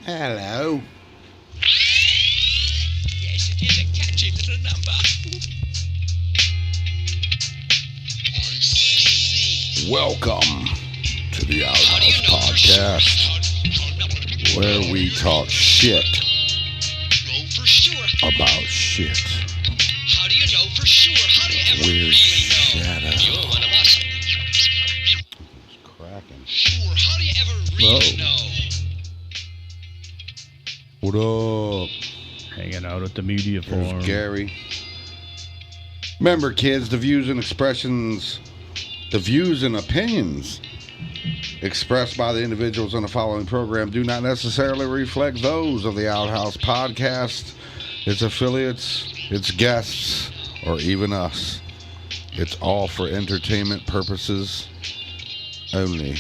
Hello. Yes, it is a catchy little number. Welcome to the Outhouse Podcast, where we talk shit about shit. How do you know for sure? How do you ever Weird really shadow. know? You're one of us. It's cracking. Sure, how do you ever really know? What up? Hanging out at the media forum. There's Gary. Remember, kids, the views and opinions expressed by the individuals on the following program do not necessarily reflect those of the Outhouse Podcast, its affiliates, its guests, or even us. It's all for entertainment purposes only.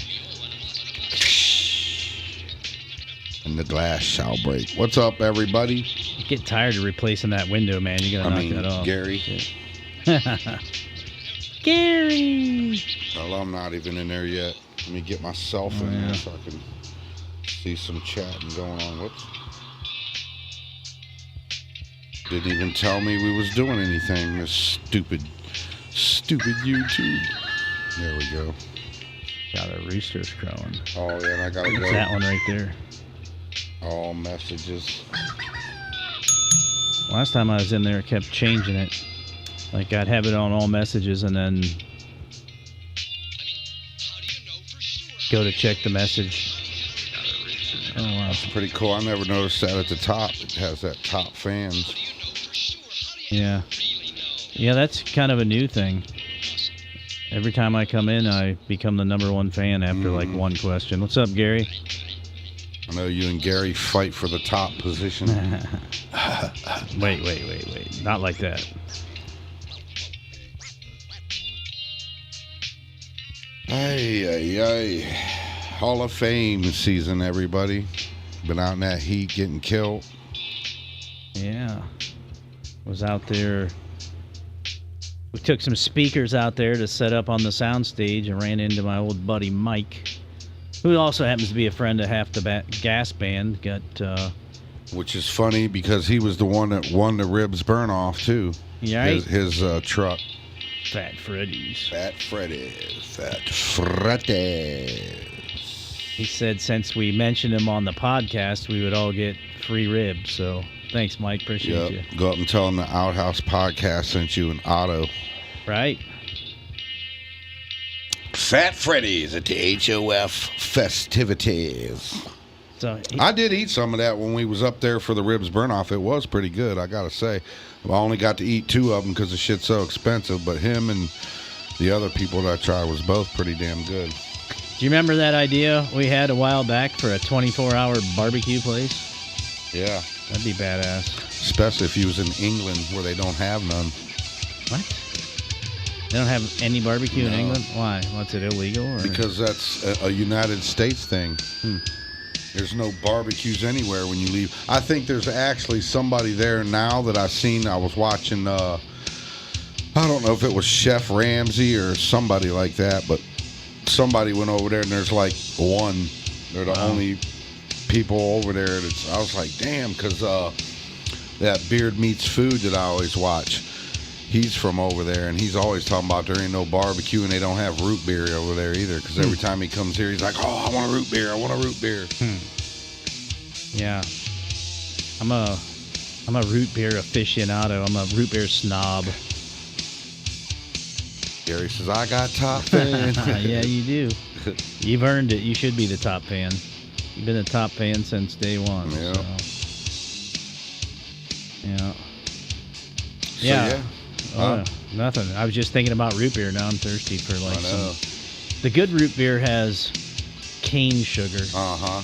And the glass shall break. What's up, everybody? You get tired of replacing that window, man. You gotta knock that off. Gary. Gary. Well, I'm not even in there yet. Let me get myself in there so I can see some chatting going on. Whoops. Didn't even tell me we was doing anything. This stupid YouTube. There we go. Got a rooster's crowing. Oh, yeah, and I gotta It's go. that one right there. All messages. Last time I was in there, I kept changing it. Like, I'd have it on all messages and then go to check the message. Oh, wow. That's pretty cool. I never noticed that at the top. It has that top fans. Yeah. Yeah, that's kind of a new thing. Every time I come in, I become the number one fan after, like, one question. What's up, Gary? I know you and Gary fight for the top position. Wait. Not like that. Hey. Hall of Fame season, everybody. Been out in that heat getting killed. Yeah. Was out there. We took some speakers out there to set up on the sound stage and ran into my old buddy Mike, who also happens to be a friend of Half the Gas Band. Which is funny because he was the one that won the ribs burn off too. Yeah, right? His truck. Fat Freddy's. Fat Freddy's. He said since we mentioned him on the podcast, we would all get free ribs. So thanks, Mike. Appreciate you. Go up and tell him the Outhouse Podcast sent you an Otto. Right. Fat Freddy's at the HOF festivities. So I did eat some of that when we was up there for the ribs burn off. It was pretty good, I gotta say. I only got to eat 2 of them because the shit's so expensive, but him and the other people that I tried was both pretty damn good. Do you remember that idea we had a while back for a 24-hour barbecue place? Yeah. That'd be badass. Especially if he was in England where they don't have none. What? They don't have any barbecue in England? Why? What's it, illegal? Or? Because that's a United States thing. There's no barbecues anywhere when you leave. I think there's actually somebody there now that I've seen. I was watching, I don't know if it was Chef Ramsay or somebody like that, but somebody went over there and there's like one. They're the only people over there. I was like, damn, because that Beard Meats Food that I always watch, he's from over there, and he's always talking about there ain't no barbecue, and they don't have root beer over there either, because every time he comes here, he's like, oh, I want a root beer. Yeah. I'm a root beer aficionado. I'm a root beer snob. Gary says, I got top fan. Yeah, you do. You've earned it. You should be the top fan. You've been a top fan since day one. Yeah. So. Yeah. Nothing. I was just thinking about root beer. Now I'm thirsty for like some. The good root beer has cane sugar.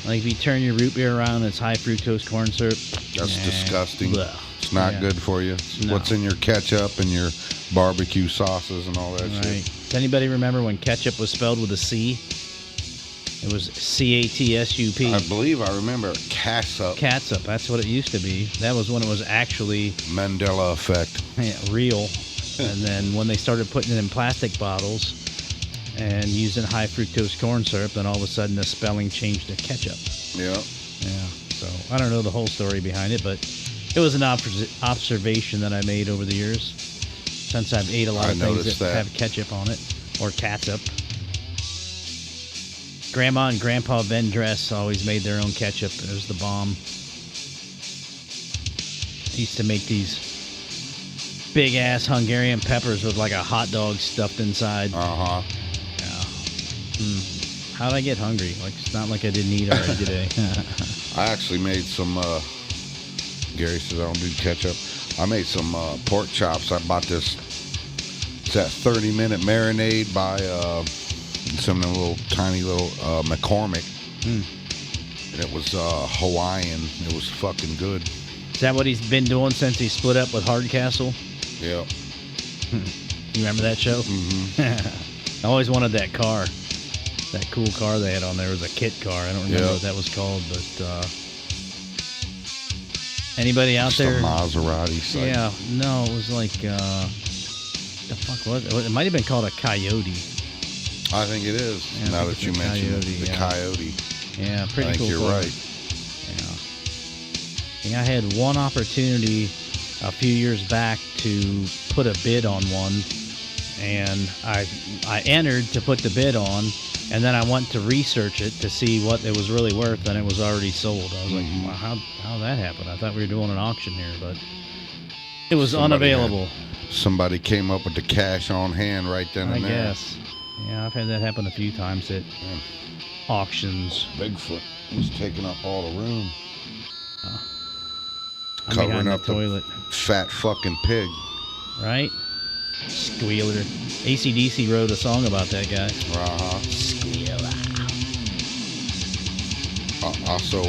Like if you turn your root beer around, it's high fructose corn syrup. That's disgusting. Blech. It's not good for you. No. What's in your ketchup and your barbecue sauces and all that shit. Does anybody remember when ketchup was spelled with a C? It was C-A-T-S-U-P. I believe I remember catsup. Catsup, that's what it used to be. That was when it was actually Mandela effect. Real. And then when they started putting it in plastic bottles and using high fructose corn syrup, then all of a sudden the spelling changed to ketchup. Yeah. Yeah. So I don't know the whole story behind it, but it was an observation that I made over the years since I've ate a lot of things that have ketchup on it or catsup. Grandma and Grandpa Vendress always made their own ketchup. It was the bomb. They used to make these big-ass Hungarian peppers with like a hot dog stuffed inside. Uh-huh. Yeah. How'd I get hungry? Like, it's not like I didn't eat already today. I actually made some, Gary says I don't do ketchup. I made some pork chops. I bought this, it's that 30-minute marinade by some of the little tiny little McCormick. And it was Hawaiian. It was fucking good. Is that what he's been doing since he split up with Hardcastle? Yeah. You remember that show? Mm-hmm. I always wanted that car. That cool car they had on there was a kit car. I don't remember what that was called, but anybody out just there? A Maserati. Site. Yeah, no, it was like the fuck was it? It might have been called a Coyote. I think it is. Yeah, now that you mention it, the Coyote. Yeah, pretty cool. I think you're right. Yeah, I had one opportunity a few years back to put a bid on one, and I entered to put the bid on, and then I went to research it to see what it was really worth, and it was already sold. I was like, well, how that happened? I thought we were doing an auction here, but it was unavailable. Somebody came up with the cash on hand right then and there. I guess. Yeah, I've had that happen a few times at auctions. Bigfoot was taking up all the room. I'm covering up the toilet. Fat fucking pig. Right? Squealer. AC/DC wrote a song about that guy. Uh-huh. Squealer. Also,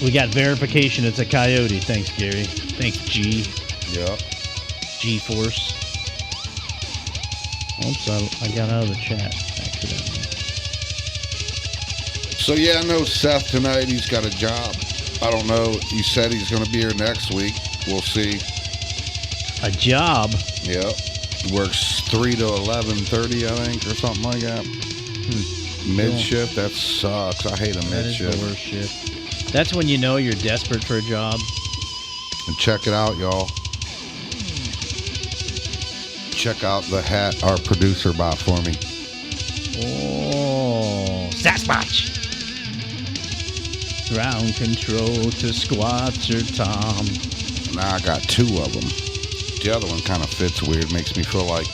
we got verification it's a coyote. Thanks, Gary. Thanks, G. Yep. G-Force. Oops, I got out of the chat accidentally. So, yeah, I know Seth tonight. He's got a job. I don't know. He said he's going to be here next week. We'll see. A job? Yep. He works 3 to 11:30, I think, or something like that. Mid-shift, that sucks. I hate a mid-shift. That is the worst shift. That's when you know you're desperate for a job. And check it out, y'all. Check out the hat our producer bought for me. Oh, Sasquatch. Ground control to Squatcher Tom. Now I got 2 of them. The other one kind of fits weird. Makes me feel like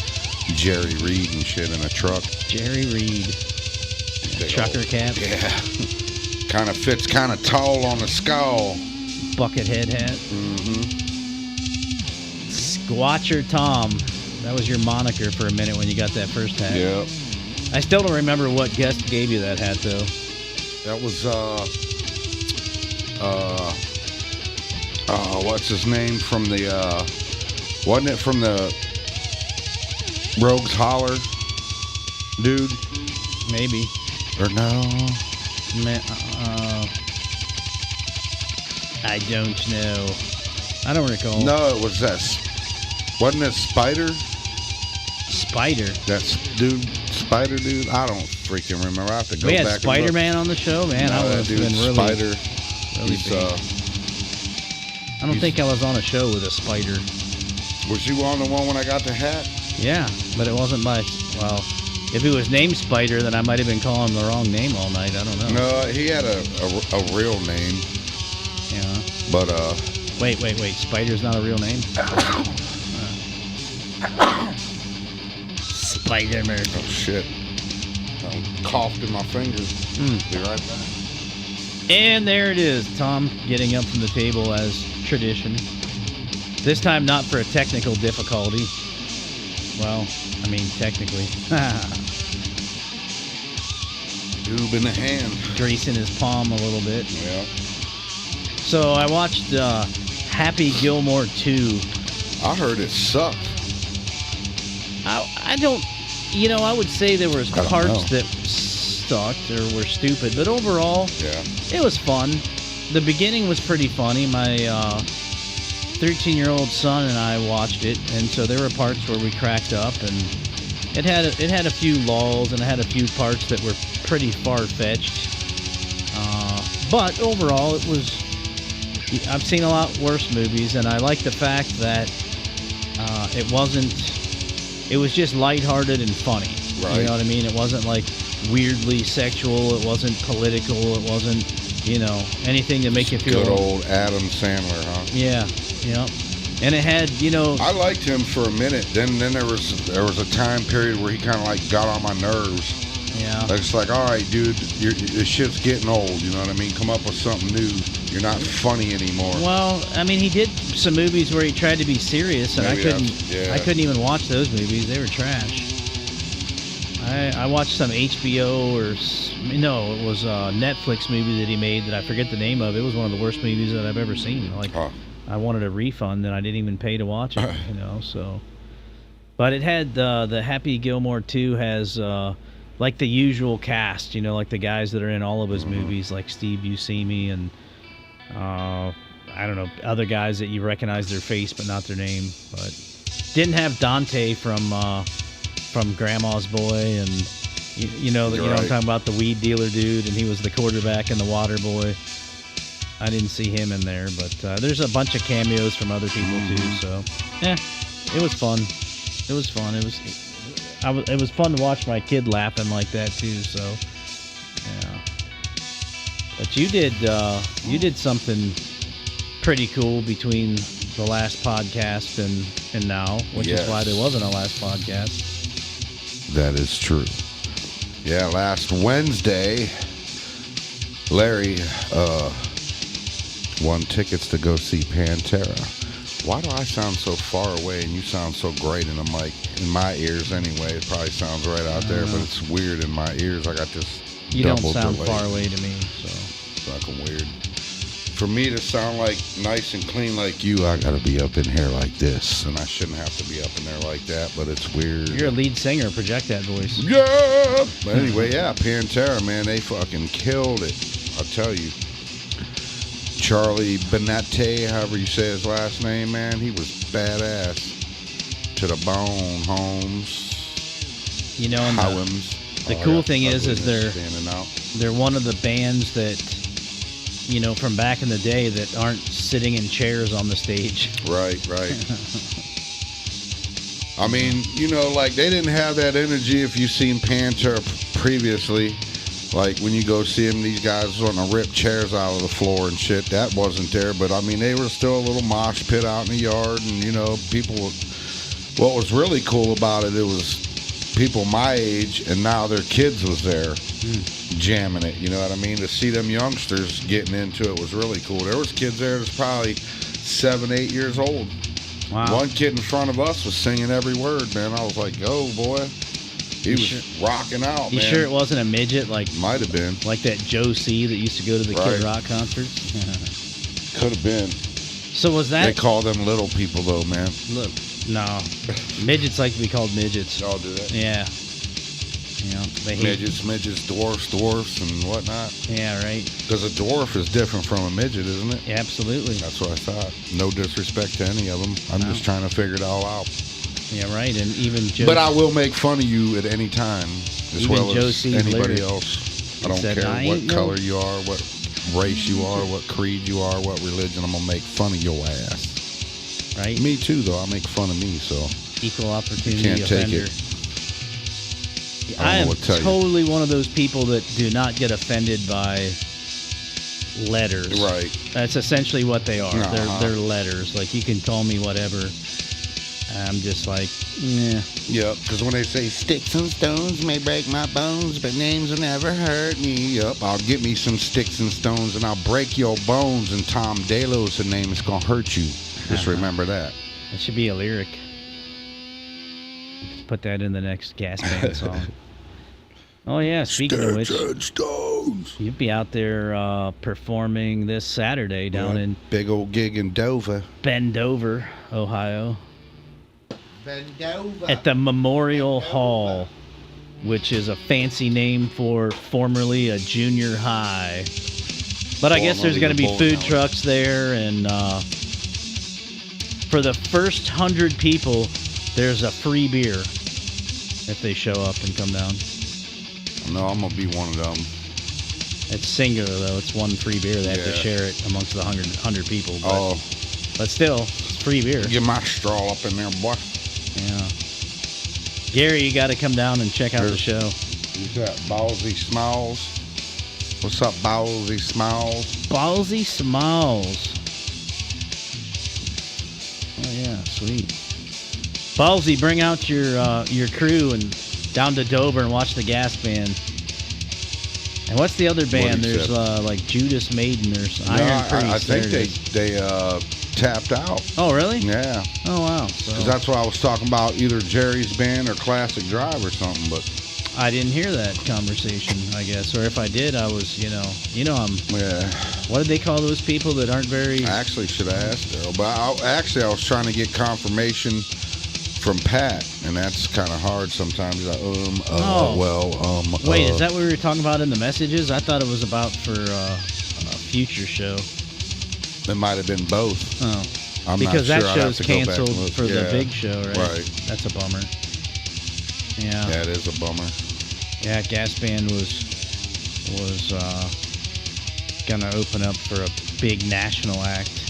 Jerry Reed and shit in a truck. Jerry Reed. Trucker cap. Yeah. Kind of fits kind of tall on the skull. Buckethead hat. Mm-hmm. Squatcher Tom. That was your moniker for a minute when you got that first hat. Yep. I still don't remember what guest gave you that hat, though. That was, what's his name from the, wasn't it from the Rogues Holler dude? Maybe. Or no? I don't know. I don't recall. No, it was that. Wasn't it Spider? Spider? That's dude, Spider dude? I don't freaking remember. I have to go back and look. We had Spider-Man on the show? Man, no, I would have been really... Spider. Really big. I don't think I was on a show with a spider. Was you on the one when I got the hat? Yeah, but it wasn't my... Well, if it was named Spider, then I might have been calling him the wrong name all night. I don't know. No, he had a real name. Yeah. But, Wait. Spider's not a real name? Spider-Man. Oh, shit. I coughed in my fingers. Be right back. And there it is. Tom getting up from the table as tradition. This time not for a technical difficulty. Well, I mean, technically. Doob in the hand. Greasing his palm a little bit. Yeah. So I watched Happy Gilmore 2. I heard it sucked. I don't... You know, I would say there was parts that sucked or were stupid, but overall, it was fun. The beginning was pretty funny. My 13-year-old son and I watched it, and so there were parts where we cracked up, and it had a few lulls, and it had a few parts that were pretty far-fetched. But overall, it was I've seen a lot worse movies, and I like the fact that it wasn't. It was just lighthearted and funny. Right. You know what I mean? It wasn't like weirdly sexual. It wasn't political. It wasn't, anything to make you feel. Good old Adam Sandler, huh? Yeah. Yeah. And it had, I liked him for a minute. Then there was a time period where he kind of like got on my nerves. Yeah. It's like, all right, dude, this shit's getting old. You know what I mean? Come up with something new. You're not funny anymore. Well, I mean, he did some movies where he tried to be serious, and I couldn't even watch those movies. They were trash. I watched some HBO it was a Netflix movie that he made that I forget the name of. It was one of the worst movies that I've ever seen. Like, I wanted a refund, and I didn't even pay to watch it. So. But it had the Happy Gilmore 2 has like the usual cast. Like the guys that are in all of his movies, like Steve Buscemi and. I don't know, other guys that you recognize their face but not their name. But didn't have Dante from Grandma's Boy, and I'm talking about, the weed dealer dude, and he was the quarterback in The Water Boy. I didn't see him in there, but there's a bunch of cameos from other people too. So it was fun. It was fun. It was fun to watch my kid laughing like that too. So yeah. But you did something pretty cool between the last podcast and now, which is why there wasn't a last podcast. That is true. Yeah, last Wednesday, Larry won tickets to go see Pantera. Why do I sound so far away and you sound so great in the mic? In my ears anyway. It probably sounds right out there, but it's weird in my ears. I got this. You don't sound far away to me, so. Fucking weird. For me to sound like nice and clean like you, I gotta be up in here like this, and I shouldn't have to be up in there like that, but it's weird. You're a lead singer, project that voice. Yeah! But anyway, Pantera, man, they fucking killed it. I'll tell you. Charlie Benante, however you say his last name, man, he was badass. To the bone, Holmes. And the cool thing is they're one of the bands that, from back in the day that aren't sitting in chairs on the stage. Right. I mean, like they didn't have that energy if you've seen Pantera previously. Like when you go see them, these guys wanting to rip chairs out of the floor and shit. That wasn't there, but I mean, they were still a little mosh pit out in the yard, and people. What was really cool about it was people my age and now their kids was there jamming it. You know what I mean? To see them youngsters getting into it was really cool. There was kids there that's probably 7, 8 years old. Wow. One kid in front of us was singing every word, man. I was like, "Go, boy." He was rocking out, man. You sure it wasn't a midget? Might have been. Like that Joe C. that used to go to the Kid Rock concerts? Could have been. So was that... They call them little people, though, man. Look, no. Midgets like to be called midgets. Y'all do that? Yeah. They hate... Midgets, dwarfs, and whatnot. Yeah, right. Because a dwarf is different from a midget, isn't it? Yeah, absolutely. That's what I thought. No disrespect to any of them. I'm just trying to figure it all out. Yeah, right. And even Joe... But I will make fun of you at any time, as well as anybody lyric. Else. I don't care what color you are, what race you are, what creed you are, what religion. I'm going to make fun of your ass. Right. Me too, though. I make fun of me, so... Equal opportunity you can't offender. take it. I am totally one of those people that do not get offended by letters. Right. That's essentially what they are. They're letters. Like, you can call me whatever. I'm just like, meh. Yep, because when they say sticks and stones may break my bones, but names will never hurt me. Yep, I'll get me some sticks and stones and I'll break your bones, and Tom Delos' name is going to hurt you. Just remember that. That should be a lyric. Let's put that in the next gas band song. Oh, yeah, speaking of which, stones. you'd be out there performing this Saturday down in... Big old gig in Dover. Bendover, Ohio. At the Memorial Hall, which is a fancy name for formerly a junior high. But I guess there's going to be food trucks there, and for the first 100 people, there's a free beer if they show up and come down. No, I'm going to be one of them. It's singular, though. It's one free beer. They have to share it amongst the 100 people. But, but still, it's free beer. Get my straw up in there, boy. Yeah. Gary, you got to come down and check out the show. Who's that? Ballsy Smalls. What's up, Ballsy Smalls? Ballsy Smalls. Oh, yeah, sweet. Ballsy, bring out your crew and down to Dover and watch the Gas Band. And what's the other band? There's like Judas Maiden or Iron Priest. I think they tapped out. Oh, really? Yeah. Oh, wow. Because that's what I was talking about, either Jerry's Band or Classic Drive or something. But I didn't hear that conversation, I guess. Or if I did, I was, I'm. Yeah. What did they call those people that aren't very? I actually should have asked Daryl, but I was trying to get confirmation from Pat, and that's kind of hard sometimes. Like, Wait, is that what we were talking about in the messages? I thought it was about for a future show. It might have been both. Oh, I'm because not sure. that show's canceled for the big show, right? Right. That's a bummer. Yeah. That is a bummer. Yeah, Gas Band was gonna open up for a big national act.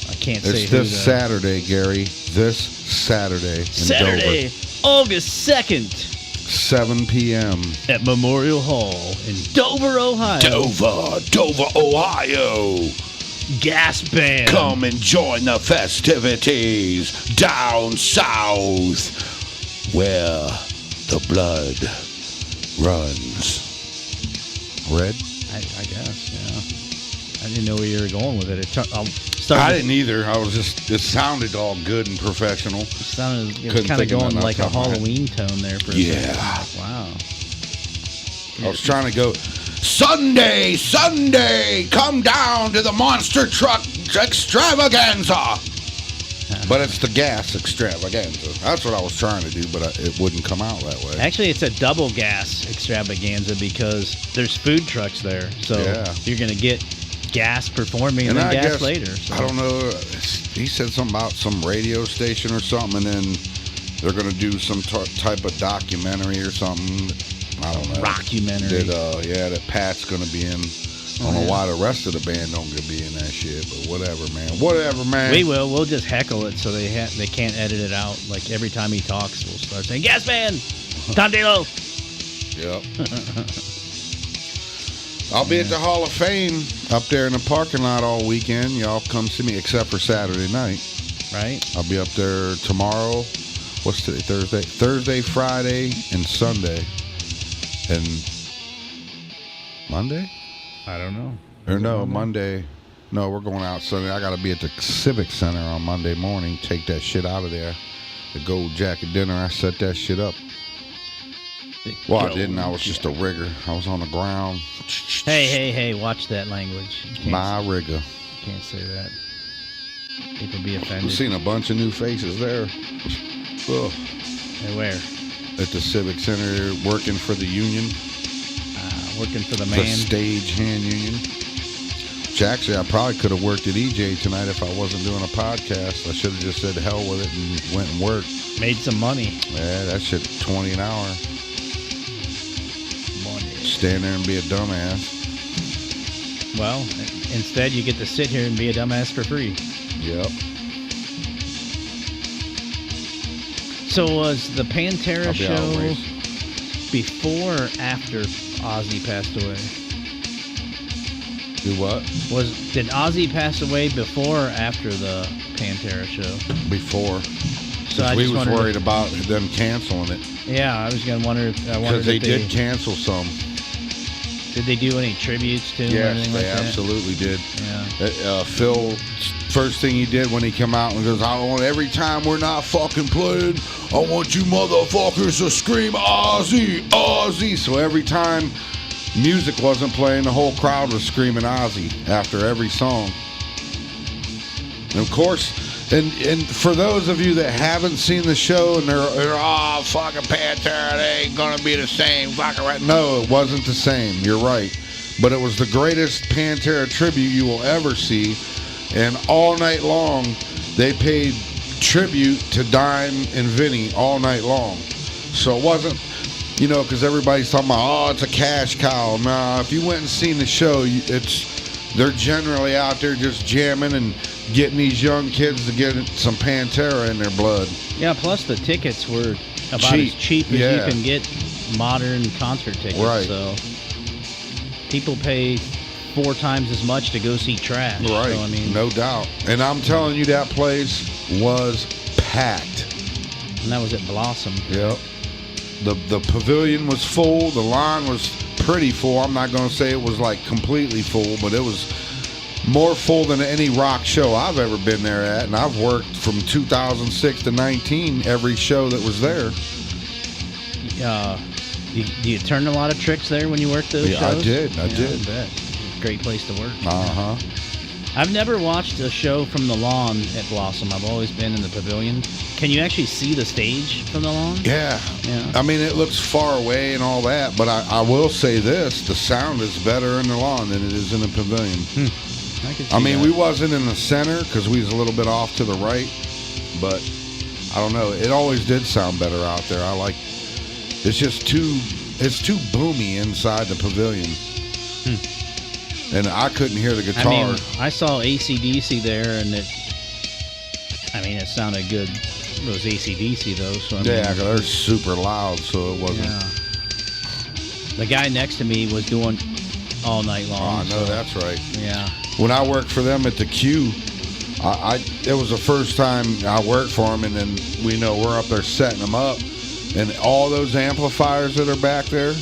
I can't say it's this Saturday, Gary. This Saturday in Dover. August 2nd. 7 p.m. at Memorial Hall in Dover, Ohio. Dover, Ohio. Gas Band. Come and join the festivities down south where the blood runs. Red? I guess, yeah. I didn't know where you were going with it. I didn't either. It sounded all good and professional. It was kind of going like a Halloween tone there for a second. Wow. I was trying to go, Sunday, come down to the Monster Truck Extravaganza. But it's the gas extravaganza. That's what I was trying to do, but it wouldn't come out that way. Actually, it's a double gas extravaganza because there's food trucks there. So you're going to get gas performing and then gas later. So. I don't know. He said something about some radio station or something, and then they're going to do some type of documentary or something. I don't know. Rockumentary. That Pat's going to be in. I don't know why the rest of the band don't get to be in that shit, but whatever, man. We will. We'll just heckle it so they can't edit it out. Like every time he talks, we'll start saying, Gas Band! Tom Delo! Yep. I'll be at the Hall of Fame up there in the parking lot all weekend. Y'all come see me, except for Saturday night. Right. I'll be up there tomorrow. What's today? Thursday, Friday, and Sunday. And Monday? I don't know. Or no, Monday. No, we're going out Sunday. I got to be at the Civic Center on Monday morning. Take that shit out of there. The Gold Jacket dinner, I set that shit up. Well, I didn't. I was just a rigger. I was on the ground. Hey, watch that language. My rigger. Can't say that. People be offended. I've seen a bunch of new faces there. Ugh. Hey, where? At the Civic Center, working for the union. Working for the man. The stage hand union. Which actually, I probably could have worked at EJ tonight if I wasn't doing a podcast. I should have just said hell with it and went and worked. Made some money. Yeah, that shit, $20 an hour. Money. Stand there and be a dumbass. Well, instead you get to sit here and be a dumbass for free. Yep. So was the Pantera show before or after Ozzy passed away? Do what? Did Ozzy pass away before or after the Pantera show? Before. So we was worried about them canceling it. Yeah, I was gonna wonder. Because they did cancel some. Did they do any tributes to him? Yes, they absolutely did. Yeah. Phil, first thing he did when he came out and goes, I want every time we're not fucking playing, I want you motherfuckers to scream Ozzy, Ozzy. So every time music wasn't playing, the whole crowd was screaming Ozzy after every song. And of course, and for those of you that haven't seen the show and they're fucking Pantera, they ain't gonna be the same fucking right. No, it wasn't the same. You're right. But it was the greatest Pantera tribute you will ever see. And all night long, they paid tribute to Dime and Vinny all night long. So it wasn't, you know, because everybody's talking about, oh, it's a cash cow. Nah, if you went and seen the show, they're generally out there just jamming and getting these young kids to get some Pantera in their blood. Yeah, plus the tickets were about as cheap as you can get modern concert tickets. Right. So people pay 4 times as much to go see trash. Right. So, I mean, no doubt. And I'm telling you, that place was packed. And that was at Blossom. Yep. The pavilion was full. The line was pretty full. I'm not going to say it was like completely full, but it was more full than any rock show I've ever been there at. And I've worked from 2006 to 19 every show that was there. Do you turn a lot of tricks there when you worked those shows? I did. I bet. It's a great place to work. Uh-huh. I've never watched a show from the lawn at Blossom. I've always been in the pavilion. Can you actually see the stage from the lawn? Yeah. I mean, it looks far away and all that, but I will say this. The sound is better in the lawn than it is in the pavilion. I mean, we wasn't in the center because we was a little bit off to the right, but I don't know. It always did sound better out there. It's just too boomy inside the pavilion. And I couldn't hear the guitar. I mean, I saw AC/DC there, and it sounded good. It was AC/DC, though. So because they're super loud, so it wasn't. Yeah. The guy next to me was doing all night long. Oh, I know, that's right. Yeah. When I worked for them at the Q, it was the first time I worked for them, and then we're up there setting them up, and all those amplifiers that are back there,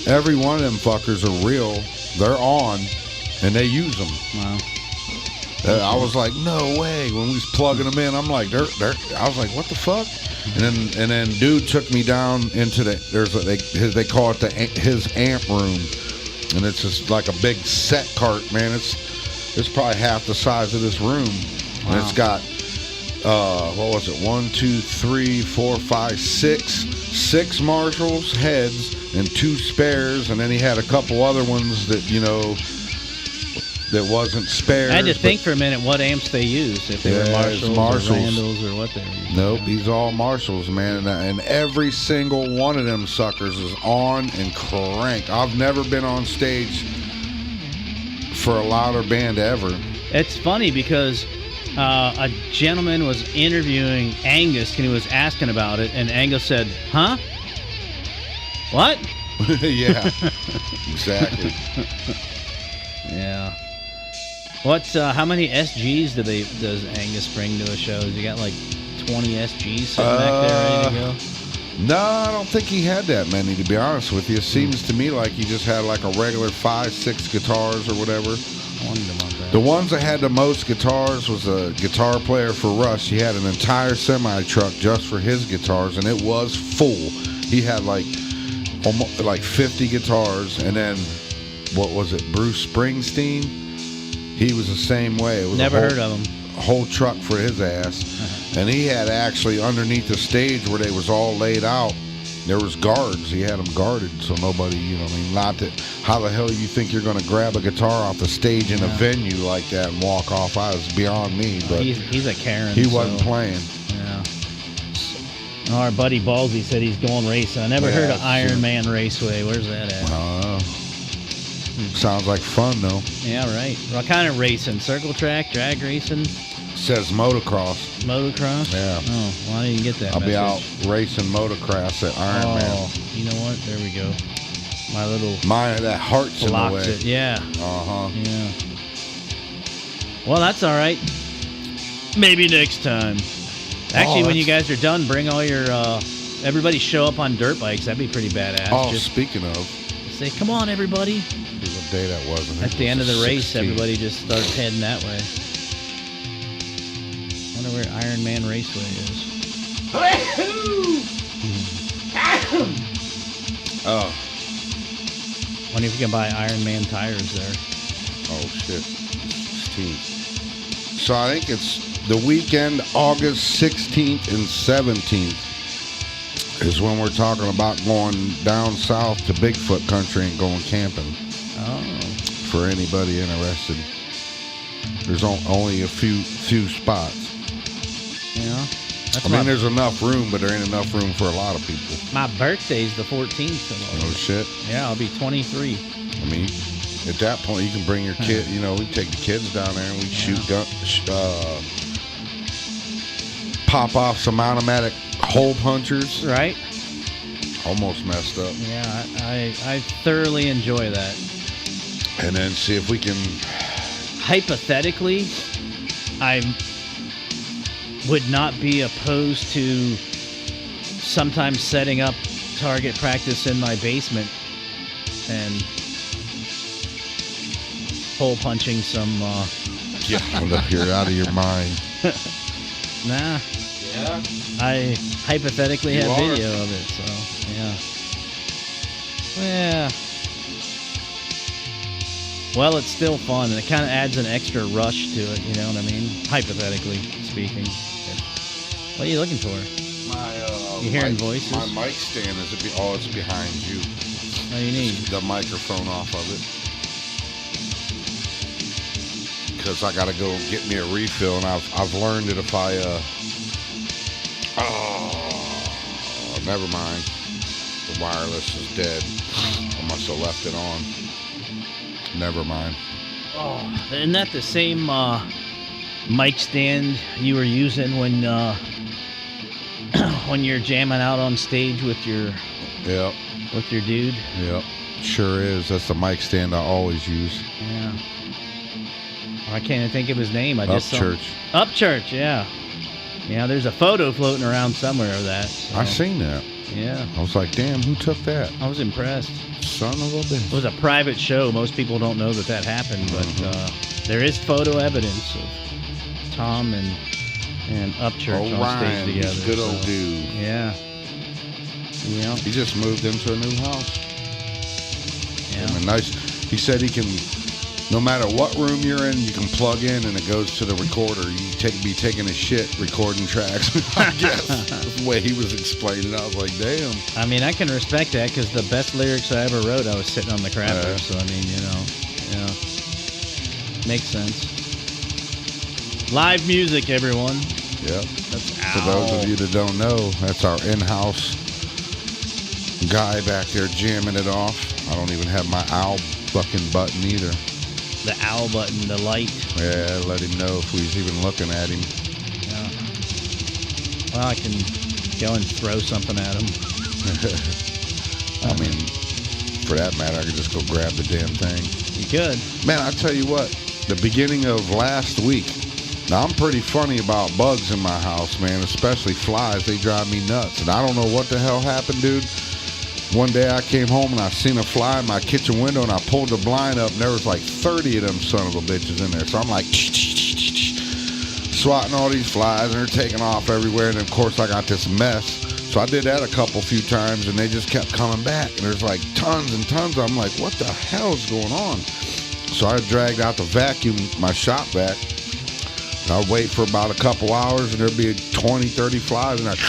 every one of them fuckers are real. They're on, and they use them. Wow. I was like, no way. When we was plugging them in, I'm like, I was like, what the fuck? And then dude took me down into they call it his amp room, and it's just like a big set cart, man. It's probably half the size of this room, and it's got what was it? 1, 2, 3, 4, 5, 6 Marshalls heads and 2 spares, and then he had a couple other ones that that wasn't spares. I had to think for a minute what amps they used, if they were Marshalls or Randalls or what they were using. Nope, these are all Marshalls, man, and every single one of them suckers is on and cranked. I've never been on stage for a louder band ever. It's funny because a gentleman was interviewing Angus, and he was asking about it, and Angus said, "Huh? What?" Yeah, exactly. Yeah. How many SGs does Angus bring to a show? Has he got like 20 SGs sitting back there ready to go? No, I don't think he had that many, to be honest with you. It seems to me like he just had like a regular 5, 6 guitars or whatever. The ones that had the most guitars was a guitar player for Rush. He had an entire semi-truck just for his guitars, and it was full. He had like almost like 50 guitars, and then what was it, Bruce Springsteen? He was the same way. It was Never heard of him. A whole truck for his ass. And he had actually underneath the stage where they was all laid out, there was guards. He had them guarded so nobody, not that. How the hell you think you're going to grab a guitar off the stage in a venue like that and walk off? That was beyond me. But he's a Karen. He wasn't playing. Yeah. Our buddy Ballsy said he's going racing. I never heard of Iron Man Raceway. Where's that at? Sounds like fun, though. Yeah, right. What kind of racing? Circle track, drag racing? Says motocross. Motocross? Yeah. Oh, well, I didn't get that I'll message. be out racing motocross at Iron Man. Oh, you know what? There we go. My little... that heart's in the way. It. Yeah. Uh-huh. Yeah. Well, that's all right. Maybe next time. Actually, when you guys are done, bring all your... everybody show up on dirt bikes. That'd be pretty badass. Oh, speaking of... Say, come on, everybody. What day that was? At the end of the race, everybody just starts heading that way. I wonder where Iron Man Raceway is. Oh. Wonder if you can buy Iron Man tires there. Oh, shit. 16th. So I think it's the weekend, August 16th and 17th. Is when we're talking about going down south to Bigfoot country and going camping. Oh. For anybody interested. There's only a few spots. Yeah. That's I mean, there's enough room, but there ain't enough room for a lot of people. my birthday's the 14th. Oh, shit. Yeah, I'll be 23. I mean, at that point, you can bring your kid, you know, we take the kids down there and we shoot pop off some automatic hole punchers. Right? Almost messed up. Yeah, I thoroughly enjoy that. And then see if we can... Hypothetically, I would not be opposed to sometimes setting up target practice in my basement and hole punching some... Yeah, you're out of your mind. Nah. Yeah? I hypothetically You have are. video of it, so yeah. Yeah. Well, it's still fun, and it kind of adds an extra rush to it, you know what I mean? Hypothetically speaking. What are you looking for? You hearing voices? My mic stand is it's behind you. What do you need? The microphone off of it. Because I gotta go get me a refill, and I've learned that if I never mind. The wireless is dead. I must have left it on. Never mind. Oh, isn't that the same mic stand you were using when when you're jamming out on stage with your dude? Yep. Sure is. That's the mic stand I always use. Yeah. I can't even think of his name. Upchurch, yeah. Yeah, there's a photo floating around somewhere of that. So. I seen that. Yeah. I was like, damn, who took that? I was impressed. Son of a bitch. It was a private show. Most people don't know that happened, but there is photo evidence of Tom and Upchurch on Ryan, stage together. he's a good old dude. Yeah. Yeah. He just moved into a new house. Yeah. And he said he can, no matter what room you're in, you can plug in and it goes to the recorder. You be taking a shit recording tracks, I guess. That's the way he was explaining it. I was like, damn. I mean, I can respect that because the best lyrics I ever wrote, I was sitting on the crapper. Yeah. So, I mean, you know, yeah. Makes sense. Live music, everyone. Yep. That's For those of you that don't know, that's our in-house guy back there jamming it off. I don't even have my owl fucking button either. The owl button, the light. Yeah, let him know if we's even looking at him. Yeah. Well, I can go and throw something at him. I mean, for that matter, I could just go grab the damn thing. You could. Man, I tell you what, the beginning of last week, now I'm pretty funny about bugs in my house, man, especially flies. They drive me nuts. And I don't know what the hell happened, dude. One day I came home and I seen a fly in my kitchen window and I pulled the blind up and there was like 30 of them son of a bitches in there. So I'm like swatting all these flies and they're taking off everywhere. And then of course I got this mess. So I did that a few times and they just kept coming back. And there's like tons and tons. I'm like, what the hell is going on? So I dragged out the vacuum, my shop vac. I'd wait for about a couple hours and there'd be 20, 30 flies and I'd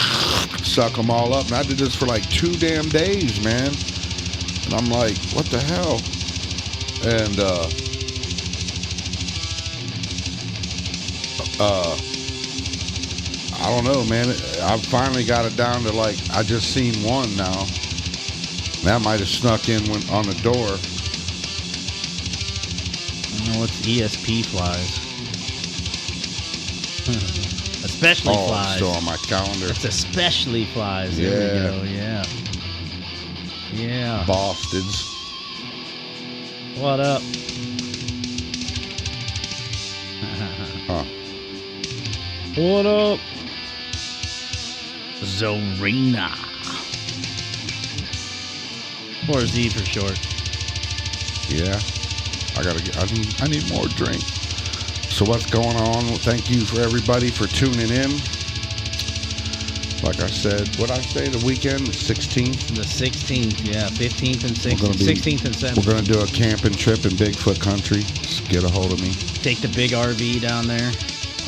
suck them all up. And I did this for like 2 damn days, man. And I'm like, what the hell? And, I don't know, man. I finally got it down to like, I just seen one now. That might have snuck in on the door. I don't know what's ESP flies. Especially flies. It's still on my calendar. It's especially flies. There we go. Yeah. Yeah. Bastards. What up? Huh. What up? Zorina. Or Z for short. Yeah. I need more drink. So what's going on? Well, thank you for everybody for tuning in. Like I said, what'd I say, the weekend, the 16th? The 16th, yeah. 15th and 16th. 16th and 17th. We're going to do a camping trip in Bigfoot country. Just get a hold of me. Take the big RV down there.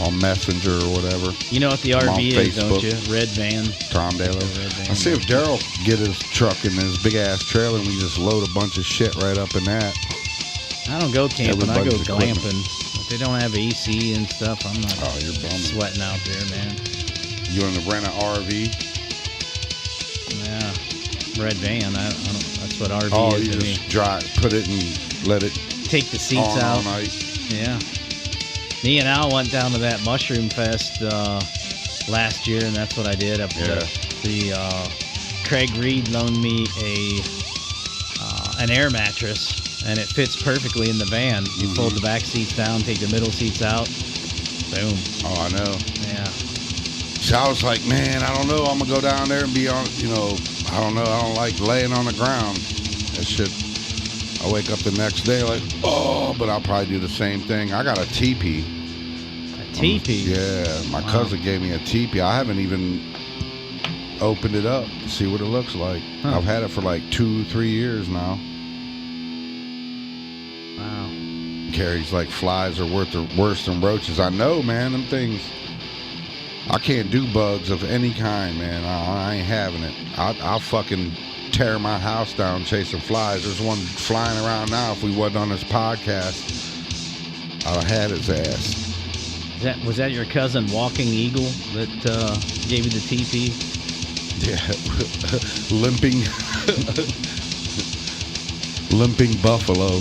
On Messenger or whatever. You know what the I'm on RV is, don't Facebook. you? Red van. Tom Dalo. Red van. I see if Daryl get his truck in his big ass trailer and we just load a bunch of shit right up in that. I don't go camping. I go Everybody's equipment. glamping. If they don't have AC and stuff, I'm not Oh, you're bumming. sweating out there, man. You want to rent an RV? Yeah. Red van. I don't, that's what RV Oh, is you to me. just drive, put it and let it Take the seats on out. all night. Yeah. Me and Al went down to that Mushroom Fest last year, and that's what I did. Craig Reed loaned me an air mattress, and it fits perfectly in the van. You fold the back seats down, take the middle seats out. Boom. Oh, I know. Yeah. So I was like, man, I don't know. I'm going to go down there and be on, I don't know. I don't like laying on the ground. That shit, I wake up the next day like, oh, but I'll probably do the same thing. I got a teepee. A teepee? Yeah, my cousin gave me a teepee. I haven't even opened it up to see what it looks like. Huh. I've had it for like 2-3 years now. Wow. Carries like flies are worse than roaches. I know, man. Them things. I can't do bugs of any kind, man. I ain't having it. I'll fucking tear my house down chasing flies. There's one flying around now. If we wasn't on this podcast, I'd have had his ass. Was that your cousin Walking Eagle that gave you the TP? Yeah, limping buffalo.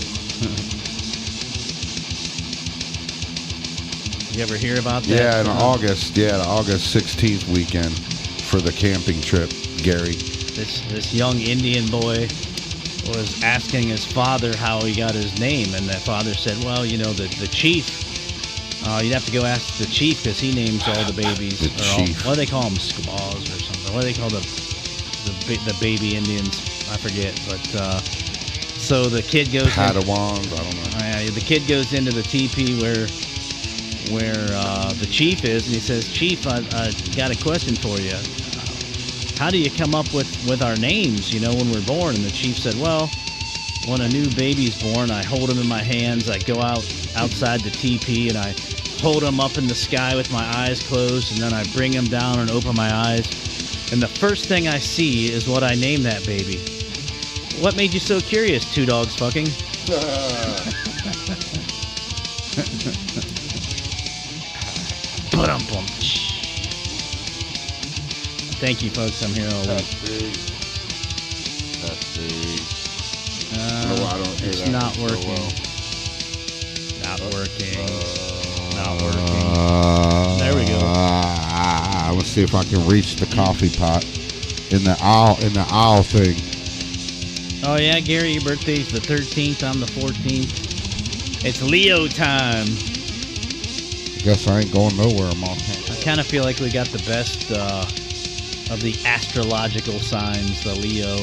You ever hear about that? Yeah, in August. Yeah, the August 16th weekend for the camping trip, Gary. This young Indian boy was asking his father how he got his name, and that father said, well, the chief. You'd have to go ask the chief because he names all the babies. The chief. What do they call them? Squaws or something. What do they call the baby Indians? I forget. But so the kid goes. Padawans. I don't know. Yeah, the kid goes into the teepee where the chief is, and he says, "Chief, I got a question for you. How do you come up with our names? When we're born?" And the chief said, "Well, when a new baby's born, I hold him in my hands. I go outside the teepee, and I hold him up in the sky with my eyes closed, and then I bring him down and open my eyes. And the first thing I see is what I name that baby. What made you so curious, two dogs fucking?" Ba-dum-bum. Thank you, folks. I'm here all week. That's big. I don't hear It's that not so working. well. Not working. Not working. There we go. Let's see if I can reach the coffee pot in the aisle thing. Oh yeah, Gary, your birthday's the 13th. I'm the 14th. It's Leo time. I guess I ain't going nowhere. I'm on. I kind of feel like we got the best of the astrological signs. The Leo.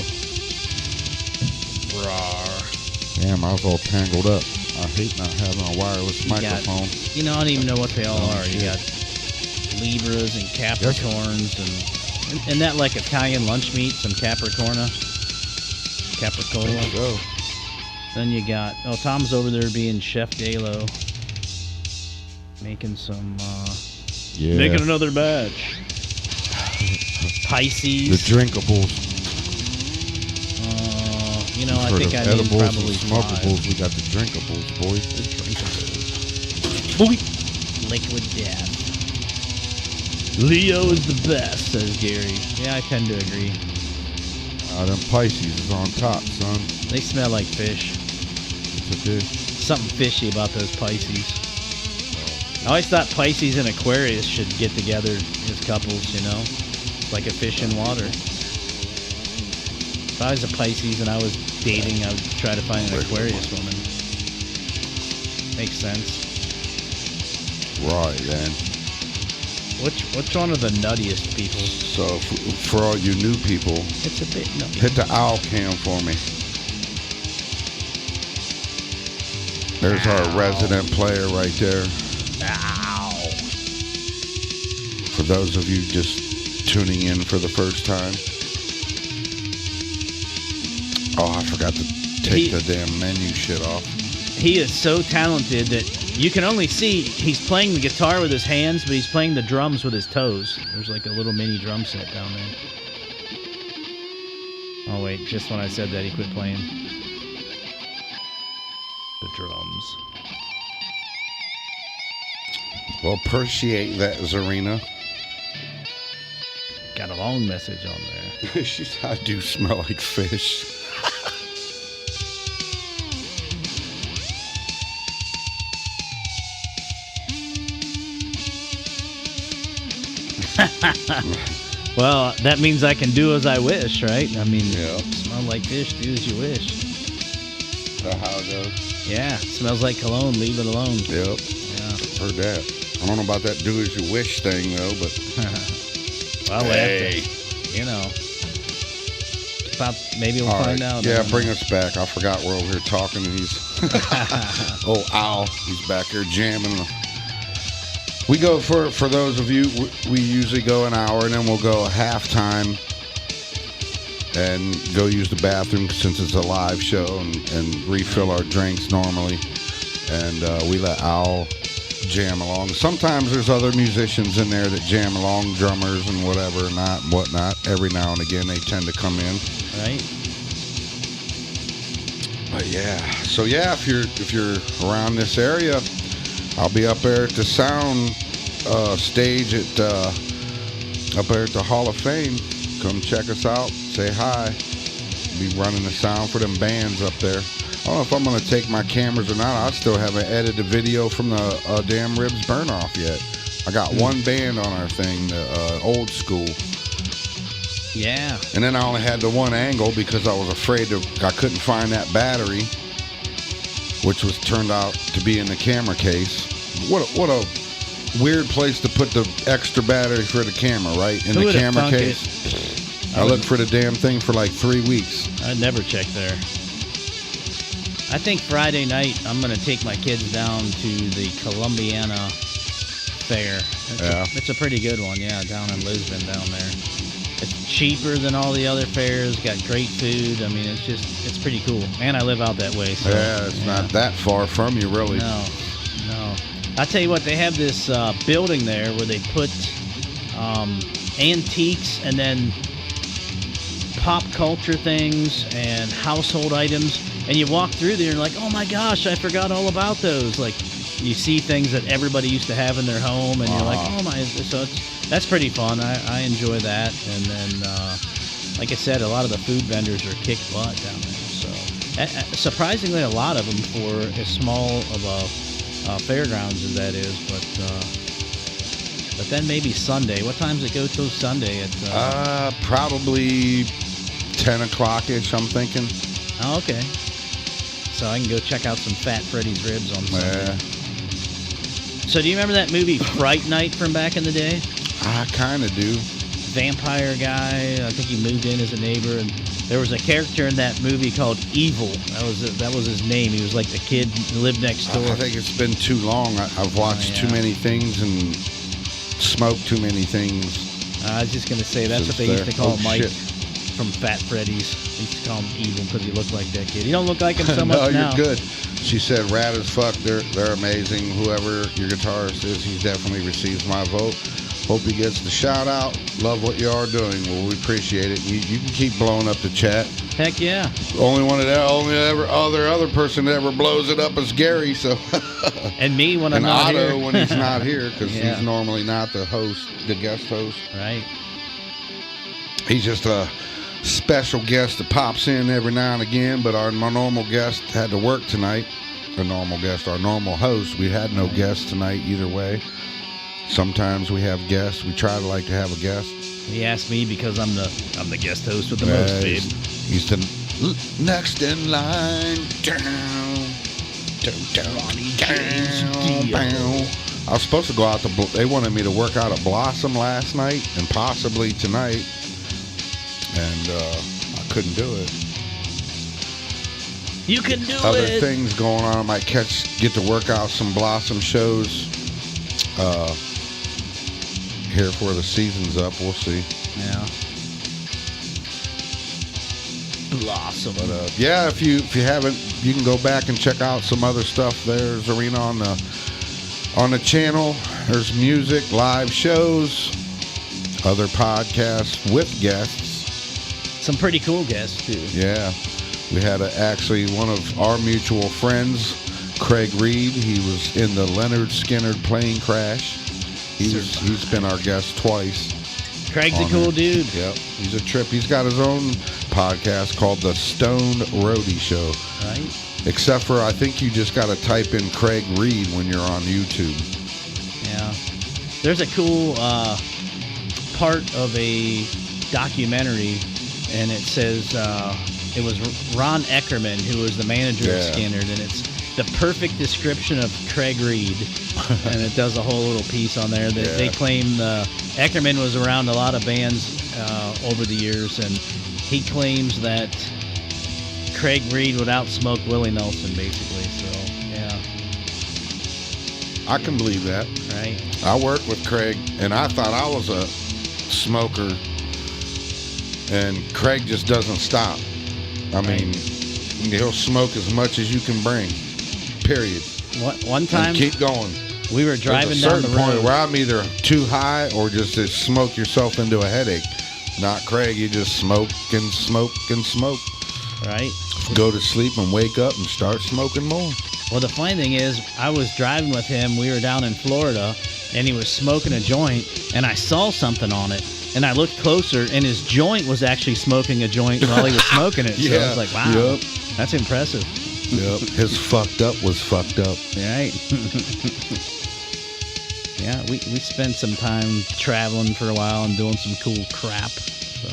Rawr. Damn, I was all tangled up. I hate not having a wireless microphone. I don't even know what they all are. You got Libras and Capricorns and isn't that like Italian lunch meat? Some Capricola. Go. Then you got Tom's over there being Chef Dalo, making some making another batch. Pisces. The drinkables. I think I named edibles probably and smokables. 5. We got the drinkables, boys. The drinkables. Boy. Liquid death. Leo is the best, says Gary. Yeah, I tend to agree. Them Pisces is on top, son. They smell like fish. It's a fish. Something fishy about those Pisces. I always thought Pisces and Aquarius should get together as couples, like a fish in water. If I was a Pisces and I was dating, I would try to find an Aquarius woman. Makes sense. Right, man. Which one are the nuttiest people? So, for all you new people, It's a bit nutty. hit the owl cam for me. There's our resident player right there. Ow. For those of you just tuning in for the first time. Oh, I forgot to take the damn menu shit off. He is so talented that you can only see he's playing the guitar with his hands, but he's playing the drums with his toes. There's like a little mini drum set down there. Oh wait, just when I said that, he quit playing the drums. Well, appreciate that, Zarina. Got a long message on there. I do smell like fish. Well, that means I can do as I wish, right? I mean, Yeah. smell like fish, do as you wish. Is that how it goes? Yeah, it smells like cologne, leave it alone. Yep. Yeah. Heard that. I don't know about that do as you wish thing, though, but... Well, Hey. you know. Maybe we'll All find right. out. Yeah, bring us back. I forgot we're over here talking, and he's... Oh, Al. He's back here jamming. We go for those of you, we usually go an hour, and then we'll go a halftime and go use the bathroom since it's a live show and refill our drinks normally. And we let Al jam along. Sometimes there's other musicians in there that jam along, drummers and whatnot. Every now and again, they tend to come in. Right. But yeah, so yeah, if you're around this area, I'll be up there at the sound stage at up there at the Hall of Fame. Come check us out. Say hi. Be running the sound for them bands up there. I don't know if I'm gonna take my cameras or not. I still haven't edited the video from the damn Ribs Burn Off yet. I got one band on our thing, the old school. Yeah. And then I only had the one angle because I was afraid I couldn't find that battery, which was turned out to be in the camera case. What a weird place to put the extra battery for the camera, right? In the camera case. I looked for the damn thing for like 3 weeks. I'd never check there. I think Friday night I'm going to take my kids down to the Columbiana Fair. It's a pretty good one, yeah, down in Lisbon down there. It's cheaper than all the other fairs, got great food. I mean, it's pretty cool. And I live out that way. So, yeah, it's not that far from you, really. No. I tell you what, they have this building there where they put antiques and then pop culture things and household items. And you walk through there and like, oh my gosh, I forgot all about those. Like, you see things that everybody used to have in their home, and you're like, oh my. So that's pretty fun. I enjoy that. And then, like I said, a lot of the food vendors are kick butt down there. So surprisingly, a lot of them for as small of a fairgrounds as that is. But then maybe Sunday. What time does it go till Sunday? At probably 10 o'clock-ish, I'm thinking. Oh, okay. So I can go check out some Fat Freddy's Ribs on Sunday. Yeah. So do you remember that movie Fright Night from back in the day? I kind of do. Vampire guy. I think he moved in as a neighbor, and there was a character in that movie called Evil. That was his name. He was like the kid who lived next door. I think it's been too long. I've watched too many things and smoked too many things. I was just gonna say that's what they used to call Mike from Fat Freddy's. They used to call him Evil because he looked like that kid. He don't look like him so much now. No, you're good. She said, rad as fuck. They're amazing. Whoever your guitarist is, he definitely receives my vote. Hope he gets the shout out. Love what you are doing. Well, we appreciate it. You can keep blowing up the chat. Heck yeah. Only other person that ever blows it up is Gary. So. And me when I'm not Otto here. when he's not here because he's normally not the host, the guest host. Right. He's just a special guest that pops in every now and again, but my normal guest had to work tonight. Our normal host, we had no guest tonight either way. Sometimes we have guests. We try to have a guest. He asked me because I'm the guest host with the most, babe. He's the next in line. I was supposed to go out they wanted me to work out at Blossom last night and possibly tonight, and I couldn't do it. You can do Other it. things going on. I might get to work out some Blossom shows here before the season's up. We'll see. Yeah. Blossom. But yeah, if you haven't, you can go back and check out some other stuff. There's Arena on the channel. There's music, live shows, other podcasts with guests. Some pretty cool guests too. Yeah. We had actually one of our mutual friends, Craig Reed. He was in the Leonard Skinner plane crash. He's been our guest twice. Craig's a cool dude. Yep, he's a trip. He's got his own podcast called The Stone Roadie Show. Right. Except for, I think you just got to type in Craig Reed when you're on YouTube. Yeah. There's a cool part of a documentary, and it says it was Ron Eckerman who was the manager of Skinner, and it's the perfect description of Craig Reed. And it does a whole little piece on there that they claim Eckerman was around a lot of bands over the years, and he claims that Craig Reed would outsmoke Willie Nelson, basically. So, yeah. I can believe that. Right. I worked with Craig, and I thought I was a smoker, and Craig just doesn't stop. I mean, he'll smoke as much as you can bring, period. One time, and keep going. We were driving down the road. There's a certain point where I'm either too high or just to smoke yourself into a headache. Not Craig, you just smoke and smoke and smoke. Right. Go to sleep and wake up and start smoking more. Well, the funny thing is, I was driving with him. We were down in Florida, and he was smoking a joint, and I saw something on it. And I looked closer, and his joint was actually smoking a joint while he was smoking it. So I was like, wow, that's impressive. Yep. His fucked up was fucked up. Right. Yeah, we spent some time traveling for a while and doing some cool crap. So,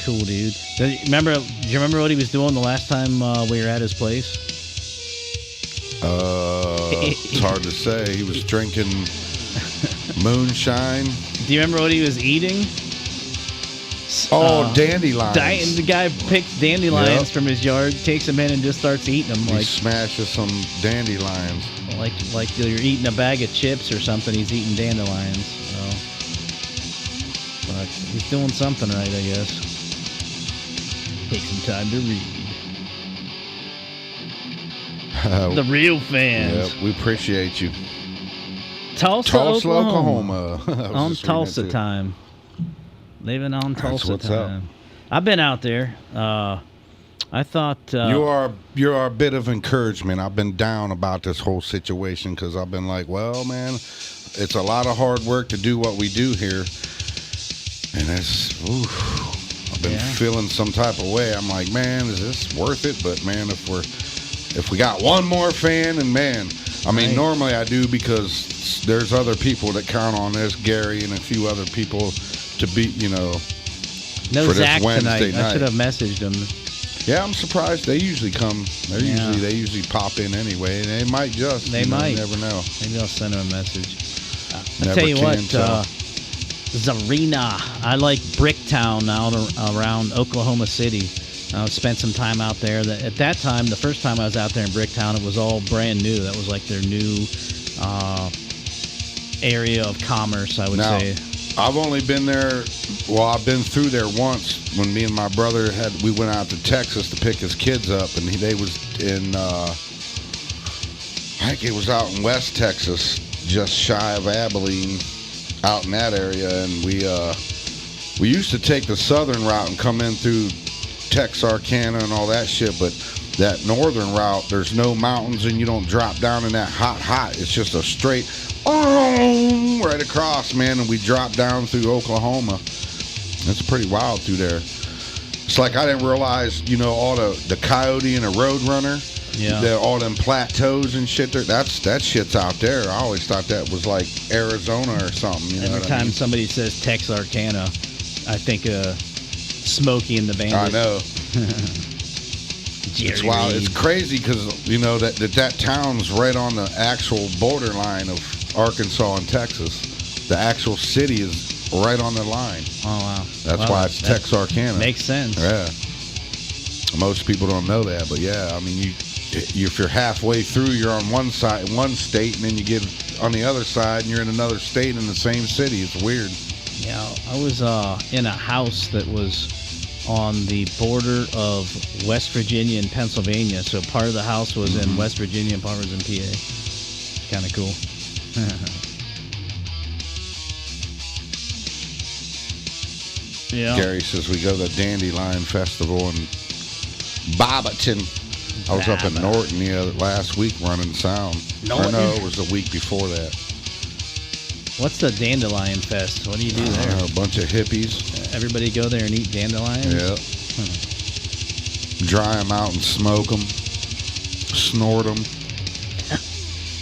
cool dude. Do you remember what he was doing the last time we were at his place? It's hard to say. He was drinking moonshine. Do you remember what he was eating? Dandelions. The guy picks dandelions from his yard, takes them in, and just starts eating them. He smashes some dandelions. Like you're eating a bag of chips or something. He's eating dandelions. So. But he's doing something right, I guess. Take some time to read. The real fans. Yeah, we appreciate you. Tulsa, Oklahoma. On Tulsa time. Living on Tulsa what's time. I've been out there. I thought you're a bit of encouragement. I've been down about this whole situation because I've been like, well, man, it's a lot of hard work to do what we do here, and I've been feeling some type of way. I'm like, man, is this worth it? But man, if we got one more fan, and man, I mean, normally I do because there's other people that count on this, Gary and a few other people to be, no for Zach this Wednesday tonight. night. I should have messaged him. Yeah, I'm surprised. They usually come. They usually pop in anyway, and they might just. They might. You never know. Maybe I'll send him a message. I'll tell you what, Zarina. I like Bricktown out around Oklahoma City. I spent some time out there. At that time, the first time I was out there in Bricktown, it was all brand new. That was like their new area of commerce, I would say. I've only been there. Well, I've been through there once when me and my brother we went out to Texas to pick his kids up, and they was in. I think it was out in West Texas, just shy of Abilene, out in that area, and we used to take the southern route and come in through Texarkana and all that shit, but that northern route, there's no mountains and you don't drop down in that hot. It's just a straight right across, man, and we drop down through Oklahoma. It's pretty wild through there. It's like I didn't realize, all the coyote and the roadrunner, all them plateaus and shit there. That shit's out there. I always thought that was like Arizona or something. Every time somebody says Texarkana, I think Smokey and the Bandit. I know. It's wild. It's crazy because that town's right on the actual borderline of Arkansas and Texas. The actual city is right on the line. Oh wow! That's why it's Texarkana. Makes sense. Yeah. Most people don't know that, but yeah, I mean, if you're halfway through, you're on one side, one state, and then you get on the other side, and you're in another state in the same city. It's weird. Yeah, I was in a house that was on the border of West Virginia and Pennsylvania. So part of the house was in West Virginia and part was in PA. Kind of cool. Yeah. Gary says we go to the Dandelion Festival in Bobbiton. I was up in Norton last week running sound. No, it was the week before that. What's the Dandelion Fest? What do you do there? A bunch of hippies. Everybody go there and eat dandelions? Yeah. Dry them out and smoke them. Snort them.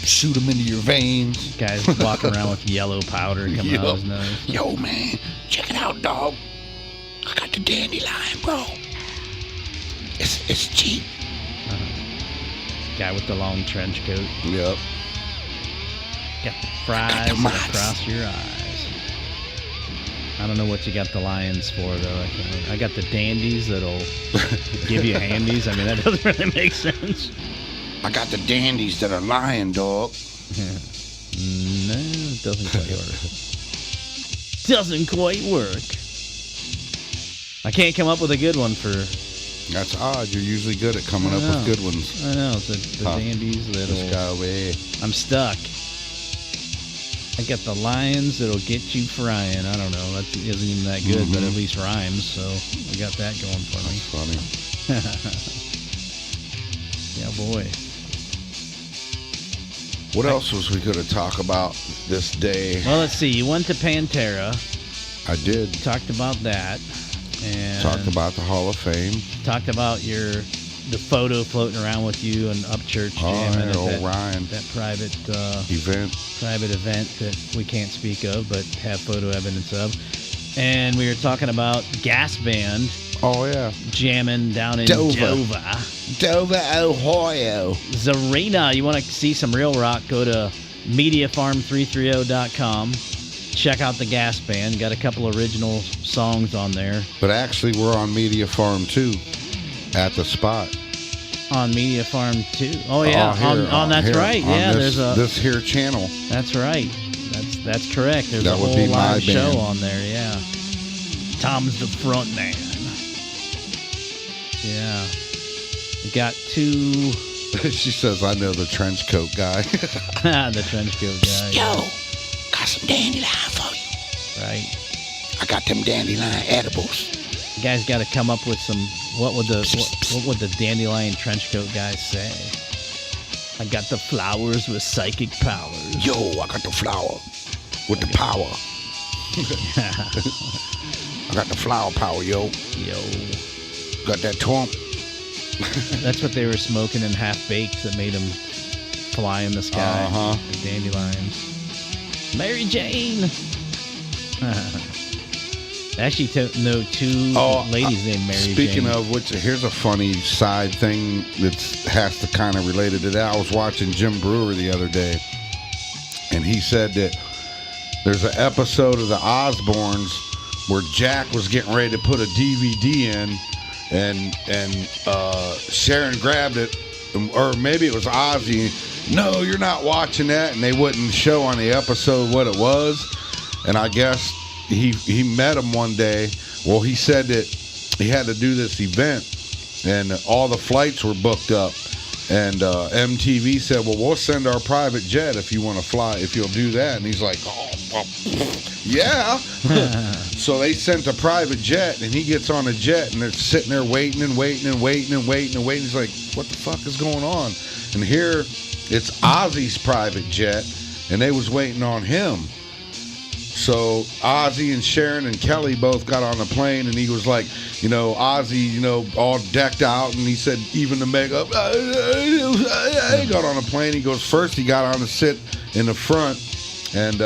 Shoot them into your veins. Guys walking around with yellow powder coming out of his nose. Yo, man, check it out, dog. I got the dandelion, bro. It's cheap. Guy with the long trench coat. Yep. Got the fries across your eyes. I don't know what you got the lions for, though. I got the dandies that'll give you handies. I mean, that doesn't really make sense. I got the dandies that are lying, dog. No, it doesn't quite work. Doesn't quite work. I can't come up with a good one for... That's odd. You're usually good at coming up with good ones. I know. The dandies that'll... This guy away. I'm stuck. I got the lions that'll get you frying. I don't know. That isn't even that good, but at least rhymes. So we got that going for me. That's funny. Yeah, boy. What else was we going to talk about this day? Well, let's see. You went to Pantera. I did. Talked about that. And talked about the Hall of Fame. Talked about the photo floating around with you and Upchurch jamming at Ryan. That private event that we can't speak of, but have photo evidence of. And we were talking about Gas Band. Oh, yeah. Jamming down in Dover, Ohio. Zarina. You want to see some real rock, go to MediaFarm330.com. Check out the Gas Band. Got a couple original songs on there. But actually, we're on Media Farm, too, at the spot. On Media Farm, too. Oh, yeah. That's right. Yeah, there's this here channel. That's right. That's correct. There's that a whole would be my live show band. on there, yeah. Tom's the front man. Yeah. We got two... She says, I know the trench coat guy. The trench coat guy. Yo, got some dandelion for you. Right. I got them dandelion edibles. You guys got to come up with some... What would the dandelion trench coat guys say? I got the flowers with psychic powers. Yo, I got the flower with the power. I got the flower power, yo. Got that twump. That's what they were smoking in half-baked that made them fly in the sky. The dandelions. Mary Jane. I actually know two ladies named Mary Jane. Speaking of which, here's a funny side thing that has to kind of related to that. I was watching Jim Brewer the other day, and he said that there's an episode of the Osbournes where Jack was getting ready to put a DVD in, and Sharon grabbed it, or maybe it was Ozzy. No, you're not watching that, and they wouldn't show on the episode what it was. And I guess he met him one day. Well, he said that he had to do this event, and all the flights were booked up. And MTV said, well, we'll send our private jet if you want to fly, if you'll do that. And he's like, yeah. So they sent a private jet, and he gets on a jet, and they're sitting there waiting. He's like, what the fuck is going on? And here, it's Ozzy's private jet, and they was waiting on him. So Ozzy and Sharon and Kelly both got on the plane, and he was like, Ozzy, all decked out, and he said even the makeup, he got on a plane. He goes, first he got on to sit in the front, and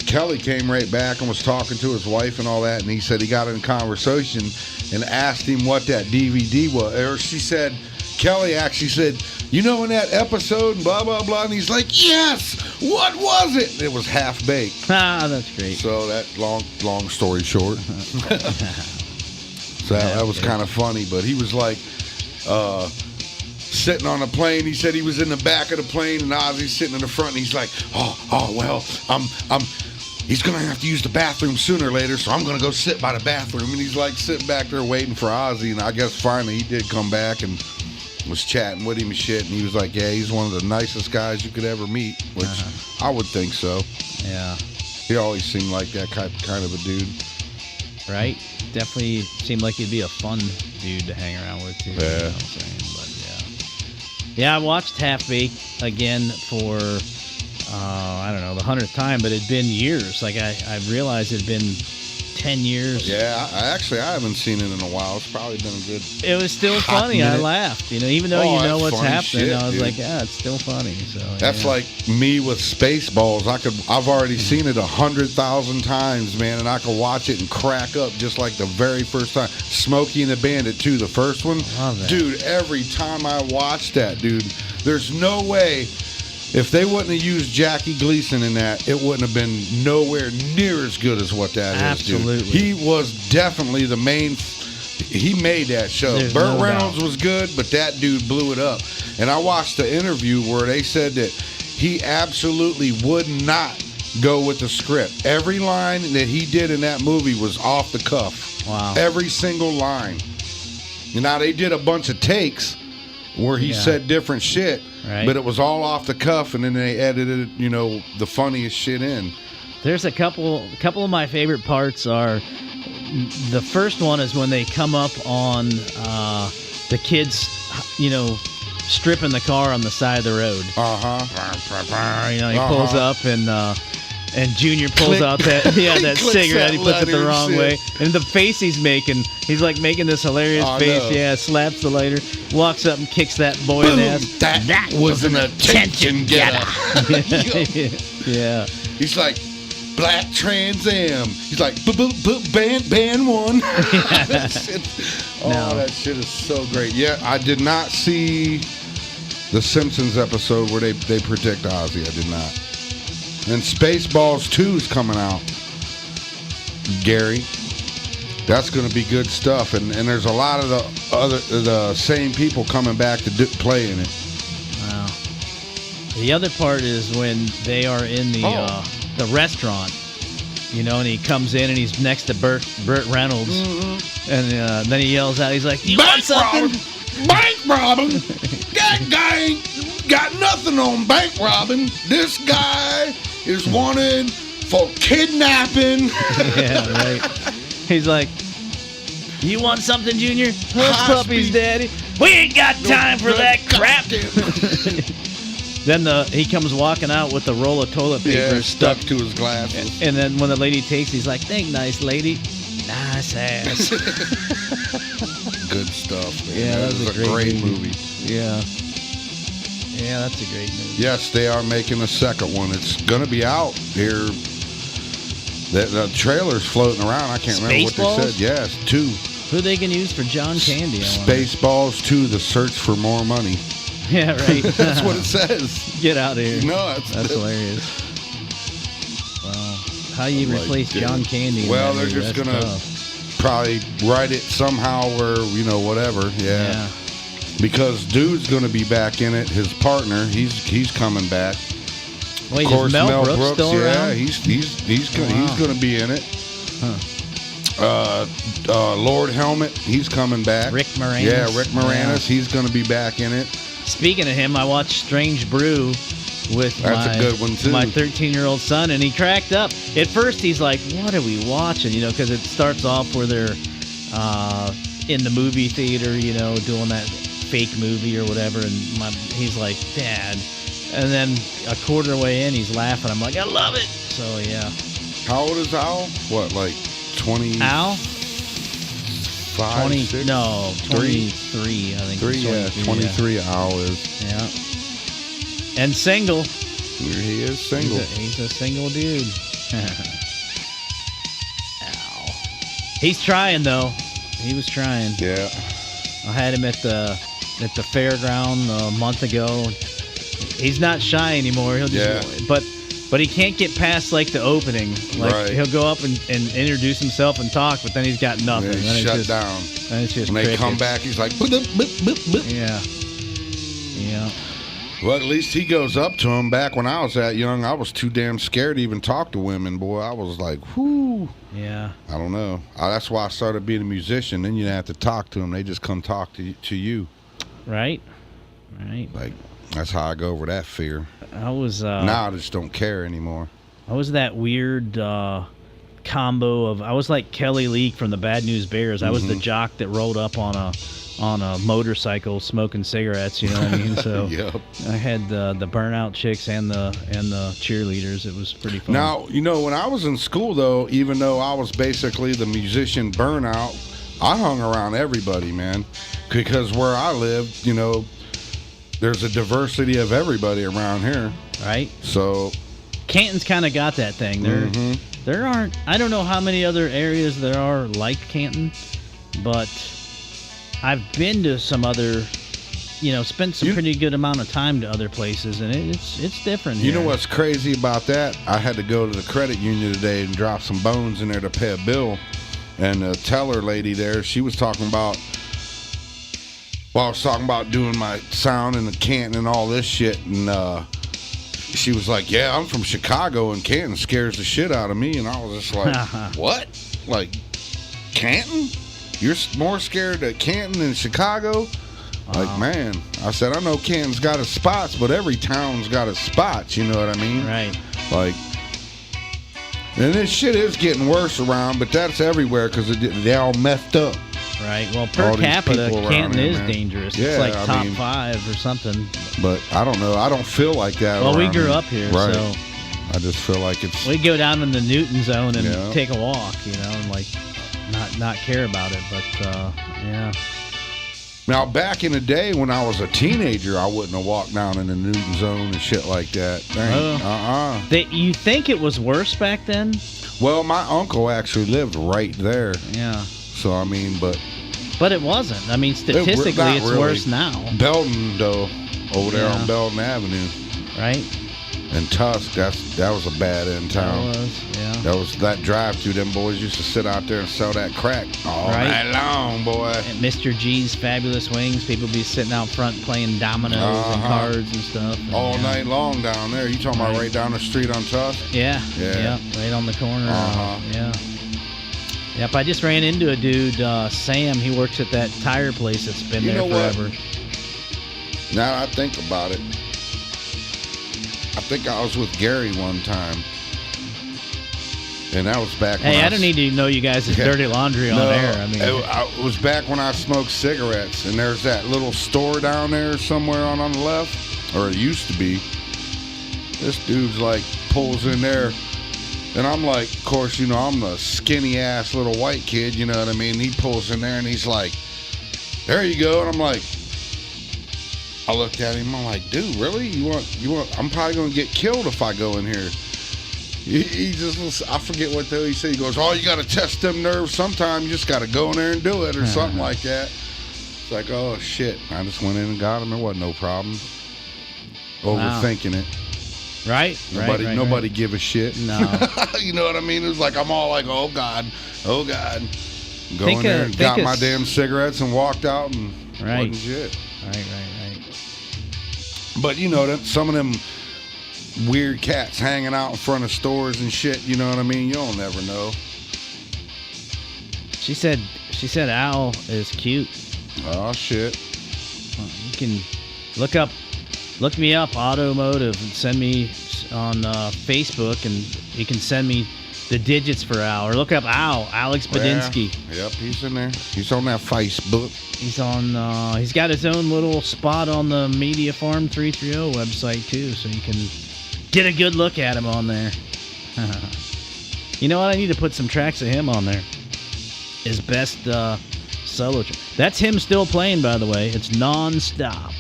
Kelly came right back and was talking to his wife and all that, and he said he got in conversation and asked him what that DVD was. Or she said, Kelly actually said, in that episode, and blah, blah, blah. And he's like, yes, what was it? And it was half-baked. That's great. So that long story short. So that was kind of funny. But he was like sitting on a plane. He said he was in the back of the plane, and Ozzy's sitting in the front. And he's like, well, he's going to have to use the bathroom sooner or later, so I'm going to go sit by the bathroom. And he's like sitting back there waiting for Ozzy. And I guess finally he did come back and was chatting with him and shit, and he was like, yeah, he's one of the nicest guys you could ever meet, which I would think so. Yeah. He always seemed like that kind of a dude. Right? Definitely seemed like he'd be a fun dude to hang around with, too. Yeah. You know what I'm saying? But, yeah. Yeah, I watched Half Baked again for I don't know, the 100th time, but it'd been years. Like I realized it'd been 10 years. Yeah, I haven't seen it in a while. It's probably been a good. It was still hot funny. I minute. laughed. Even though you know that's what's funny happening, shit, I was dude. like, yeah, it's still funny. So That's yeah. like me with Spaceballs. I've already seen it 100,000 times, man, and I can watch it and crack up just like the very first time. Smokey and the Bandit too, the first one. Love that. Dude, every time I watch that, dude, there's no way. If they wouldn't have used Jackie Gleason in that, it wouldn't have been nowhere near as good as what that is, Absolutely. dude. He was definitely the main. He made that show. There's Burt no Reynolds doubt. was good, but that dude blew it up. And I watched the interview where they said that he absolutely would not go with the script. Every line that he did in that movie was off the cuff. Wow. Every single line. Now, they did a bunch of takes where he Yeah. said different shit, Right. but it was all off the cuff, and then they edited, the funniest shit in. There's a couple of my favorite parts are the first one is when they come up on the kids, stripping the car on the side of the road. Uh-huh. He pulls up and Junior pulls out that Clicks cigarette. that He puts it the lighter and wrong shit. way, and the face he's making making this hilarious I face. know. Yeah, slaps the lighter, walks up and kicks that boy in the Boom, ass. that was an attention getter. Yeah. He's like, Black Trans Am. He's like, band one. That shit, that shit is so great. Yeah, I did not see the Simpsons episode where they predict Ozzy. I did not. And Spaceballs 2 is coming out. Gary. That's going to be good stuff. And there's a lot of the same people coming back to play in it. Wow. The other part is when they are in the restaurant, and he comes in and he's next to Burt Reynolds, and then he yells out, he's like, "You want something?" Bank robbing. That guy ain't got nothing on bank robbing. This guy is wanted for kidnapping. Yeah, right. He's like, "You want something, Junior? Hush High puppies, speed. Daddy. We ain't got time for that crap." Goddamn. Then he comes walking out with the roll of toilet paper Yeah, stuck to his glasses. And then when the lady takes, he's like, "Think nice, lady. Nice ass." Good stuff, man. Yeah, that was a great movie. Yeah. Yeah, that's a great movie. Yes, they are making a second one. It's going to be out here. The trailer's floating around. I can't remember what they Spaceballs? said. Yes, 2. Who are they going to use for John Candy? I wonder? Spaceballs 2, The Search for More Money. Yeah, right. That's what it says. Get out of here. No, That's hilarious. Well, how you Like, replace dude. John Candy? in Well, that they're movie? just That's going to tough. probably write it somehow where, whatever. Yeah. Because dude's going to be back in it. His partner, he's coming back. Wait, Of course, is Mel Brooks still yeah, around? he's Wow. going to be in it. Huh. Lord Helmet, he's coming back. Rick Moranis. Yeah, Rick Moranis, Yeah. he's going to be back in it. Speaking of him, I watched Strange Brew with That's a good one, too. my 13-year-old son, and he cracked up. At first, he's like, "What are we watching?" Because it starts off where they're in the movie theater, doing that fake movie or whatever, and he's like, "Dad," and then a quarter way in, he's laughing. I'm like, "I love it." So yeah. How old is Al? What, like 20? Al? 5, 6? No, 3? 23, I think. 3, yeah, 23 Al is. Yeah. And single. Here he is, single. He's a single dude. Ow. He's trying, though. He was trying. Yeah. I had him at the fairground a month ago. He's not shy anymore. He'll just, but he can't get past like the opening. Like Right. he'll go up and introduce himself and talk, but then he's got nothing. Yeah, Then it's shut just, down. Then it's just When they come crickets. back, he's like, "Boop, boop, boop, boop." Yeah. Yeah. Well, at least he goes up to him. Back when I was that young, I was too damn scared to even talk to women, boy. I was like, whoo. Yeah. I don't know. That's why I started being a musician. Then you didn't have to talk to them. They just come talk to you. Right. Right. Like, that's how I go over that fear. I was Now I just don't care anymore. I was that weird combo of, I was like Kelly Leak from the Bad News Bears. I was the jock that rolled up on a motorcycle smoking cigarettes, you know what I mean? So Yep. I had the burnout chicks and the cheerleaders. It was pretty fun. Now, you know, when I was in school, though, even though I was basically the musician Burnout, I hung around everybody, man. Because where I lived, you know, there's a diversity of everybody around here. Right? So Canton's kind of got that thing. There aren't, I don't know how many other areas there are like Canton, but I've been to some other, you know, spent some pretty good amount of time to other places, and it's different here. You know what's crazy about that? I had to go to the credit union today and drop some bones in there to pay a bill, and the teller lady there, she was talking about, well, I was talking about doing my sound in the Canton and all this shit, and she was like, yeah, I'm from Chicago, and Canton scares the shit out of me. And I was just like, what? Like, Canton? You're more scared of Canton than Chicago? Like, man, I said, I know Canton's got its spots, but every town's got its spots, you know what I mean? Right. Like, and this shit is getting worse around, but that's everywhere because they all messed up. Right. Well, per capita, Canton is dangerous. Yeah, it's like top 5 or something. But I don't know. I don't feel like that. Well, we grew up here, right. so I just feel like it's. We go down in the Newton zone and take a walk, you know, and like not care about it. But yeah. Now, back in the day when I was a teenager, I wouldn't have walked down in the Newton zone and shit like that. You think it was worse back then? Well, my uncle actually lived right there. Yeah. So, I mean, but it wasn't. I mean, statistically, it's really worse now. Belton, though, over there on Belton Avenue. Right. And Tusk, that was a bad end town. That was, yeah. That was that drive-through. Them boys used to sit out there and sell that crack all night long, boy. At Mr. G's Fabulous Wings, people be sitting out front playing dominoes and cards and stuff. And, all night long down there. You talking about right down the street on Tusk? Yeah. Yeah. Right on the corner. Yeah. Yep, I just ran into a dude, Sam. He works at that tire place that's been there forever. What? Now I think about it, I think I was with Gary one time, and that was back when I don't need to know you guys' dirty laundry on air. I mean, it was back when I smoked cigarettes, and there's that little store down there somewhere on the left, or it used to be. This dude's like pulls in there. And I'm like, of course, you know, I'm the skinny-ass little white kid, you know what I mean? He pulls in there, and he's like, there you go. And I'm like, I looked at him, I'm like, dude, really? You want? I'm probably going to get killed if I go in here. He just, I forget what the hell he said. He goes, oh, you got to test them nerves sometime. You just got to go in there and do it or something like that. It's like, oh, shit. I just went in and got him. There wasn't no problem. Overthinking it. Right. Nobody give a shit. No. You know what I mean? It was like, I'm all like, oh God. Go in there and got my damn cigarettes and walked out and wasn't shit. Right. But you know, some of them weird cats hanging out in front of stores and shit, you know what I mean? You don't never know. She said Al is cute. Oh, shit. You can look me up, Automotive, and send me on Facebook, and you can send me the digits for Al, or look up Al, Alex Badinsky. Yep, he's in there. He's on that Facebook. He's on. He's got his own little spot on the Media Farm 330 website too, so you can get a good look at him on there. You know what? I need to put some tracks of him on there. His best solo track. That's him still playing, by the way. It's non-stop.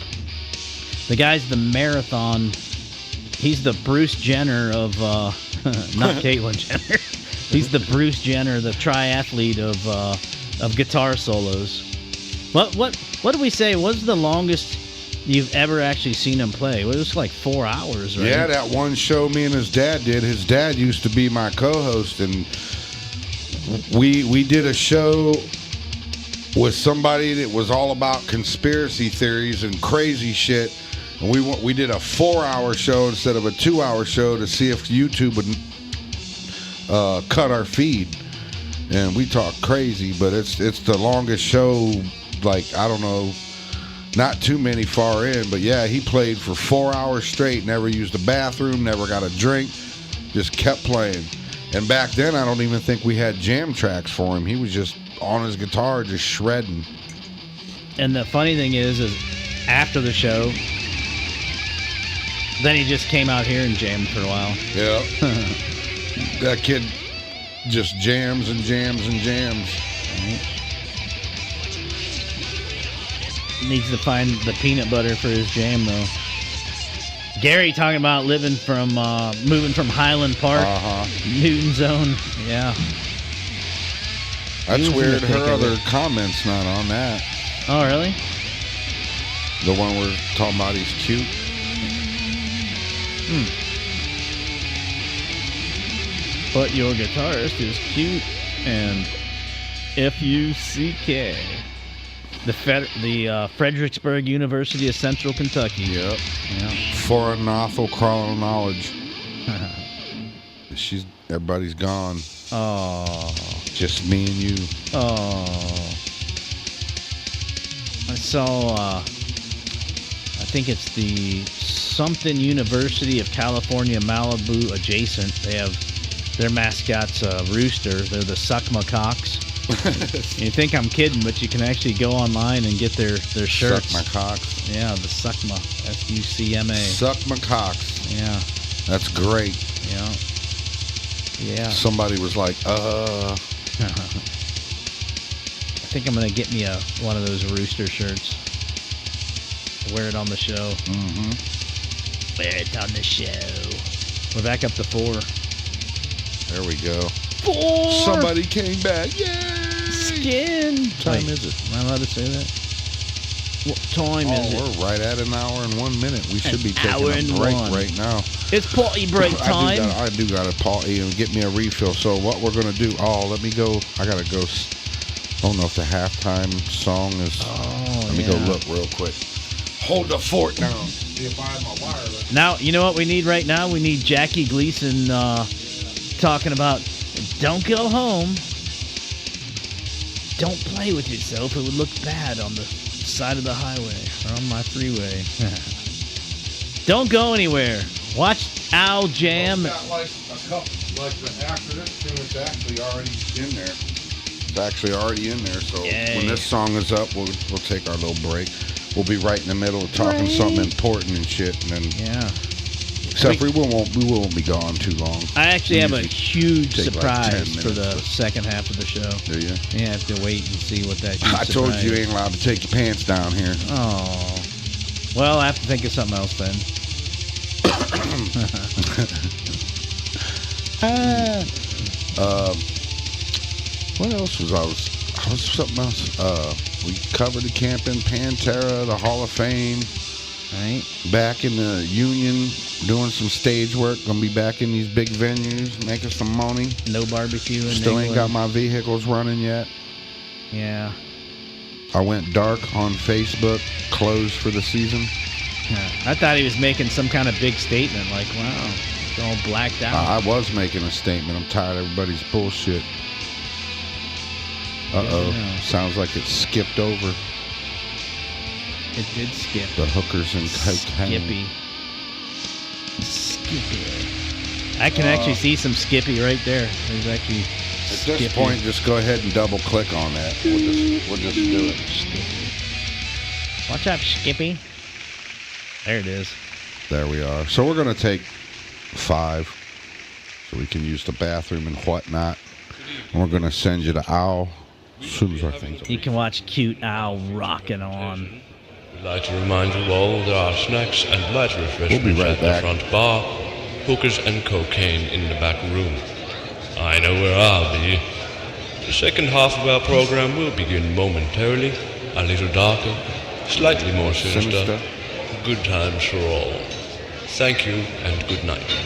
The guy's the marathon. He's the Bruce Jenner of, not Caitlyn Jenner. He's the Bruce Jenner, the triathlete of guitar solos. What did we say? What was the longest you've ever actually seen him play? It was like 4 hours, right? Yeah, that one show me and his dad did. His dad used to be my co-host, and we did a show with somebody that was all about conspiracy theories and crazy shit. And we did a 4-hour show instead of a 2-hour show to see if YouTube would cut our feed. And we talked crazy, but it's the longest show. Like, I don't know, not too many far in, but yeah, he played for 4 hours straight. Never used a bathroom, never got a drink, just kept playing. And back then, I don't even think we had jam tracks for him. He was just on his guitar, just shredding. And the funny thing is after the show, then he just came out here and jammed for a while. Yeah. That kid just jams and jams and jams. Right. Needs to find the peanut butter for his jam, though. Gary talking about moving from Highland Park, Newton Zone. Yeah. That's weird. Her other comment's not on that. Oh, really? The one we're talking about, he's cute. But your guitarist is cute and F-U-C-K. The Fredericksburg University of Central Kentucky. Yep. For a novel crawling knowledge. Everybody's gone. Oh. Just me and you. Oh. I saw, I think it's the something University of California, Malibu adjacent. They have their mascot's a rooster. They're the Suckma Cocks. You think I'm kidding, but you can actually go online and get their shirts. Suck my cocks. Yeah, the Suckma. Sucma. Suck my cocks. Yeah. That's great. Yeah. Yeah. Somebody was like, I think I'm going to get me one of those rooster shirts. Wear it on the show. Mm-hmm. Wear it on the show. We're back up to 4. There we go. 4! Somebody came back. Yay! Skin! What time is it? Am I allowed to say that? What time is it? We're right at an hour and 1 minute. We should be taking hour a and break one. right now. It's party break time. I do got to party and get me a refill. So what we're going to do, let me go. I got to go. I don't know if the halftime song is. Let me go look real quick. Hold the fort down. See if I have my wireless. Now, you know what we need right now? We need Jackie Gleason talking about don't go home. Don't play with yourself. It would look bad on the side of the highway or on my freeway. Don't go anywhere. Watch Al jam. Got like a couple, after this tune, it's actually already in there. It's actually already in there. So when this song is up, we'll take our little break. We'll be right in the middle of talking something important and shit, and then except we won't be gone too long. I actually have a huge surprise like for the second half of the show. Do you? You have to wait and see what that. I told you ain't allowed to take your pants down here. Oh, well, I have to think of something else then. What else was I was something else. We covered the camping, Pantera, the Hall of Fame. Right. Back in the Union, doing some stage work. Gonna be back in these big venues, making some money. No barbecue in Still England. ain't got my vehicles running yet. Yeah. I went dark on Facebook, closed for the season. Yeah. I thought he was making some kind of big statement, like, wow, it's all blacked out. I was making a statement. I'm tired of everybody's bullshit. Uh-oh. Yeah. Sounds like it skipped over. It did skip. The hookers and cocaine. Skippy. I can actually see some Skippy right there. There's actually At this point, just go ahead and double click on that. We'll just do it. Skippy. What's up, Skippy? There it is. There we are. So we're going to take 5 so we can use the bathroom and whatnot. And we're going to send you to Owl as soon as our things are. You can watch cute Owl rocking on. We'd like to remind you all there are snacks and light refreshments We'll be right at back. the front bar, hookers and cocaine in the back room. I know where I'll be. The second half of our program will begin momentarily, a little darker, slightly more sinister. Good times for all. Thank you and good night.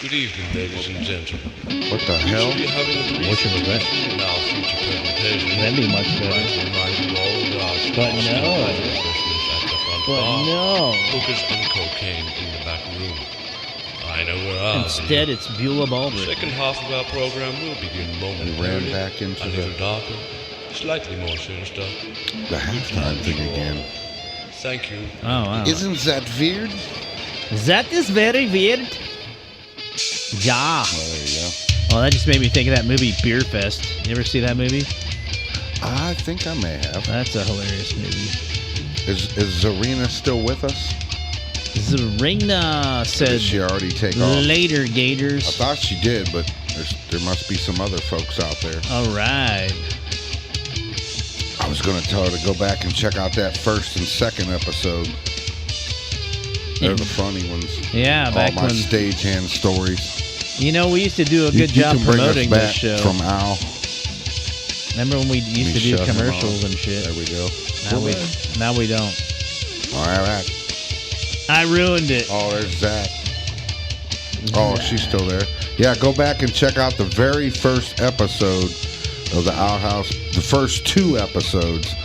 Good evening, ladies and gentlemen. What the hell? We'll be having a brief Wish it was that. in our future presentation. That'd be much I'd better. like to remind you all that our But stores no. still have refreshments at the front But bar. no. Hookers and cocaine in the back room. I know where I'll Instead, be. it's Beulah The Bulber. second half of our program will begin momentarily. back into a the- little darker, slightly more sinister. The halftime thing again. Thank you. Oh, wow. Isn't that weird? That is very weird. Yeah. Well, there you go. Well, that just made me think of that movie Beer Fest. You ever see that movie? I think I may have. That's a hilarious movie. Is Zarina still with us? Zarina Or said did she already take off? later, I Gators. thought she did, but there must be some other folks out there. All right. I was going to tell her to go back and check out that first and second episode. They're the funny ones. Yeah, All back my when, stagehand stories. you know, we used to do a good You job can bring us promoting back this show. from Al. Remember when we used to do shut him commercials off. and shit? There we go. Now we don't. All right. I ruined it. Oh, there's Zach. Oh, she's still there. Yeah, go back and check out the very first episode of the Outhouse. The first 2 episodes.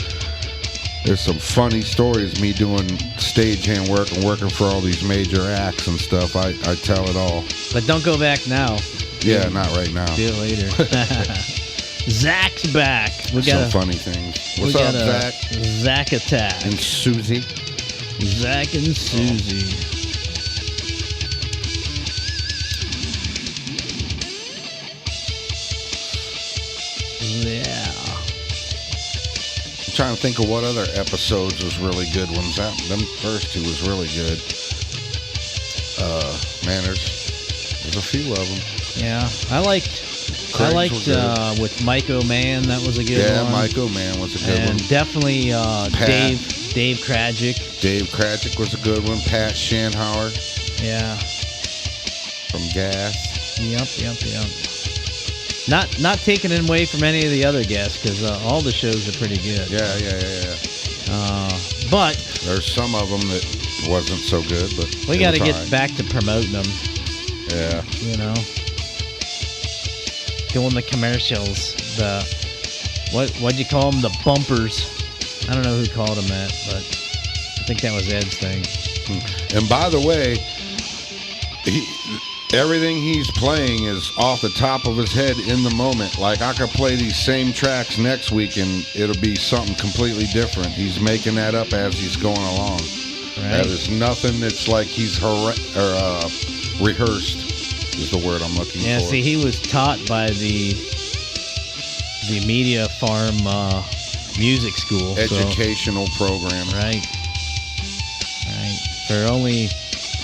There's some funny stories, me doing stagehand work and working for all these major acts and stuff. I tell it all. But don't go back now. Yeah, not right now. Do it later. Zach's back. We Some got funny things. we What's got up, a Zach? Zach attack. And Susie. Zach and Susie. Yeah. I'm trying to think of what other episodes was really good ones. Them first 2 was really good. Man, there's a few of them. Yeah. I liked Craig's was good. with Mike O'Man. That was a good Yeah, one. Mike O'Man was a good and one. definitely Dave Krajic. Dave Krajic was a good one. Pat Shanhauer Yeah. from Gas. Yep. Not taking it away from any of the other guests because all the shows are pretty good. Yeah. But There's some of them that wasn't so good, but we it got to was get all right. back to promoting them. Yeah. You know, doing the commercials. The what'd you call them? The bumpers. I don't know who called them that, but I think that was Ed's thing. And by the way, everything he's playing is off the top of his head in the moment. Like, I could play these same tracks next week and it'll be something completely different. He's making that up as he's going along. Right. That is nothing that's like he's rehearsed is the word I'm looking Yeah. for. See, he was taught by the Media Farm music school. so- Educational program. Right.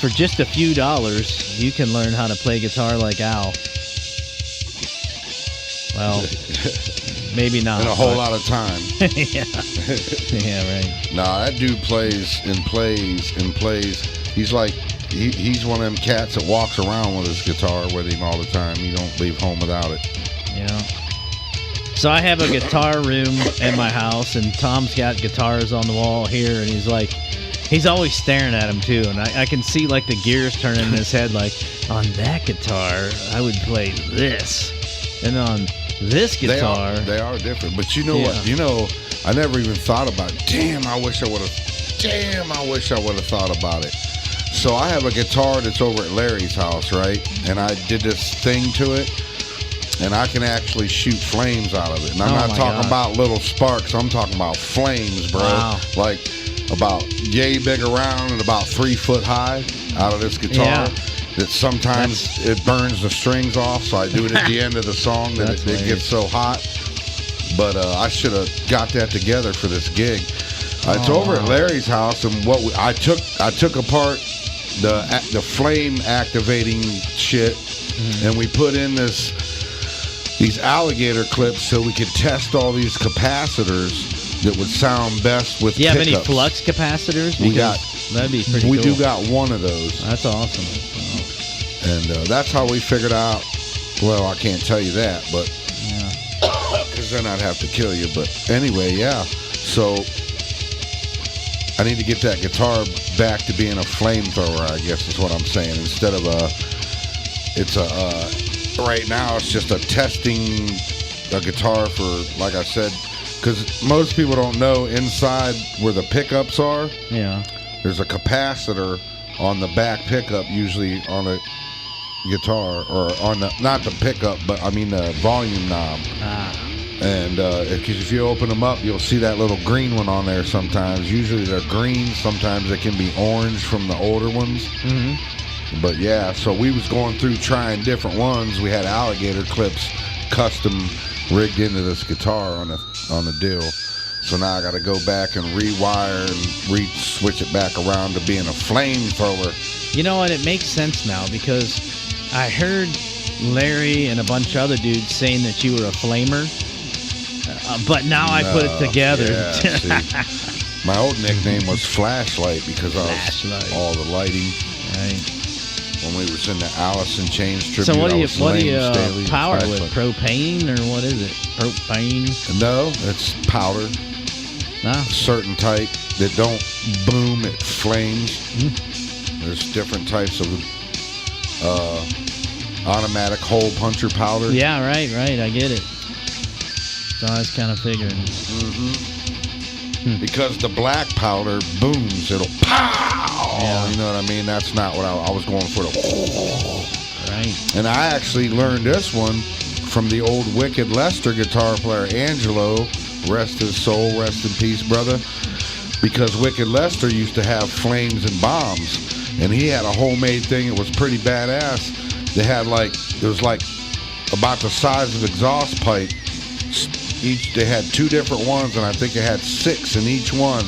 For just a few dollars, you can learn how to play guitar like Al. Well, maybe not. And a whole but- lot of time. yeah. Yeah, right. Nah, that dude plays and plays and plays. He's like, he's one of them cats that walks around with his guitar with him all the time. He don't leave home without it. Yeah. So I have a guitar room in my house, and Tom's got guitars on the wall here, and he's always staring at them too, and I can see like the gears turning in his head, like, on that guitar, I would play this, and on this guitar. They are different. But you know Yeah. what? You know, I never even thought about it. Damn, I wish I would have thought about it. So I have a guitar that's over at Larry's house, right? And I did this thing to it, and I can actually shoot flames out of it. And I'm Oh not my talking God. about little sparks. I'm talking about flames, bro. Wow. Like about yay big around and about 3 foot high out of this guitar. Yeah. That sometimes it burns the strings off, so I do it at the end of the song that That's it gets so hot. But I should have got that together for this gig. It's over at Larry's house, and I took apart the flame activating shit, and we put in these alligator clips so we could test all these capacitors that would sound best with Do you have any pickups. flux capacitors? We Because that'd be pretty We cool. do got one of those. That's awesome. And that's how we figured out. Well, I can't tell you that, but Yeah. because then I'd have to kill you. But anyway, yeah. So I need to get that guitar back to being a flamethrower, I guess is what I'm saying. Instead of it's a right now it's just a testing a guitar for, like I said, because most people don't know inside where the pickups are. Yeah. There's a capacitor on the back pickup, usually on a guitar, or on the, not the pickup, but I mean the volume knob. And because if you open them up, you'll see that little green one on there sometimes. Usually they're green. Sometimes they can be orange from the older ones. Mm-hmm. But yeah, so we was going through trying different ones. We had alligator clips custom rigged into this guitar on the deal. So now I got to go back and rewire and switch it back around to being a flamethrower. You know what? It makes sense now because I heard Larry and a bunch of other dudes saying that you were a flamer. But now I put it together. Yeah, see, my old nickname was Flashlight because I was all the lighting. Right. When we was in the Alice in Chains tribute, so what do you Staley, power Flashlight. with? Propane or what is it? Propane? No, it's powder. No. Certain type that don't boom, it flames. Mm-hmm. There's different types of automatic hole puncher powder. Yeah, right. I get it. So I was kind of figuring. Mm-hmm. Because the black powder booms, it'll pow. Yeah. You know what I mean? That's not what I was going for. Right. And I actually learned this one from the old Wicked Lester guitar player Angelo. Rest his soul, rest in peace, brother. Because Wicked Lester used to have flames and bombs, and he had a homemade thing. It was pretty badass. They had it was like about the size of exhaust pipe. They had 2 different ones, and I think it had 6 in each one.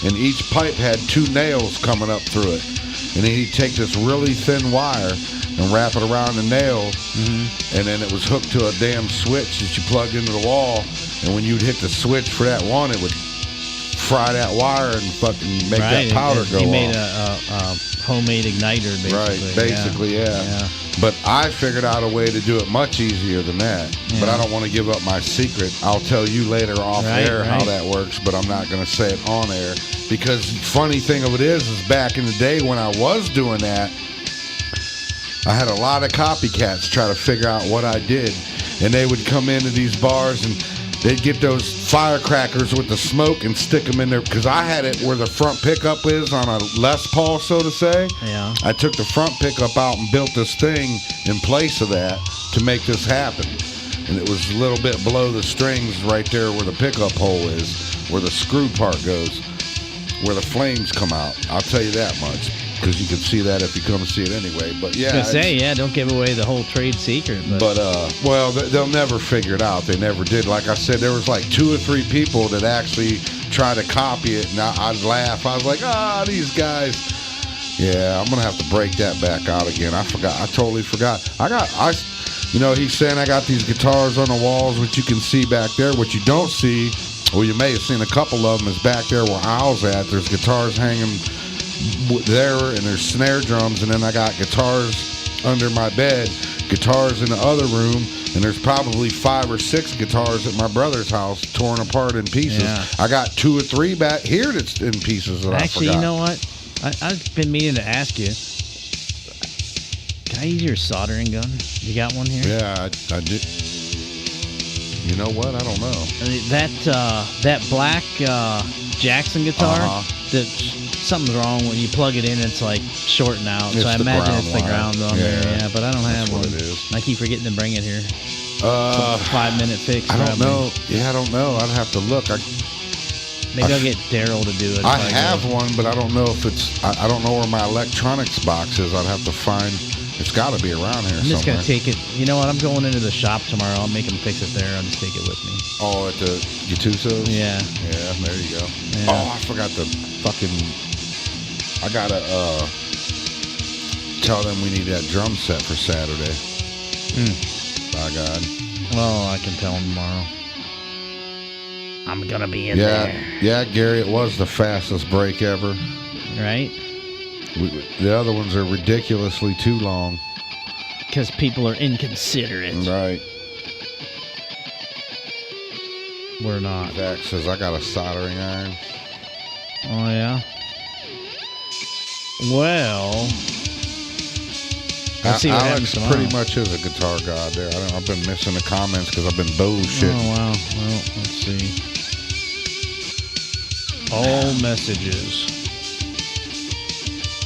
And each pipe had 2 nails coming up through it. And then he'd take this really thin wire and wrap it around the nail, and then it was hooked to a damn switch that you plugged into the wall. And when you'd hit the switch for that one, it would fry that wire and fucking make that powder go off. He made a homemade igniter, basically. Right, basically, yeah. But I figured out a way to do it much easier than that. Yeah. But I don't want to give up my secret. I'll tell you later off air how that works, but I'm not going to say it on air. Because funny thing of it is back in the day when I was doing that, I had a lot of copycats try to figure out what I did. And they would come into these bars and they'd get those firecrackers with the smoke and stick them in there. Because I had it where the front pickup is on a Les Paul, so to say. Yeah. I took the front pickup out and built this thing in place of that to make this happen. And it was a little bit below the strings right there where the pickup hole is, where the screw part goes, where the flames come out. I'll tell you that much. Because you can see that if you come see it anyway. But yeah, don't give away the whole trade secret. But well, they'll never figure it out. They never did. Like I said, there was like 2 or 3 people that actually tried to copy it, and I'd laugh. I was like, these guys. Yeah, I'm gonna have to break that back out again. I forgot. I totally forgot. He's saying I got these guitars on the walls, which you can see back there. What you don't see, well, you may have seen a couple of them, is back there where Al's at. There's guitars hanging there, and there's snare drums, and then I got guitars under my bed, guitars in the other room, and there's probably 5 or 6 guitars at my brother's house torn apart in pieces. Yeah. I got 2 or 3 back here that's in pieces that actually, I forgot. you know what? I've been meaning to ask you. Can I use your soldering gun? You got one here? Yeah, I did. You know what? I don't know. That black Jackson guitar, something's wrong when you plug it in. It's like shorting out. It's so I imagine it's the wire. ground on there. Yeah, but I don't have one. What it is. I keep forgetting to bring it here. 5-minute fix. I don't know. Yeah, I don't know. I'd have to look. Maybe I'll get Daryl to do it. I have one, but I don't know if it's. I don't know where my electronics box is. I'd have to find. It's got to be around here. I'm just gonna take it. You know what? I'm going into the shop tomorrow. I'll make them fix it there. I'll just take it with me. Oh, at the Gattuso's? Yeah. Yeah, there you go. Yeah. Oh, I forgot the fucking. I gotta tell them we need that drum set for Saturday. By God. Well, I can tell them tomorrow. I'm gonna be in there. Yeah, Gary, it was the fastest break ever. Right? The other ones are ridiculously too long. Because people are inconsiderate. Right. We're not. Zach says, I got a soldering iron. Oh, yeah? Well, Let's see what happens Alex tomorrow. pretty much is a guitar god there. I've been missing the comments because I've been bullshitting. Oh, wow. Well, let's see. All messages.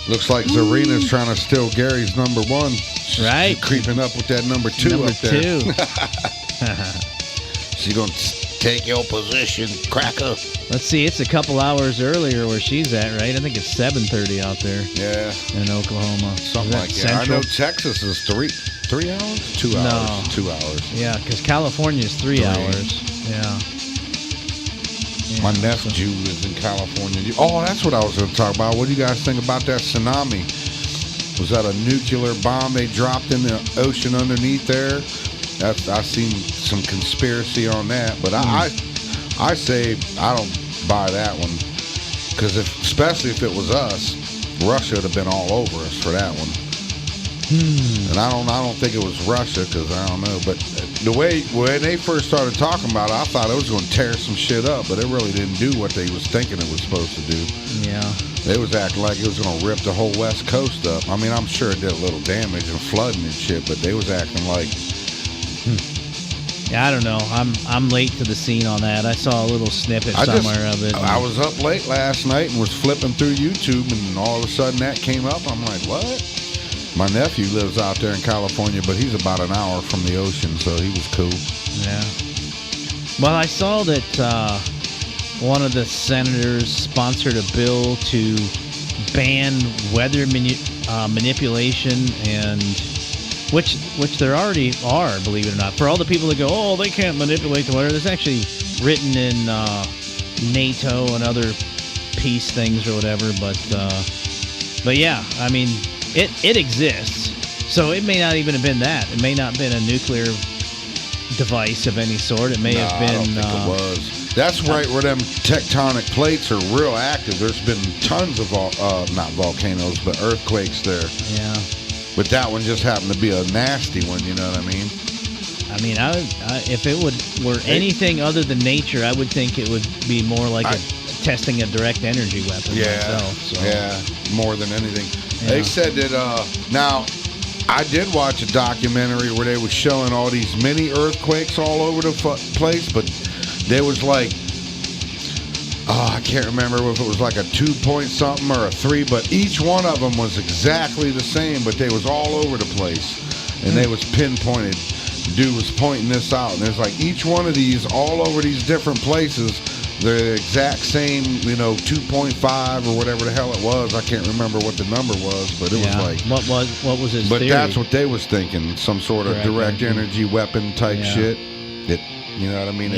Looks like Zarina's trying to steal Gary's number one. She's Right. creeping up with that number two Number up there. 2. She's going to take your position, cracker. Let's see. It's a couple hours earlier where she's at, right? I think it's 7:30 out there Yeah, in Oklahoma. something Is like that. Central? I know Texas is 3 hours? 2 hours. No. 2 hours. Yeah, because California is 3 3. hours. Yeah. My nephew lives in California. Oh, that's what I was going to talk about. What do you guys think about that tsunami? Was that a nuclear bomb they dropped in the ocean underneath there? I've seen some conspiracy on that, but I say I don't buy that one because especially if it was us, Russia would have been all over us for that one. And I don't think it was Russia because I don't know, but the way when they first started talking about it, I thought it was going to tear some shit up, but it really didn't do what they was thinking it was supposed to do. Yeah. They was acting like it was going to rip the whole West Coast up. I mean, I'm sure it did a little damage and flooding and shit, but they was acting like. Yeah, I don't know. I'm late to the scene on that. I saw a little snippet somewhere of it. I was up late last night and was flipping through YouTube, and all of a sudden that came up. I'm like, what? My nephew lives out there in California, but he's about an hour from the ocean, so he was cool. Yeah. Well, I saw that one of the senators sponsored a bill to ban weather manipulation, and which there already are, believe it or not. For all the people that go, oh, they can't manipulate the weather, there's actually written in NATO and other peace things or whatever. But yeah, I mean, it exists. So it may not even have been that. It may not have been a nuclear device of any sort. It may have been. I don't think it was. That's right where them tectonic plates are real active. There's been tons of not volcanoes, but earthquakes there. Yeah. But that one just happened to be a nasty one. You know what I mean? I mean, if it were anything other than nature, I would think it would be more like testing a direct energy weapon. Myself, so. Yeah, more than anything. Yeah. They said that. Now, I did watch a documentary where they was showing all these mini earthquakes all over the place, but there was like, I can't remember if it was like a 2 point something or a 3, but each one of them was exactly the same, but they was all over the place, and they was pinpointed. Dude was pointing this out, and there's like each one of these all over these different places, the exact same, 2.5 or whatever the hell it was. I can't remember what the number was, but it was like what was his But theory? that's what they was thinking, some sort of direct energy weapon type shit. You know what I mean?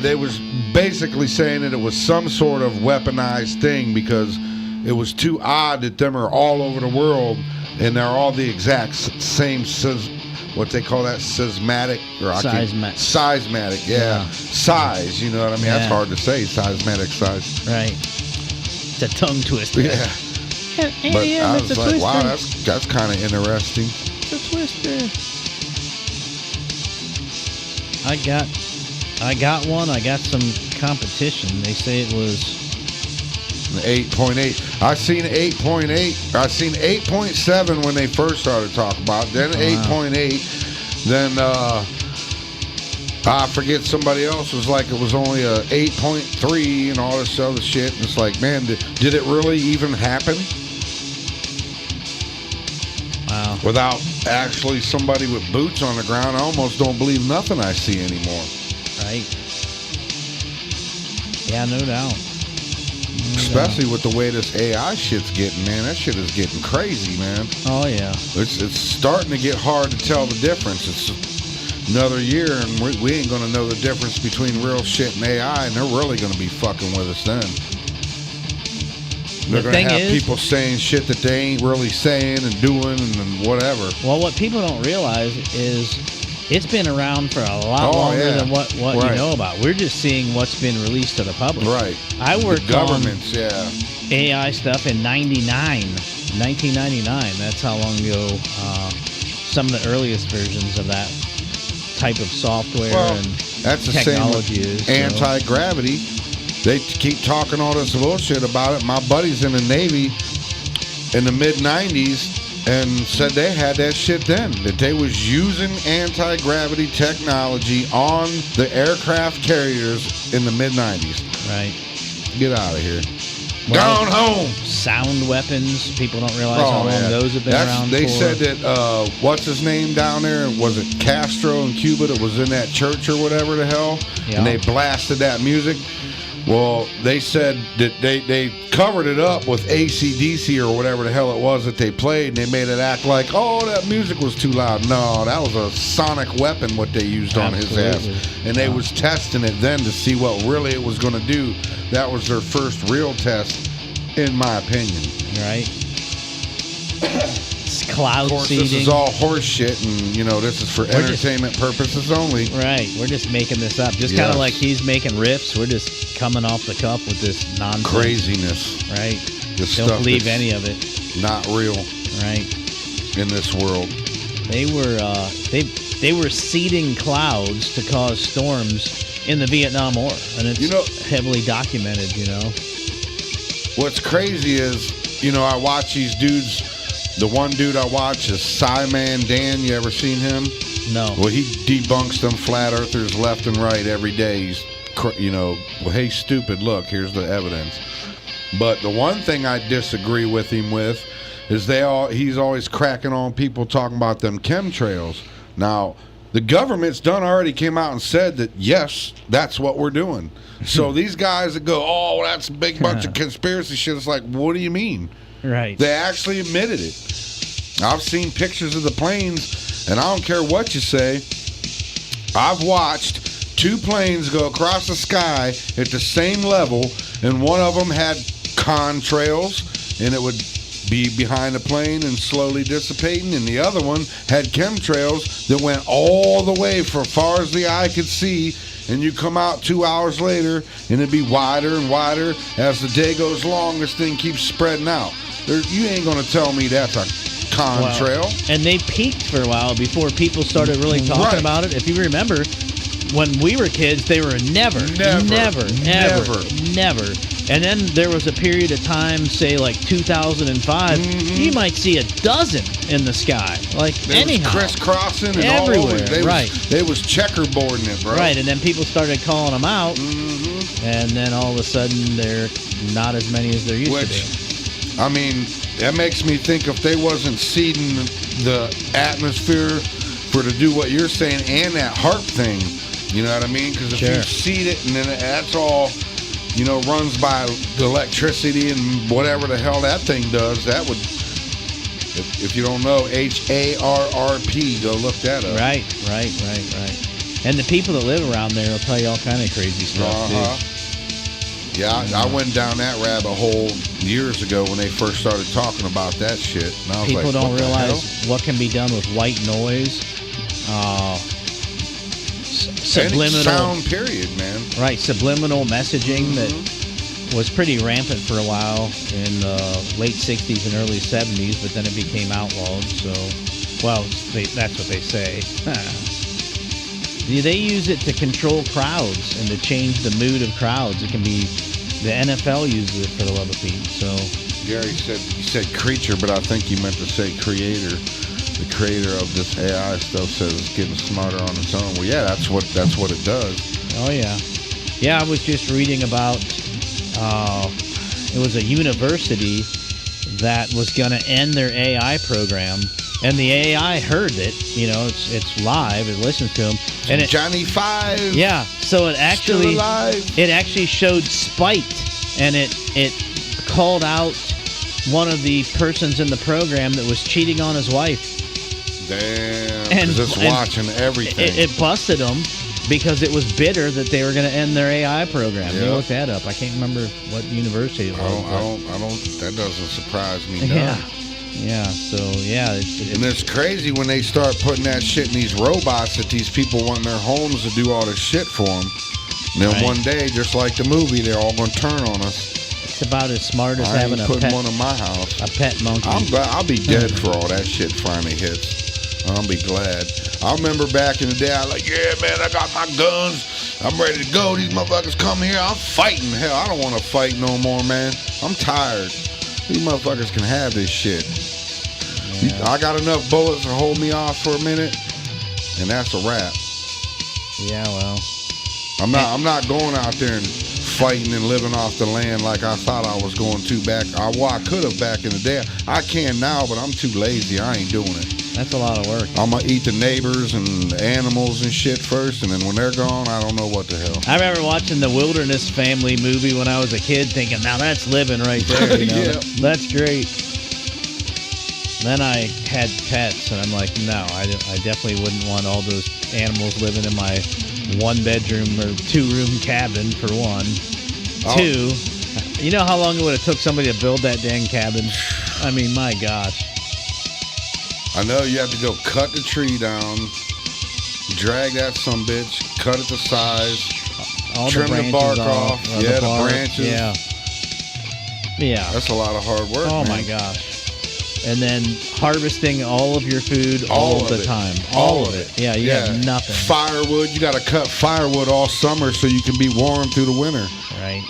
They was basically saying that it was some sort of weaponized thing because it was too odd that them are all over the world and they're all the exact same, what they call that, seismatic? Seismatic, yeah. Size, you know what I mean? Yeah. That's hard to say, seismatic size. Right. It's a tongue twister. Yeah. But I was like, wow, that's kind of interesting. It's a twister. I got one. I got some competition. They say it was 8.8. I seen 8.8. I seen 8.7 when they first started talking about it. Then 8.8. Then I forget, somebody else was like it was only a 8.3 and all this other shit. And it's like, man, did it really even happen? wow. Without actually somebody with boots on the ground, I almost don't believe nothing I see anymore. Right. Yeah, no doubt. Especially with the way this AI shit's getting, man. That shit is getting crazy, man. Oh yeah. It's starting to get hard to tell the difference. It's another year, and we ain't gonna know the difference between real shit and AI, and they're really gonna be fucking with us then. They're gonna have people saying shit that they ain't really saying and doing and whatever. Well, what people don't realize is it's been around for a lot longer than what you know about. We're just seeing what's been released to the public. Right. I worked on AI stuff in 1999. That's how long ago. Some of the earliest versions of that type of software and that's the technology same with anti-gravity. They keep talking all this bullshit about it. My buddy's in the Navy. in the mid-'90s and said they had that shit then, that they was using anti-gravity technology on the aircraft carriers in the mid-'90s. Right. Get out of here. Well, Gone home. Sound weapons. People don't realize how long those have been around They for. said that, what's his name down there? Was it Castro in Cuba that was in that church or whatever the hell? Yeah. And they blasted that music. Well, they said that they covered it up with AC/DC or whatever the hell it was that they played, and they made it act like, oh, that music was too loud. No, that was a sonic weapon what they used on his ass. And they was testing it then to see what really it was going to do. That was their first real test, in my opinion. Right. It's cloud Of course, seeding. this is all horse shit, and, this is for entertainment purposes only. Right. We're just making this up. Just kind of like he's making riffs. We're just coming off the cuff with this nonsense. Craziness. Right. This Don't stuff believe that's any of it. Not real Right. in this world. They were they were seeding clouds to cause storms in the Vietnam War, and it's heavily documented. What's crazy is, I watch these dudes. The one dude I watch is Cyman Dan. You ever seen him? No. Well, he debunks them flat earthers left and right every day. He's, well, hey, stupid, look, here's the evidence. But the one thing I disagree with him with is he's always cracking on people talking about them chemtrails. Now, the government's already came out and said that, yes, that's what we're doing. So these guys that go, oh, that's a big bunch of conspiracy shit, it's like, what do you mean? Right. They actually admitted it. I've seen pictures of the planes, and I don't care what you say. I've watched 2 planes go across the sky at the same level, and one of them had contrails, and it would be behind the plane and slowly dissipating, and the other one had chemtrails that went all the way for far as the eye could see, and you come out 2 hours later, and it'd be wider and wider. As the day goes long, this thing keeps spreading out. You ain't going to tell me that's a contrail. Well, and they peaked for a while before people started really talking about it. If you remember, when we were kids, they were never. And then there was a period of time, say like 2005, you might see a dozen in the sky. Like they anyhow. was crisscrossing and everywhere. all over. They was checkerboarding it, bro. Right, and then people started calling them out, and then all of a sudden they're not as many as there used to be. I mean, that makes me think if they wasn't seeding the atmosphere to do what you're saying and that HARP thing, you know what I mean? Because if you seed it and then that's all, runs by electricity and whatever the hell that thing does, that would, if you don't know, HARRP, go look that up. Right. And the people that live around there will tell you all kind of crazy stuff, too. Yeah, I went down that rabbit hole years ago when they first started talking about that shit. And I was People like, don't realize what can be done with white noise. Subliminal sound, period, man. Right, subliminal messaging that was pretty rampant for a while in the late 60s and early 70s, but then it became outlawed. So, that's what they say. They use it to control crowds and to change the mood of crowds. It can be, the NFL uses it for the love of Pete. So Gary said creature, but I think he meant to say creator. The creator of this AI stuff says it's getting smarter on its own. Well, yeah, that's what it does. Oh yeah. I was just reading about. It was a university that was going to end their AI program. And the AI heard it, it's live, it listens to them. And Johnny 5. Yeah, so it actually showed spite, and it called out one of the persons in the program that was cheating on his wife. Damn, because it's watching everything. It busted them because it was bitter that they were going to end their AI program. You look that up. I can't remember what university it was. That doesn't surprise me. No. Yeah, and it's crazy when they start putting that shit in these robots that these people want in their homes to do all this shit for them. And then one day, just like the movie, they're all going to turn on us. It's about as smart as having a pet. One in my house. A pet monkey. I'll be dead for all that shit finally hits. I'll be glad. I remember back in the day, I was like, yeah, man, I got my guns. I'm ready to go. These motherfuckers come here. I'm fighting. Hell, I don't want to fight no more, man. I'm tired. These motherfuckers can have this shit. Yeah. I got enough bullets to hold me off for a minute, and that's a wrap. Yeah, well. I'm not going out there and fighting and living off the land like I thought I was going to back. I could have back in the day. I can now, but I'm too lazy. I ain't doing it. That's a lot of work. I'm going to eat the neighbors and the animals and shit first, and then when they're gone, I don't know what the hell. I remember watching the Wilderness Family movie when I was a kid thinking, now that's living right there. You know? Yeah. That's great. Then I had pets, and I'm like, no, I definitely wouldn't want all those animals living in my one-bedroom or two-room cabin, for one. Oh. Two, you know how long it would have took somebody to build that dang cabin? I mean, my gosh. I know you have to go cut the tree down, drag that sumbitch, cut it to size, All trim the bark off. Yeah, the branches. Yeah. Yeah. That's a lot of hard work, Oh, man. my gosh. And then harvesting all of your food all of the time. All of it. Yeah, you have nothing. Firewood, you got to cut firewood all summer so you can be warm through the winter. Right.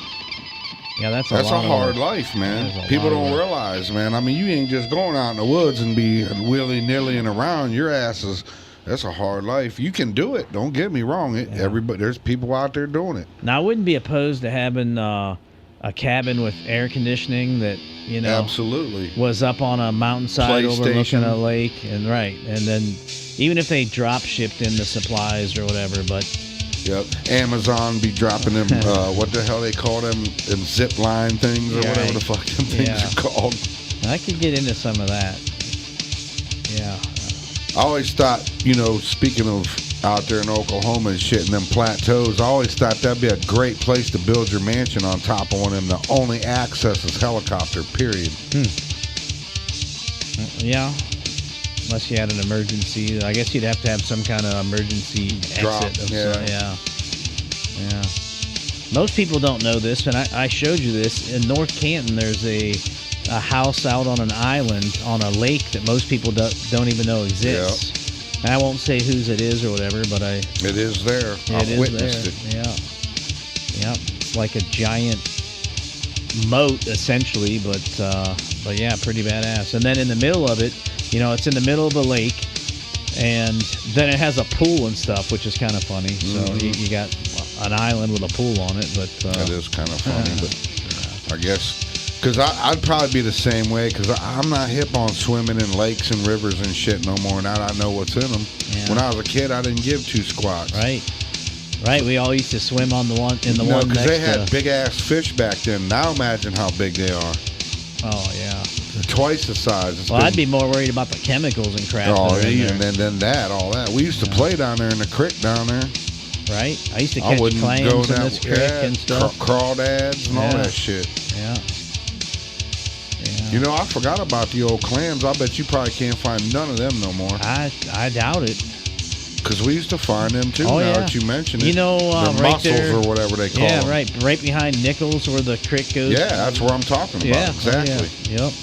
Yeah, that's a hard work. life, man. That is a People lot of don't work. realize, man. I mean, you ain't just going out in the woods and be willy-nilly and around. Your ass is, that's a hard life. You can do it. Don't get me wrong. Everybody, there's people out there doing it. Now, I wouldn't be opposed to having a cabin with air conditioning that, you know, Absolutely. was up on a mountainside overlooking a lake. And then even if they drop shipped in the supplies or whatever, but... Yep. Amazon be dropping them, what the hell they call them zip line things or whatever the fuck them things are called. I could get into some of that. Yeah. I always thought, you know, speaking of out there in Oklahoma and shit and them plateaus, I always thought that'd be a great place to build your mansion on top of one of them. The only access is helicopter, period. Yeah. Unless you had an emergency. I guess you'd have to have some kind of emergency Drop, exit. yeah. Yeah. Most people don't know this, and I showed you this. In North Canton, there's a house out on an island on a lake that most people don't even know exists. And I won't say whose it is or whatever, but It is there. I've witnessed it. Yeah. It's like a giant moat, essentially, but yeah, pretty badass. And then in the middle of it, you know, it's in the middle of a lake, and then it has a pool and stuff, which is kind of funny. So you got an island with a pool on it, but that is kind of funny. But I guess because I'd probably be the same way because I'm not hip on swimming in lakes and rivers and shit no more. Now I know what's in them. Yeah. When I was a kid, I didn't give two squats. Right. We all used to swim on the one one because next they had to... big ass fish back then. Now imagine how big they are. Oh yeah. Twice the size. I'd be more worried about the chemicals and crap. Oh, that are in even there. than that, all that. We used to play down there in the creek down there. Right. I used to I catch wouldn't clams go in down this creek and stuff. Crawdads and all that shit. Yeah. You know, I forgot about the old clams. I bet you probably can't find none of them no more. I doubt it. Because we used to find them too. Oh, now yeah. that you mention it. You know, the right mussels there, or whatever they call them. Yeah, right behind Nichols where the creek goes. Yeah, that's where I'm talking about. Yeah, Exactly. Yep.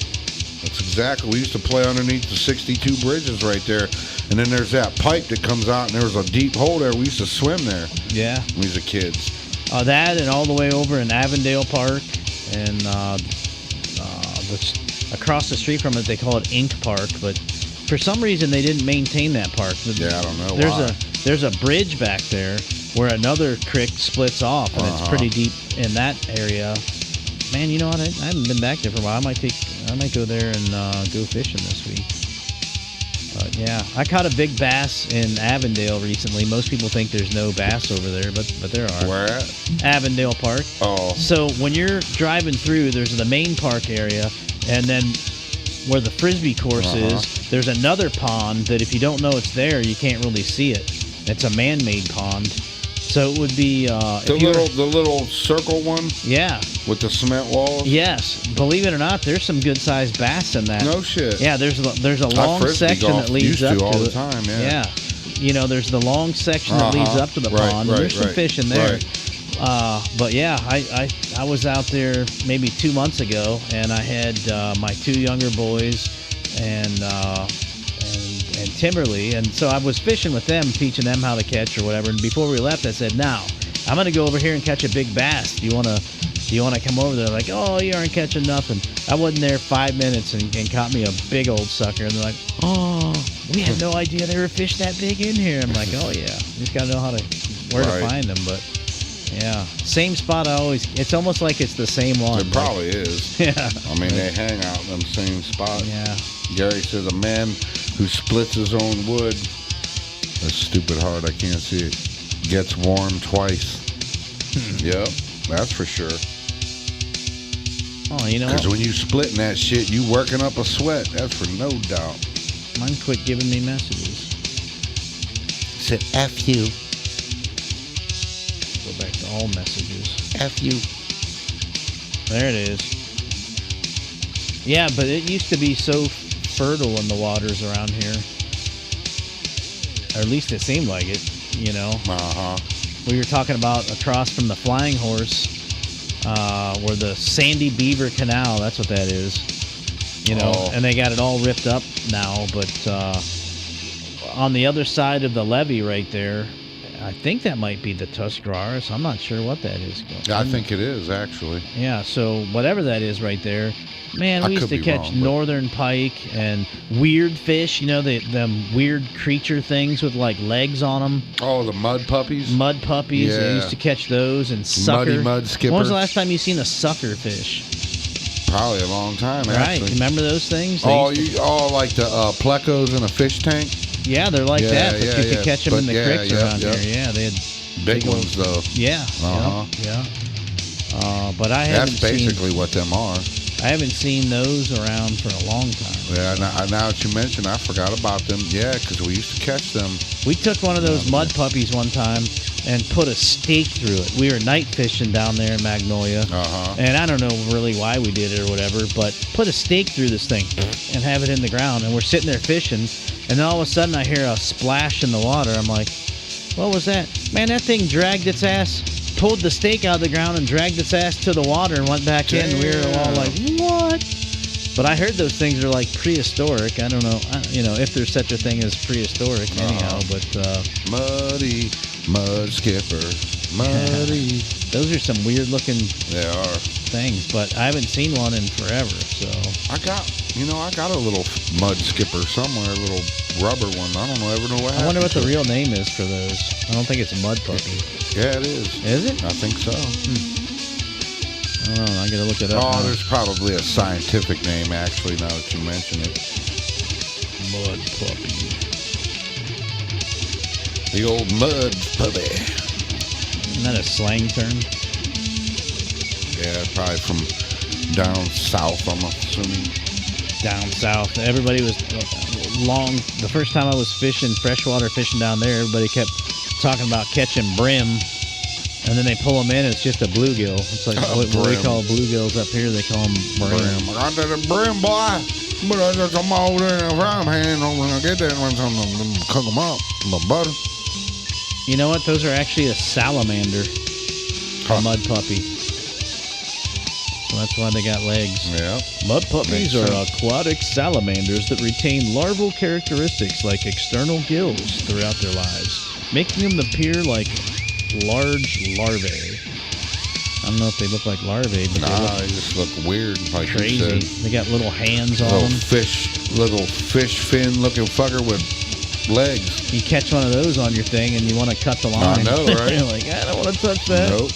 That's exactly. We used to play underneath the 62 bridges right there. And then there's that pipe that comes out, and there was a deep hole there. We used to swim there. Yeah. When we was kids. That and all the way over in Avondale Park, and across the street from it, they call it Ink Park, but for some reason they didn't maintain that park. Yeah, I don't know why. There's a bridge back there where another creek splits off, and it's pretty deep in that area. Man, you know what? I haven't been back there for a while. I might go there and go fishing this week. But yeah, I caught a big bass in Avondale recently. Most people think there's no bass over there, but there are. Where at? Avondale Park. Oh. So when you're driving through, there's the main park area, and then where the frisbee course is, there's another pond that if you don't know it's there, you can't really see it. It's a man-made pond. So it would be the little circle one. Yeah. With the cement walls. Yes, believe it or not, there's some good-sized bass in that. No shit. Yeah, there's a long section that leads up to all the it. time. Yeah. Yeah. You know, there's the long section that leads up to the pond. There's some fish in there. But yeah, I was out there maybe 2 months ago, and I had my two younger boys and Timberly, and so I was fishing with them, teaching them how to catch or whatever. And before we left, I said, "Now, I'm going to go over here and catch a big bass. Do you want to do you want to come over there? Like, oh, you aren't catching nothing. I wasn't there 5 minutes and caught me a big old sucker. And they're like, oh, we had no idea there were fish that big in here. I'm like, oh, yeah. You just got to know where to find them. But, yeah. Same spot it's almost like it's the same one. It probably is. Yeah. I mean, they hang out in them same spots. Yeah. Gary says a man who splits his own wood, that's stupid hard, I can't see it, gets warm twice. Yep, that's for sure. Oh, you know Because when you splitting that shit, you working up a sweat. That's for no doubt. Mine quit giving me messages. Said F you. Go back to all messages. F you. There it is. Yeah, but it used to be so fertile in the waters around here. Or at least it seemed like it, you know. Uh-huh. We were talking about across from the Flying Horse, where the Sandy Beaver Canal, that's what that is. You know, and they got it all ripped up now, but on the other side of the levee right there, I think that might be the Tuscarawas. I'm not sure what that is. I think it is, actually. Yeah, so whatever that is right there, man, we used to catch northern pike and weird fish, you know, them weird creature things with like legs on them. Oh, the mud puppies? Mud puppies. Yeah. I used to catch those and sucker. Mud skipper. When was the last time you seen a sucker fish? Probably a long time, actually. Right, remember those things? Like the plecos in a fish tank? Yeah, they're like that, but you could catch them in the creeks around here. Yeah, they had big ones, though. Yeah. Uh-huh. Yeah. But I haven't That's basically what them are. I haven't seen those around for a long time. Yeah, now that you mention, I forgot about them. Yeah, because we used to catch them. We took one of those mud puppies one time and put a stake through it. We were night fishing down there in Magnolia. And I don't know really why we did it or whatever, but put a stake through this thing and have it in the ground. And we're sitting there fishing, and then all of a sudden I hear a splash in the water. I'm like, what was that? Man, that thing dragged its ass, pulled the stake out of the ground and dragged its ass to the water and went back in. And we were all like, what? But I heard those things are like prehistoric. I don't know, if there's such a thing as prehistoric anyhow, but... Muddy, mud skipper, muddy. Those are some weird looking things, but I haven't seen one in forever, so... I got a little mud skipper somewhere, a little rubber one. I don't ever know what happened. I wonder what the real name is for those. I don't think it's a mud puppy. Yeah, it is. Is it? I think so. I don't know. I gotta look it up. Oh, there's probably a scientific name, actually, now that you mention it. Mud puppy. The old mud puppy. Isn't that a slang term? Yeah, probably from down south, I'm assuming. Down south. Everybody was the first time I was freshwater fishing down there, everybody kept talking about catching brim. And then they pull them in, it's just a bluegill. It's like what we call bluegills up here, they call them brim. I got a brim, boy. But I just come over there and frying pan. When I get there, I'm cook them up with butter. You know what? Those are actually a salamander, a mud puppy. So that's why they got legs. Yeah. Mud puppies are aquatic salamanders that retain larval characteristics like external gills throughout their lives, making them appear like large larvae. I don't know if they look like larvae, but they just look weird, like crazy. You said. They got little hands on them. Little fish fin looking fucker with legs. You catch one of those on your thing and you want to cut the line. I know, right? You're like, I don't want to touch that. Nope.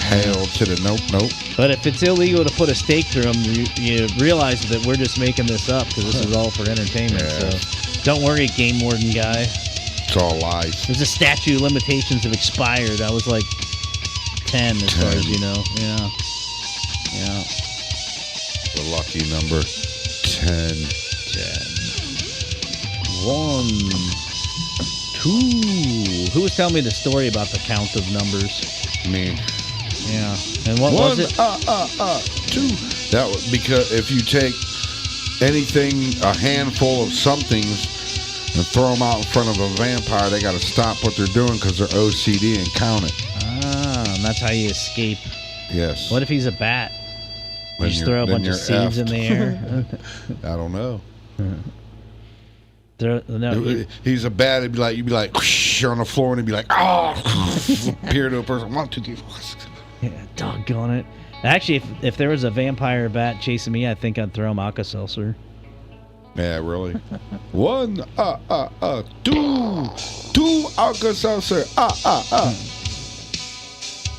Hell to the nope. But if it's illegal to put a stake through them, you realize that we're just making this up because this is all for entertainment. Yeah. So don't worry, game warden guy. It's all lies. There's a statute of limitations have expired. I was like 10 as far as you know. Yeah. The lucky number 10. 1, 2. Who was telling me the story about the count of numbers? Me. Yeah. And what was it? 2. That was because if you take anything, a handful of somethings, and throw them out in front of a vampire, they got to stop what they're doing because they're OCD and count it. And that's how you escape. Yes. What if he's a bat? You just throw a bunch of seeds in the air? I don't know. He's a bat. You'd be like, whoosh, on the floor, and he'd be like, oh, appear to a person. 1, 2, 3, 4. Yeah, doggone it. Actually, if there was a vampire bat chasing me, I think I'd throw him Alka-Seltzer. Yeah, really. 1, 2 Alka-Seltzer.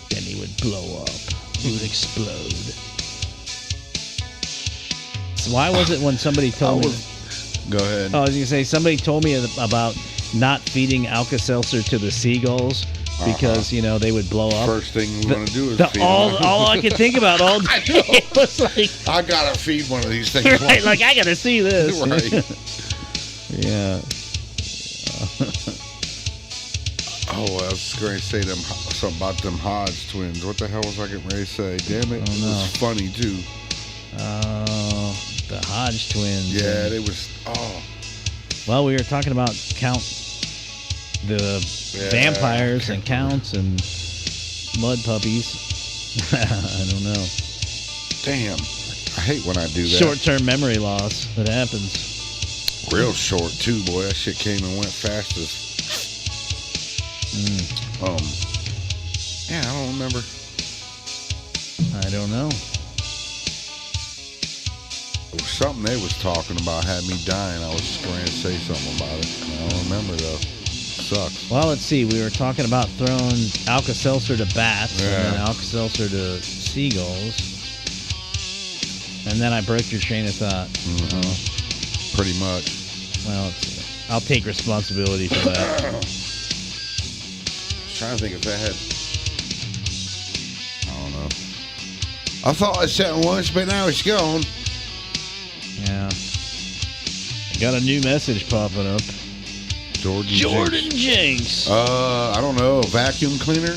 Then he would blow up. He would explode. So why was it when somebody told me... Go ahead. Oh, I was going to say, somebody told me about not feeding Alka-Seltzer to the seagulls because, they would blow up. First thing we want to do is feed all I could think about all day was like... I got to feed one of these things. Right, like, I got to see this. Right. Yeah. Oh, I was going to say something about them Hodge twins. What the hell was I getting ready to say? Damn it. It was funny, too. Oh, the Hodge twins. Yeah, it was... Oh. Well, we were talking about the vampires and counts and mud puppies. I don't know. Damn. I hate when I do that. Short-term memory loss. That happens. Real short, too, boy. That shit came and went fast as... Yeah, I don't remember. I don't know. It was something they was talking about had me dying. I was just going to say something about it. I don't remember, though. Sucks. Well, let's see. We were talking about throwing Alka-Seltzer to bats and then Yeah. Alka-Seltzer to seagulls. And then I broke your train of thought. Mm-hmm. Pretty much. Well, I'll take responsibility for that. I was trying to think if that had... I don't know. I thought I said it once, but now it's gone. Yeah. Got a new message popping up. Jordan Jinx. I don't know. Vacuum cleaner?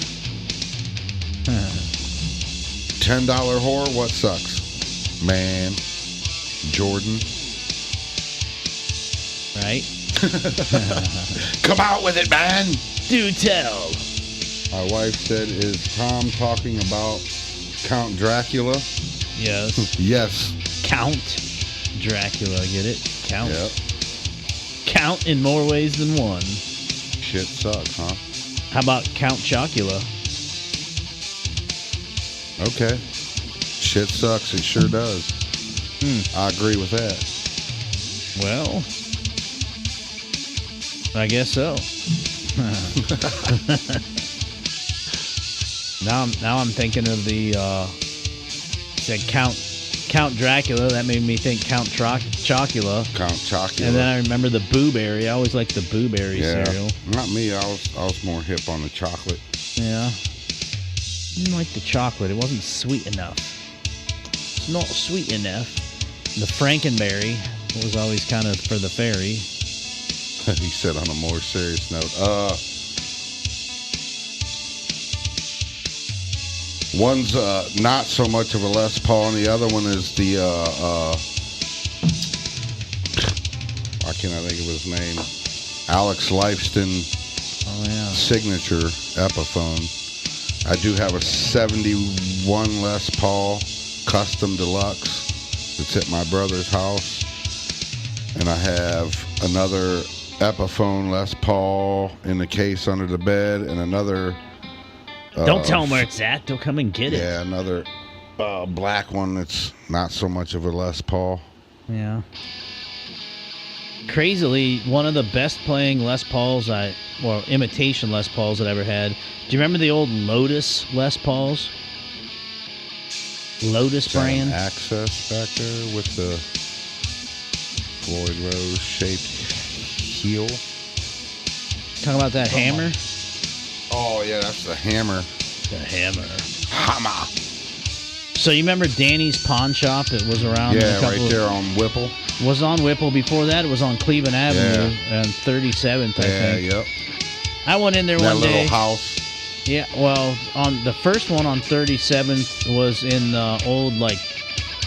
$10 whore? What sucks? Man. Jordan. Right? Come out with it, man. Do tell. My wife said, is Tom talking about Count Dracula? Yes. Yes. Count Dracula. Get it? Count. Yep. Count in more ways than one. Shit sucks, huh? How about Count Chocula? Okay. Shit sucks. It sure does. I agree with that. Well, I guess so. Now I'm thinking of the said Count Dracula. That made me think Count Chocula. Count Chocula. And then I remember the Booberry. I always liked the Booberry cereal. Not me. I was more hip on the chocolate. Yeah. Didn't like the chocolate. It wasn't sweet enough. It's not sweet enough. The Frankenberry was always kind of for the fairy. He said on a more serious note. One's not so much of a Les Paul, and the other one is the why can't I think of his name? Alex Lifeston signature Epiphone. I do have a 71 Les Paul custom deluxe. It's at my brother's house, and I have another Epiphone Les Paul in the case under the bed, and another. Don't tell them where it's at. They'll come and get it. Yeah, another black one that's not so much of a Les Paul. Yeah. Crazily, one of the best playing Les Pauls imitation Les Pauls that I ever had. Do you remember the old Lotus Les Pauls? Lotus brand? Access back there with the Floyd Rose shaped heel. Talking about that hammer? Oh, yeah, that's the hammer. The hammer. Hammer. So you remember Danny's Pawn Shop? It was around. Yeah, right there on Whipple. Was on Whipple. Before that, it was on Cleveland Avenue and 37th, I think. Yeah, yep. I went in there one day. That little house. Yeah, well, on the first one on 37th was in the old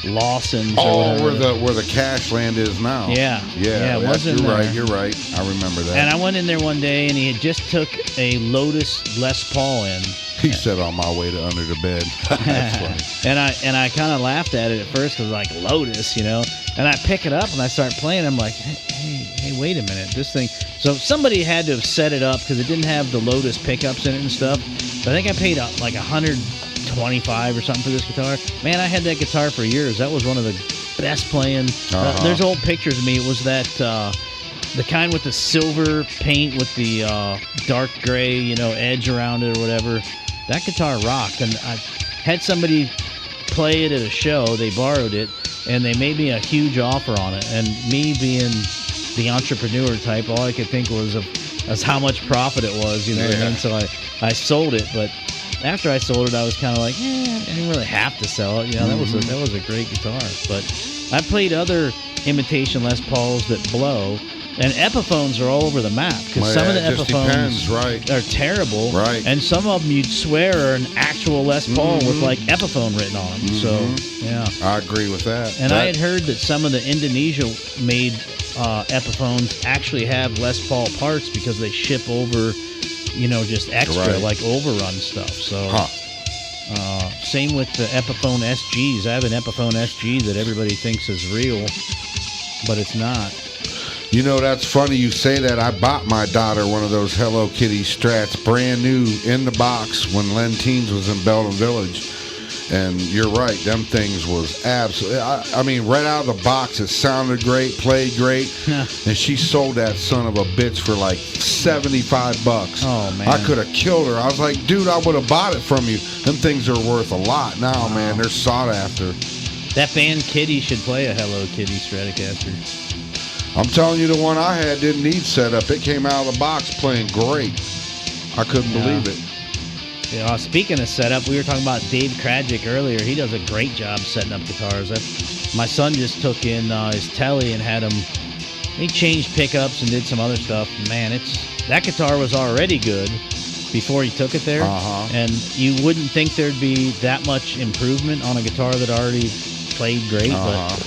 Lawson's. Oh, where the cash land is now. Yeah, it wasn't. You're right. I remember that. And I went in there one day, and he had just took a Lotus Les Paul in. He said, "On my way to under the bed." That's funny. And I kind of laughed at it at first because Lotus, And I pick it up and I start playing. I'm like, hey, wait a minute, this thing. So somebody had to have set it up because it didn't have the Lotus pickups in it and stuff. But I think I paid $100 $25 or something for this guitar. Man, I had that guitar for years. That was one of the best playing. There's old pictures of me. It was that the kind with the silver paint with the dark gray, edge around it or whatever. That guitar rocked, and I had somebody play it at a show. They borrowed it, and they made me a huge offer on it. And me being the entrepreneur type, all I could think was of how much profit it was, what I mean? So I sold it, but after I sold it, I was kind of like, I didn't really have to sell it. That was a great guitar. But I played other imitation Les Pauls that blow, and Epiphones are all over the map, because some of the Epiphones are terrible, right? And some of them you'd swear are an actual Les Paul with like Epiphone written on them. So yeah, I agree with that. And I had heard that some of the Indonesia-made Epiphones actually have Les Paul parts because they ship over, just extra, like overrun stuff. So, same with the Epiphone SGs. I have an Epiphone SG that everybody thinks is real, but it's not. That's funny you say that. I bought my daughter one of those Hello Kitty Strats, brand new, in the box, when Len Teens was in Belden Village. And you're right, them things was absolutely, I mean, right out of the box, it sounded great, played great, and she sold that son of a bitch for like $75. Oh, man. I could have killed her. I was like, dude, I would have bought it from you. Them things are worth a lot now, man. They're sought after. That band Kitty should play a Hello Kitty Stratocaster. I'm telling you, the one I had didn't need setup. It came out of the box playing great. I couldn't believe it. Speaking of setup, we were talking about Dave Krajic earlier. He does a great job setting up guitars. My son just took in his telly and had him. He changed pickups and did some other stuff. Man, that guitar was already good before he took it there, and you wouldn't think there'd be that much improvement on a guitar that already played great. But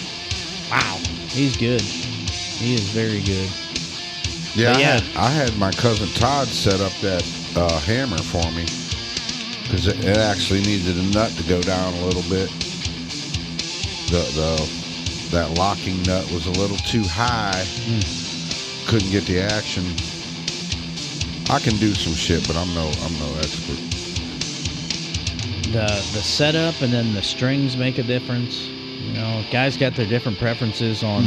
wow, he's good. He is very good. Yeah, I had my cousin Todd set up that hammer for me, because it actually needed a nut to go down a little bit. That locking nut was a little too high. Couldn't get the action. I can do some shit, but I'm no expert. The setup and then the strings make a difference. Guys got their different preferences on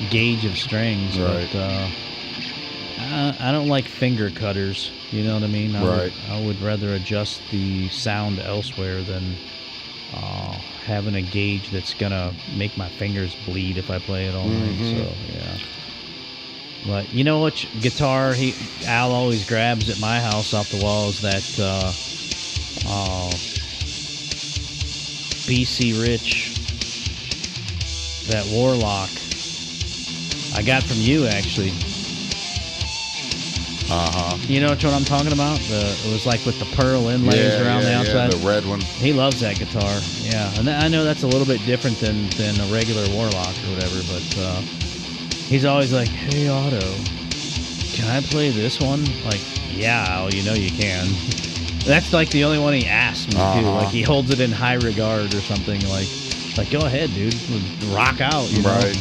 gauge of strings. Right. But I don't like finger cutters. You know what I mean? I would rather adjust the sound elsewhere than having a gauge that's gonna make my fingers bleed if I play it all night. So yeah. But you know what guitar Al always grabs at my house off the wall is that BC Rich, that Warlock. I got from you actually. You know what I'm talking about? It was like with the pearl inlays around the outside. Yeah, the red one. He loves that guitar. Yeah, and I know that's a little bit different than a regular Warlock or whatever, but he's always like, "Hey Otto, can I play this one?" Like, yeah, Al, you can. That's like the only one he asks me to. Like he holds it in high regard or something. Like go ahead, dude, rock out. Right.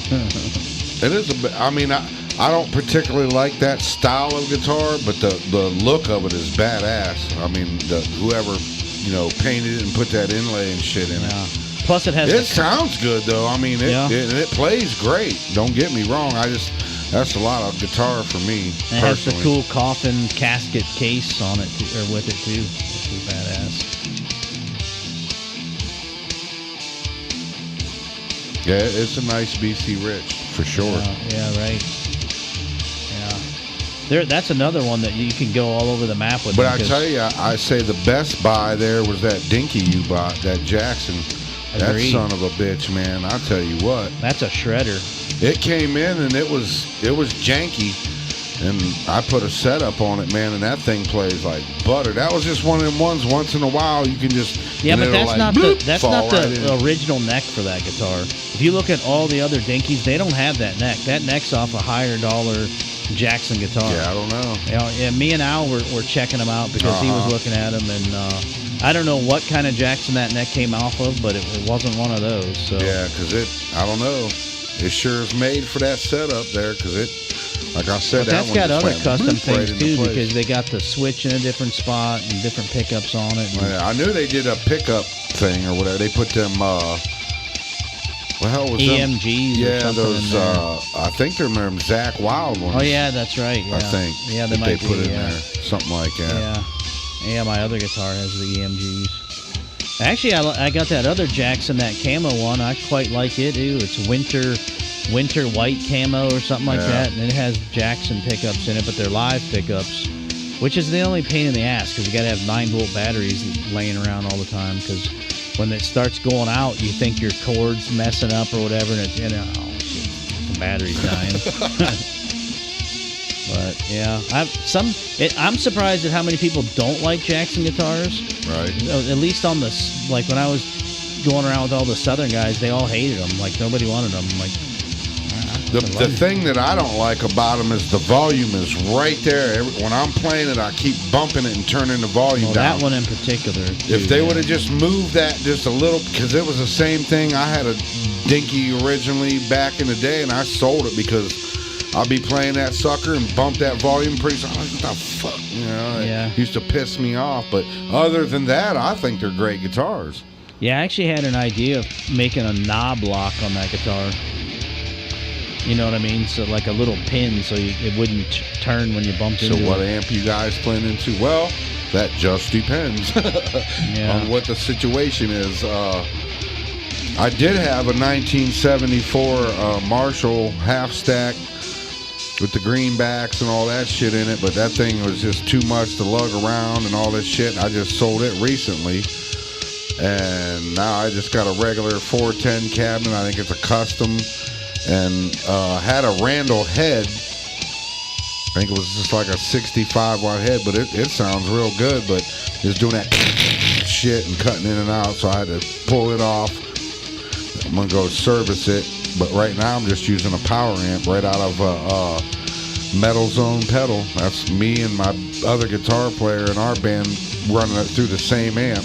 It is a bit. I mean, I don't particularly like that style of guitar, but the look of it is badass. I mean, whoever painted it and put that inlay and shit in it. Plus, it has. It sounds good though. I mean, it plays great. Don't get me wrong. That's a lot of guitar for me. And it has the cool coffin casket case on it or with it too, which is badass. Yeah, it's a nice BC Rich for sure. Yeah, right. That's another one that you can go all over the map with. But I tell you, I say the best buy there was that Dinky you bought, that Jackson. That son of a bitch, man. I'll tell you what. That's a shredder. It came in and it was janky, and I put a setup on it, man, and that thing plays like butter. That was just one of them ones. Once in a while, you can just but that's not the original neck for that guitar. If you look at all the other Dinkies, they don't have that neck. That neck's off a higher dollar Jackson guitar. Yeah, I don't know. Yeah, me and Al were checking them out because he was looking at them, and I don't know what kind of Jackson that neck came off of, but it wasn't one of those. So. Yeah, because I don't know. It sure is made for that setup there, because Like I said, But that's that one got just other went custom right things into too, place. because they got the switch in a different spot and different pickups on it. Well, I knew they did a pickup thing or whatever. They put them. What the hell was them? EMGs. Yeah, or something those. in there. I think they're them Zach Wild ones. Oh yeah, that's right. Yeah. I think. Yeah, they that might they put be. in Yeah. there something like that. Yeah. Yeah, my other guitar has the EMGs. Actually, I got that other Jackson, that camo one. I quite like it too. It's winter white camo or something like that, and it has Jackson pickups in it, but they're live pickups, which is the only pain in the ass because you got to have 9-volt batteries laying around all the time. Because when it starts going out, you think your cord's messing up or whatever, and oh shit, the battery's dying. But yeah, I'm surprised at how many people don't like Jackson guitars. Right. At least on like when I was going around with all the Southern guys, they all hated them. Like nobody wanted them. Like The thing that I don't like about them is the volume is right there. When I'm playing it, I keep bumping it and turning the volume down. That one in particular. If they would have just moved that just a little, because it was the same thing. I had a Dinky originally back in the day, and I sold it because I'd be playing that sucker and bump that volume pretty soon. I was like, what the fuck? You know, it used to piss me off. But other than that, I think they're great guitars. Yeah, I actually had an idea of making a knob lock on that guitar. You know what I mean? So like a little pin so it wouldn't turn when you bumped into it. So what amp you guys playing into? Well, that just depends on what the situation is. I did have a 1974 Marshall half stack with the greenbacks and all that shit in it, but that thing was just too much to lug around and all this shit. I just sold it recently, and now I just got a regular 410 cabinet. I think it's a custom, and had a Randall head. I think it was just like a 65 watt head, but it sounds real good, but it's doing that shit and cutting in and out, so I had to pull it off. I'm gonna go service it, but right now I'm just using a power amp right out of a Metal Zone pedal. That's me and my other guitar player in our band running it through the same amp,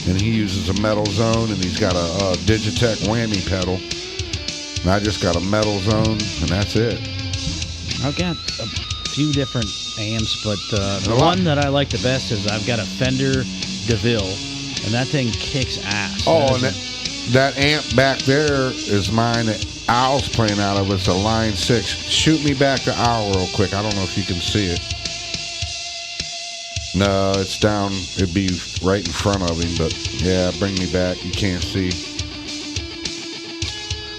and he uses a Metal Zone, and he's got a Digitech whammy pedal, and I just got a Metal Zone, and that's it. I've got a few different amps, but the one that I like the best is I've got a Fender DeVille, and that thing kicks ass. Oh, and that amp back there is mine that Al's playing out of. It's a Line 6. Shoot me back to Al real quick. I don't know if you can see it. No, it's down. It'd be right in front of him, but yeah, bring me back. You can't see.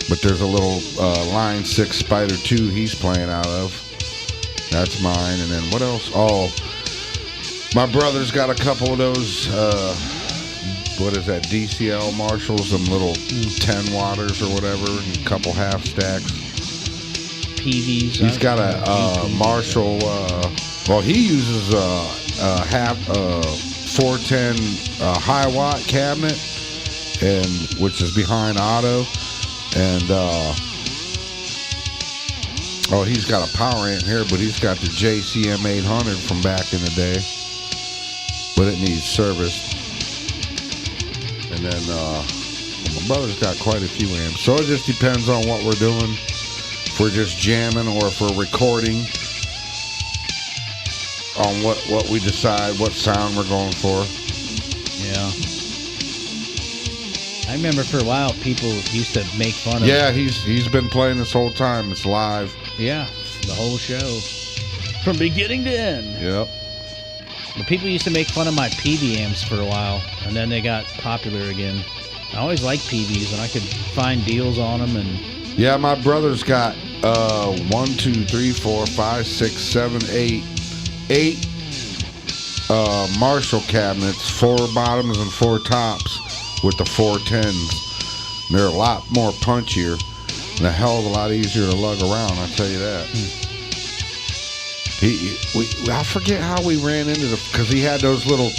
But there's a little Line 6 Spider 2 he's playing out of. That's mine. And then what else? Oh, my brother's got a couple of those, what is that, DCL Marshalls, them little 10 watters or whatever, and a couple half stacks. PVs. He's got a Marshall, well, he uses a 410 high watt cabinet, and which is behind Otto. And he's got a power amp here, but he's got the JCM 800 from back in the day, but it needs service. And then my brother's got quite a few amps, so it just depends on what we're doing. If we're just jamming or if we're recording, on what we decide, what sound we're going for. Yeah. I remember for a while people used to make fun of. Yeah, he's been playing this whole time. It's live. Yeah, the whole show from beginning to end. Yep. But people used to make fun of my PV amps for a while, and then they got popular again. I always liked PVs, and I could find deals on them. And yeah, my brother's got 1, 2, 3, 4, 5, 6, 7, 8 Marshall cabinets, 4 bottoms and 4 tops with the 410s. And they're a lot more punchier and a hell of a lot easier to lug around, I'll tell you that. I forget how we ran into because he had those little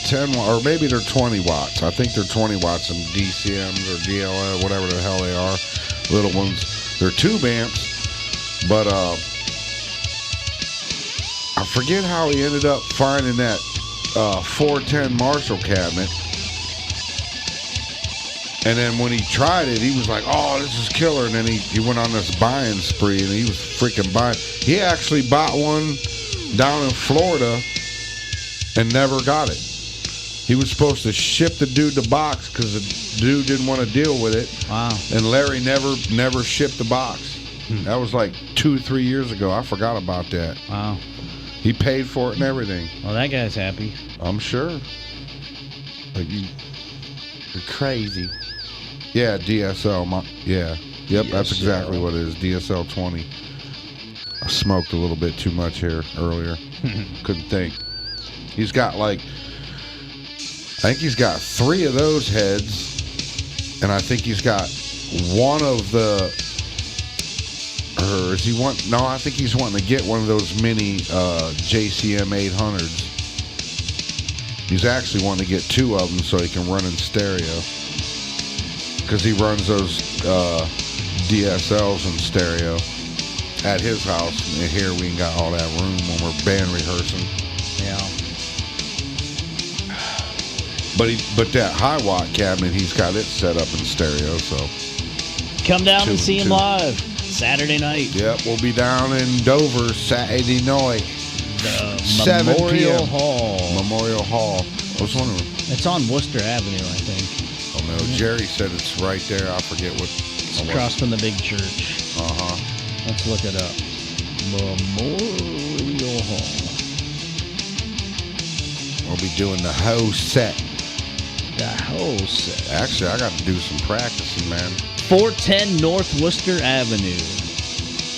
10 or maybe they're 20 watts. I think they're 20 watts in DCMs or DLL, whatever the hell they are. Little ones. They're tube amps, but I forget how he ended up finding that 410 Marshall cabinet. And then when he tried it, he was like, "Oh, this is killer." And then he went on this buying spree, and he was freaking buying. He actually bought one down in Florida and never got it. He was supposed to ship the dude the box because the dude didn't want to deal with it. Wow. And Larry never shipped the box. That was like 2-3 years ago. I forgot about that. Wow. He paid for it and everything. Well, that guy's happy. I'm sure. Like you're crazy. Yeah, DSL. Yeah. Yep, that's exactly what it is. DSL 20. I smoked a little bit too much here earlier. Couldn't think. He's got I think he's got 3 of those heads. And I think he's got one of the... Or is he no, I think he's wanting to get one of those mini JCM 800s. He's actually wanting to get 2 of them so he can run in stereo. Because he runs those DSLs in stereo at his house. And here we ain't got all that room when we're band rehearsing. Yeah. But that high watt cabinet, he's got it set up in stereo. So Come down and 2 see him 2. live Saturday night. Yep, we'll be down in Dover Saturday night. The 7 Memorial p.m. Hall. Memorial Hall. I was wondering. It's on Worcester Avenue, I think. Oh no, Jerry said it's right there. I forget what. It's across from the big church. Uh-huh. Let's look it up. Memorial Hall. We'll be doing the whole set. The whole set. Actually, I got to do some practicing, man. 410 North Worcester Avenue.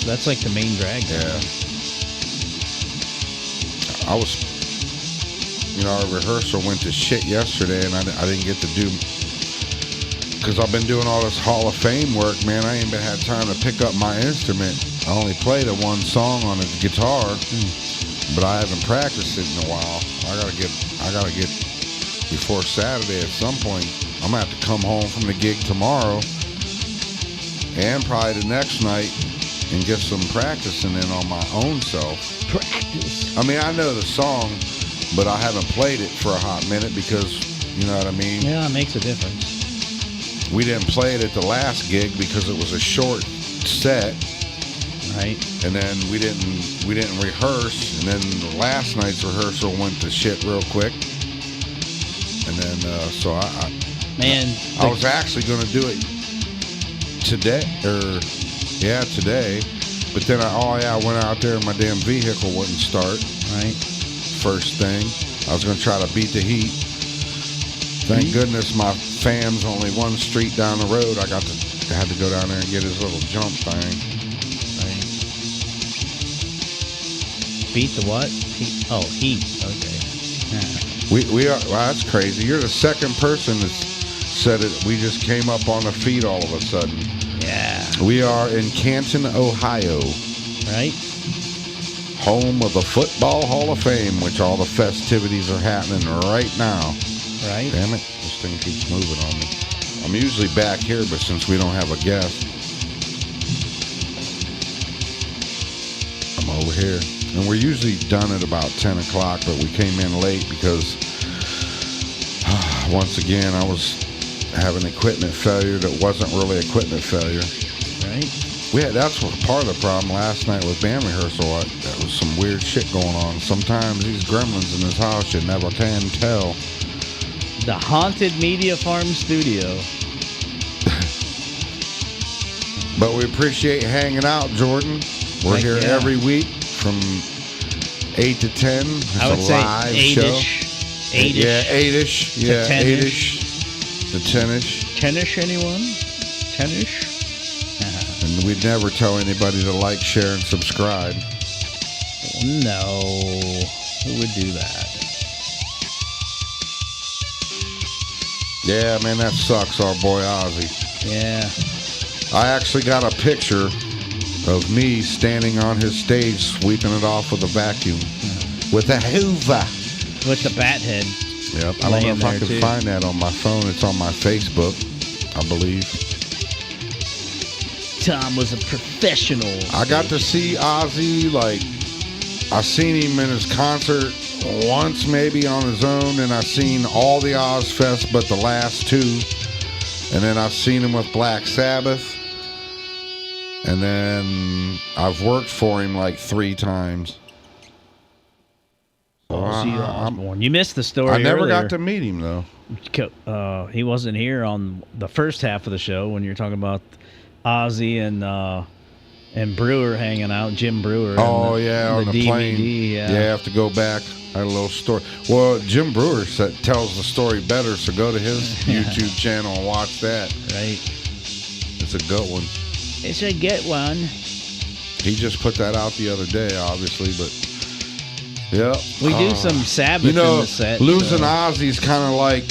That's like the main drag. Yeah. I was, our rehearsal went to shit yesterday, and I didn't get to do, because I've been doing all this Hall of Fame work, man. I ain't been had time to pick up my instrument. I only played a 1 song on a guitar, but I haven't practiced it in a while. I gotta get before Saturday at some point. I'm gonna have to come home from the gig tomorrow and probably the next night and get some practicing in on my own self. Practice. I mean, I know the song, but I haven't played it for a hot minute because, you know what I mean? Yeah, it makes a difference. We didn't play it at the last gig because it was a short set. Right. And then we didn't rehearse, and then last night's rehearsal went to shit real quick. And then so I was actually going to do it today, but then I went out there and my damn vehicle wouldn't start. Right. First thing, I was going to try to beat the heat. Thank goodness my fam's only 1 street down the road. I had to go down there and get his little jump thing. Beat the what? Heat. Oh, heat. Okay. Yeah. We are. Wow, that's crazy. You're the second person that's said it. We just came up on the feet all of a sudden. Yeah. We are in Canton, Ohio. Right. Home of the Football Hall of Fame, which all the festivities are happening right now. Right. Damn it. This thing keeps moving on me. I'm usually back here, but since we don't have a guest, I'm over here. And we're usually done at about 10 o'clock, but we came in late because, once again, I was having equipment failure that wasn't really equipment failure. Right. That's what part of the problem last night with band rehearsal. There was some weird shit going on. Sometimes these gremlins in this house, you never can tell. The Haunted Media Farm Studio. But we appreciate you hanging out, Jordan. We're here every week from 8 to 10. It's I would a say live show. 8-ish. Yeah, 8-ish. Yeah, 10-ish. 8-ish. The 10-ish. 10-ish, anyone? 10-ish? And we'd never tell anybody to like, share, and subscribe. No. Who would do that? Yeah, man, that sucks, our boy Ozzy. Yeah. I actually got a picture of me standing on his stage sweeping it off with a vacuum. With a hoover. With the bat head. Yep. I don't know if I can find that on my phone. It's on my Facebook, I believe. Tom was a professional. I got to see Ozzy, I seen him in his concert once maybe on his own, and I seen all the Ozfest but the last 2. And then I've seen him with Black Sabbath. And then I've worked for him like 3 times. So Ozzy Osbourne. You missed the story. I never earlier. got to meet him though. He wasn't here on the first half of the show when you're talking about Ozzy and Brewer hanging out, Jim Brewer. Oh, yeah, on the DVD, plane. Yeah, I have to go back. I had a little story. Well, Jim Brewer tells the story better, so go to his YouTube channel and watch that. Right. It's a good one. It's a good one. He just put that out the other day, obviously, but yeah. We do some Sabbath in the set. Losing Ozzy's kind of like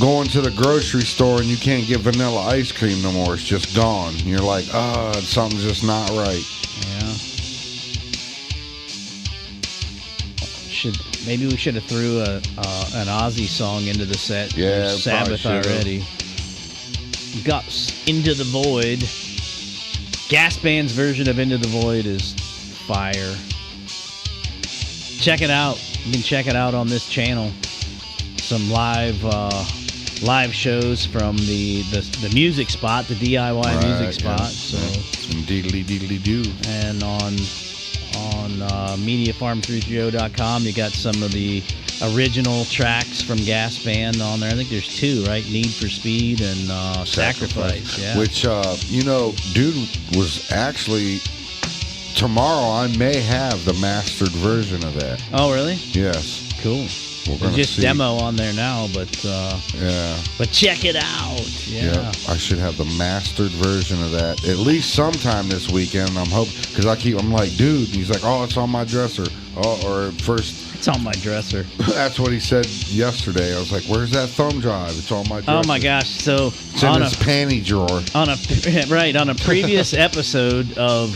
going to the grocery store and you can't get vanilla ice cream no more. It's just gone. You're like, something's just not right. Yeah. Maybe we should have threw an Ozzy song into the set. Yeah, There's Sabbath already. Got Into the Void. Gas Band's version of Into the Void is fire. Check it out. You can check it out on this channel. Some live shows from the music spot, the DIY music spot. Yeah. So Deedly doo. and on MediaFarm330.com, you got some of the original tracks from Gas Band on there. I think there's 2, right? Need for Speed and Sacrifice. Yeah. Which, dude was actually... Tomorrow I may have the mastered version of that. Oh, really? Yes. Cool. We're There's just see. demo on there now, but yeah. But check it out. Yeah. I should have the mastered version of that at least sometime this weekend. I'm hoping because I'm like, dude. And he's like, oh, it's on my dresser. Oh, or first. It's on my dresser. That's what he said yesterday. I was like, where's that thumb drive? It's on my dresser. Oh my gosh! So it's in his panty drawer. On a previous episode of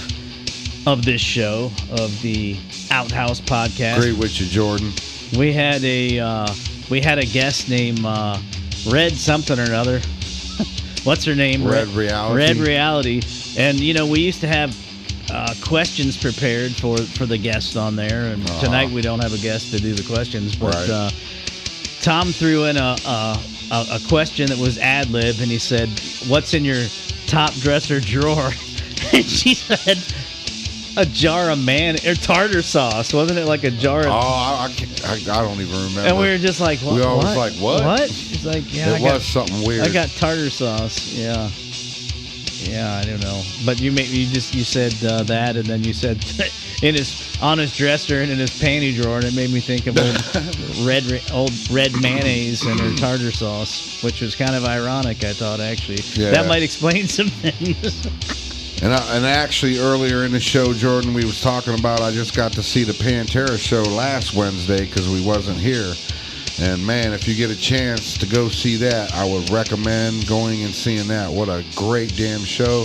this show, of the Outhouse Podcast. Great with you, Jordan. We had a guest named Red something or another. What's her name? Red Reality. Red Reality. And we used to have questions prepared for the guests on there. And tonight we don't have a guest to do the questions, but right. Tom threw in a question that was ad lib, and he said, "What's in your top dresser drawer?" And she said, a jar of tartar sauce. Wasn't it like a jar of... I don't even remember. And we were just like, what? We always like, what? What? She's like, yeah, it was something weird. I got tartar sauce. Yeah. Yeah, I don't know. But you said that, and then you said on his dresser and in his panty drawer, and it made me think of old red mayonnaise and her tartar sauce, which was kind of ironic, I thought, actually. Yeah. That might explain some things. And actually, earlier in the show, Jordan, we was talking about I just got to see the Pantera show last Wednesday because we wasn't here. And, man, if you get a chance to go see that, I would recommend going and seeing that. What a great damn show.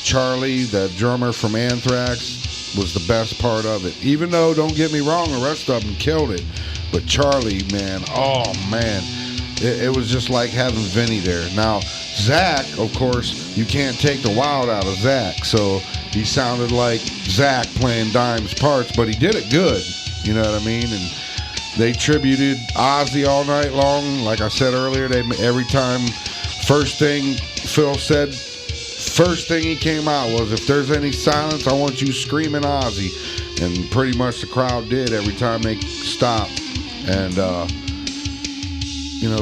Charlie, the drummer from Anthrax, was the best part of it. Even though, don't get me wrong, the rest of them killed it. But Charlie, man, oh, man. It was just like having Vinny there. Now, Zach, of course, you can't take the wild out of Zach. So he sounded like Zach playing Dime's parts, but he did it good. You know what I mean? And they tributed Ozzy all night long. Like I said earlier, every time, first thing Phil said, first thing he came out was, if there's any silence, I want you screaming Ozzy. And pretty much the crowd did every time they stopped. And,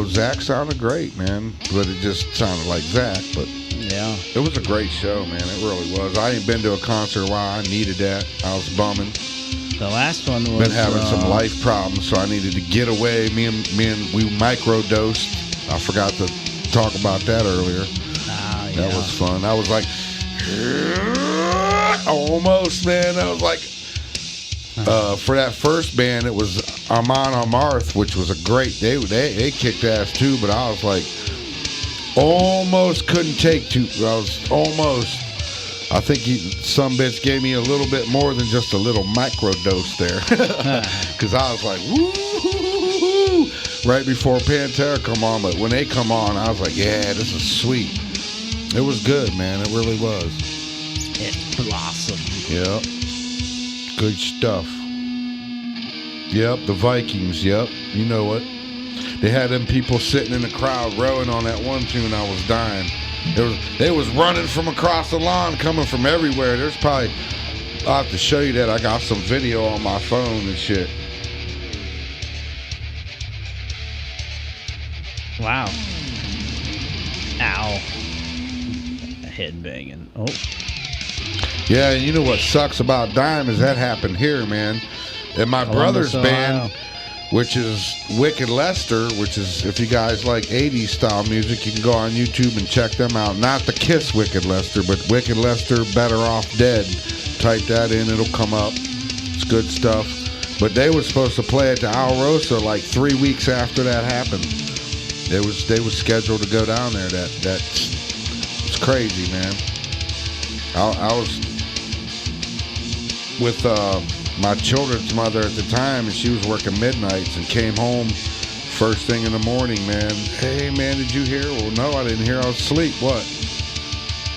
Zach sounded great, man. But it just sounded like Zach. But yeah, it was a great show, man. It really was. I ain't been to a concert in a while. I needed that. I was bumming. The last one was... Been having some life problems, so I needed to get away. We microdosed. I forgot to talk about that earlier. Yeah. That was fun. I was like, almost, man. I was like, for that first band, it was Amon Amarth, which was a great. They kicked ass too, but I was like, almost couldn't take two. I was almost. I think some bits gave me a little bit more than just a little micro dose there, because I was like, woo, right before Pantera come on. But when they come on, I was like, yeah, this is sweet. It was good, man. It really was. It blossomed. Yep. Good stuff. Yep, the Vikings. Yep, you know it. They had them people sitting in the crowd rowing on that one tune. I was dying. They was running from across the lawn, coming from everywhere. There's probably, I'll have to show you that. I got some video on my phone and shit. Wow. Ow. Head banging. Oh. Yeah, and you know what sucks about Dime is that happened here, man. And my brother's band, which is Wicked Lester, which is, if you guys like 80s style music, you can go on YouTube and check them out. Not the Kiss Wicked Lester, but Wicked Lester, Better Off Dead. Type that in, it'll come up. It's good stuff. But they were supposed to play at the Alrosa like 3 weeks after that happened. They was scheduled to go down there. It's crazy, man. I was with my children's mother at the time, and she was working midnights and came home first thing in the morning, man. Hey, man, did you hear? Well, no, I didn't hear. I was asleep. What?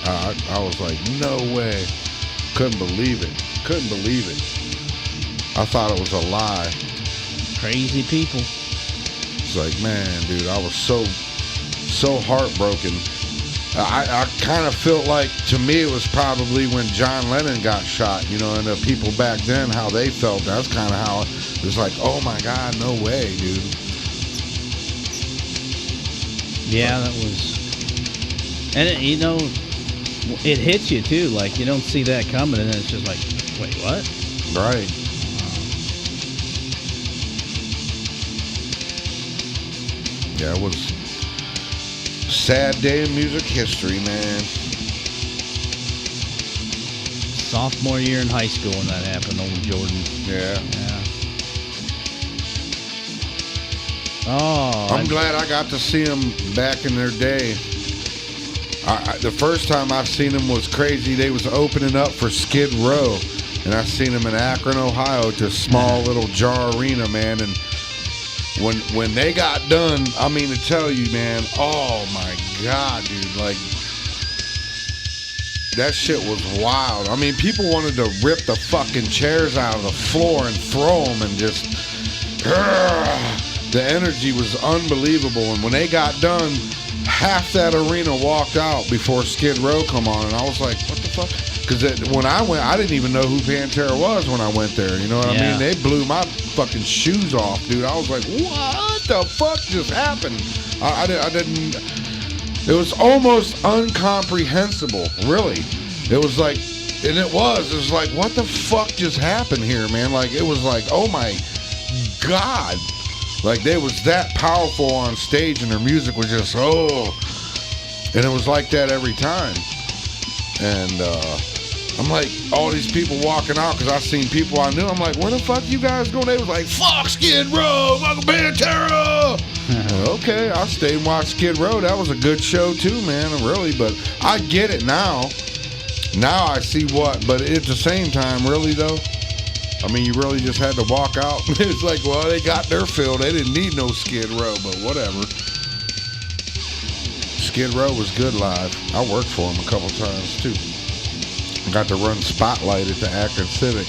I was like, no way. Couldn't believe it. I thought it was a lie. Crazy people. It's like, man, dude, I was so heartbroken. I kind of felt like, to me, it was probably when John Lennon got shot, you know, and the people back then, how they felt. That's kind of how it was like, oh my God, no way, dude. Yeah, that was, and it, you know, it hits you too. Like, you don't see that coming, and then it's just like, wait, what? Right. Yeah, it was a sad day in music history, man. Sophomore year in high school when that happened, old Jordan. Yeah. Oh, I'm glad I got to see them back in their day. The first time I seen them was crazy. They was opening up for Skid Row, and I seen them in Akron, Ohio, to a small little jar arena, man. And when they got done, I mean to tell you, man, oh my God, dude, like, that shit was wild. I mean, people wanted to rip the fucking chairs out of the floor and throw them, and just, the energy was unbelievable. And when they got done, half that arena walked out before Skid Row come on, and I was like, what the fuck? Because when I went, I didn't even know who Pantera was when I went there. You know what I mean? They blew my fucking shoes off, dude. I was like, what the fuck just happened? I didn't. It was almost incomprehensible, really. It was like, and it was like, what the fuck just happened here, man? Like, it was like, oh my God. Like, they was that powerful on stage, and their music was just, and it was like that every time. And I'm like, all these people walking out, because I seen people I knew. I'm like, where the fuck you guys going? They was like, fuck Skid Row, fuck Pantera. Okay, I stayed and watched Skid Row. That was a good show too, man, really. But I get it now. Now I see what, but at the same time, really though, I mean, you really just had to walk out. It's like, well, they got their fill. They didn't need no Skid Row, but whatever. Skid Row was good live. I worked for them a couple times too. I got to run Spotlight at the Akron Civic,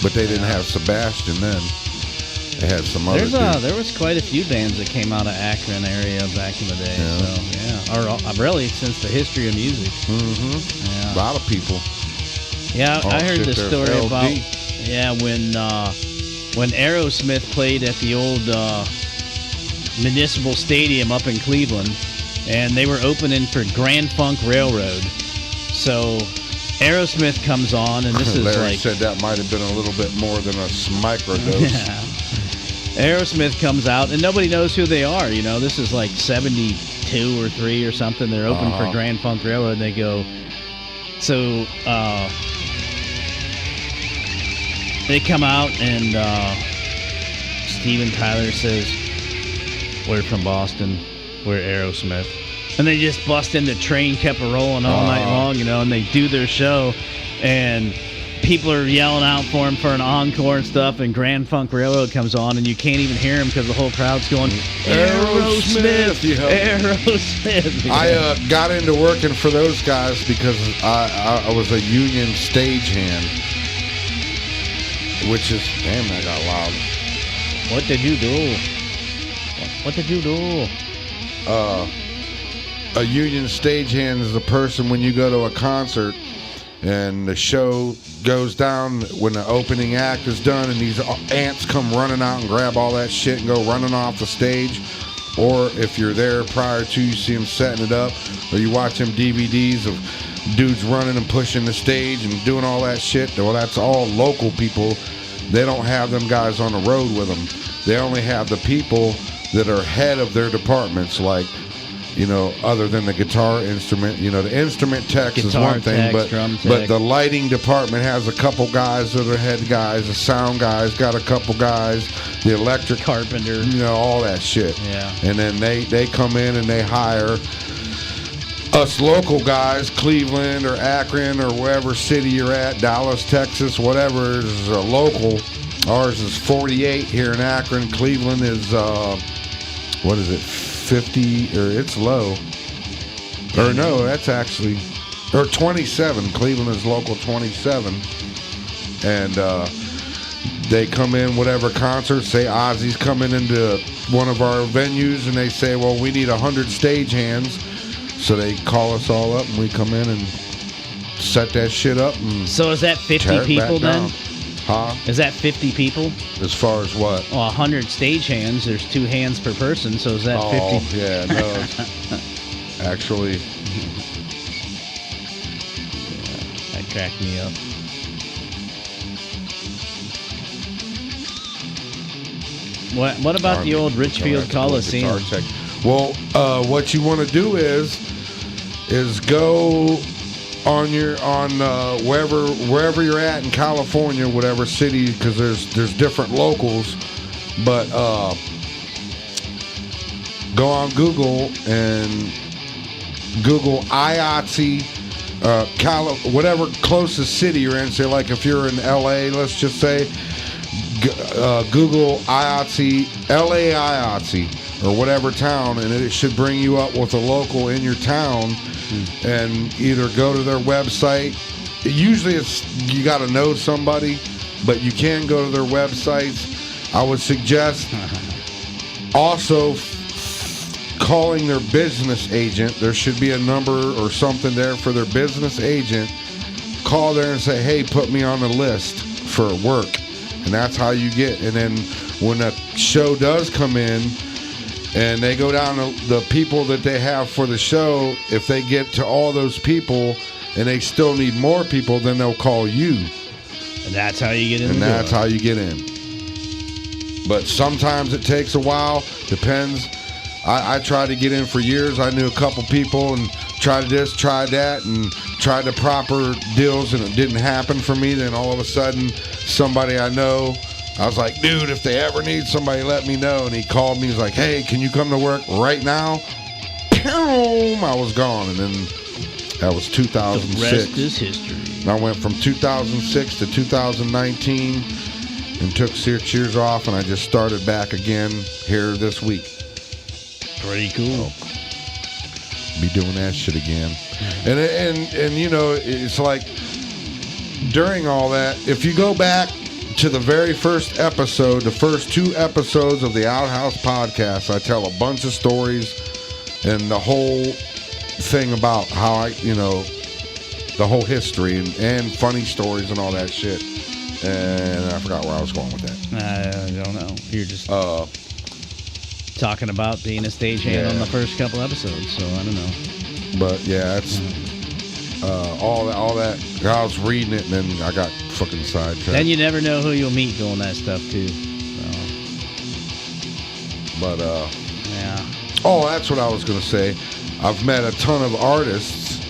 but they didn't have Sebastian then. They had some other. There was quite a few bands that came out of Akron area back in the day. Yeah. So or really since the history of music. Mm-hmm. Yeah. A lot of people. Yeah, I heard the story LD. about when Aerosmith played at the old Municipal Stadium up in Cleveland, and they were opening for Grand Funk Railroad. So Aerosmith comes on, and this is Larry like, said that might have been a little bit more than a microdose. yeah. Aerosmth comes out, and nobody knows who they are. You know, this is like 72 or 3 or something. They're opening for Grand Funk Railroad, and they go. So they come out, and Steven Tyler says, "We're from Boston. We're Aerosmith." And they just bust in. The train kept rolling all night long, you know, and they do their show, and people are yelling out for him for an encore and stuff, and Grand Funk Railroad comes on, and you can't even hear him because the whole crowd's going, Aerosmith, Aerosmith. Yeah. I got into working for those guys because I was a union stagehand, which is, damn, that got loud. What did you do? What did you do? A union stagehand is the person when you go to a concert and the show goes down when the opening act is done and these ants come running out and grab all that shit and go running off the stage. Or if you're there prior to, you see them setting it up, or you watch them DVDs of dudes running and pushing the stage and doing all that shit. Well, that's all local people. They don't have them guys on the road with them. They only have the people that are head of their departments, like, you know, other than the guitar instrument. You know, the instrument techs is one thing, but the lighting department has a couple guys that are head guys. The sound guys got a couple guys. The electric carpenter, you know, all that shit. Yeah. And then they come in and they hire us local guys, Cleveland or Akron or wherever city you're at, Dallas, Texas, whatever is local. Ours is 48 here in Akron. Cleveland is, what is it, 50, or it's low. Or no, that's actually, or 27. Cleveland is local 27. And they come in, whatever concert, say Ozzy's coming into one of our venues, and they say, well, we need 100 stagehands. So they call us all up, and we come in and set that shit up. And so is that 50 people then? Huh? Is that 50 people? As far as what? Well, 100 stagehands. There's 2 hands per person, so is that 50? Oh, yeah, no. Actually. That cracked me up. What about the old Richfield Coliseum? Well, what you want to do is go on wherever you're at in California, whatever city, because there's different locals, but go on Google and Google IOTC, whatever closest city you're in. Say, like if you're in LA, let's just say, Google IOTC, LA IOTC, or whatever town, and it should bring you up with a local in your town. And either go to their website. Usually it's you got to know somebody, but you can go to their websites. I would suggest also calling their business agent. There should be a number or something there for their business agent. Call there and say, hey, put me on the list for work. And that's how you get. And then when a show does come in, and they go down to the people that they have for the show, if they get to all those people and they still need more people, then they'll call you. And that's how you get in. And that's how you get in. But sometimes it takes a while. Depends. I tried to get in for years. I knew a couple people and tried this, tried that, and tried the proper deals, and it didn't happen for me. Then all of a sudden, somebody I know, I was like, dude, if they ever need somebody, let me know. And he called me. He's like, hey, can you come to work right now? Boom! I was gone. And then that was 2006. The rest is history. And I went from 2006 to 2019 and took 6 years off, and I just started back again here this week. Pretty cool. So, be doing that shit again. And you know, it's like during all that, if you go back to the very first episode, the first 2 episodes of the Outhouse Podcast, I tell a bunch of stories and the whole thing about how I, you know, the whole history and funny stories and all that shit. And I forgot where I was going with that. I don't know. You're just talking about being a stagehand on the first couple episodes, so I don't know. But yeah, it's all that. I was reading it and then I got fucking sidetracked. Then you never know who you'll meet doing that stuff too. So. But yeah. Oh, that's what I was gonna say. I've met a ton of artists,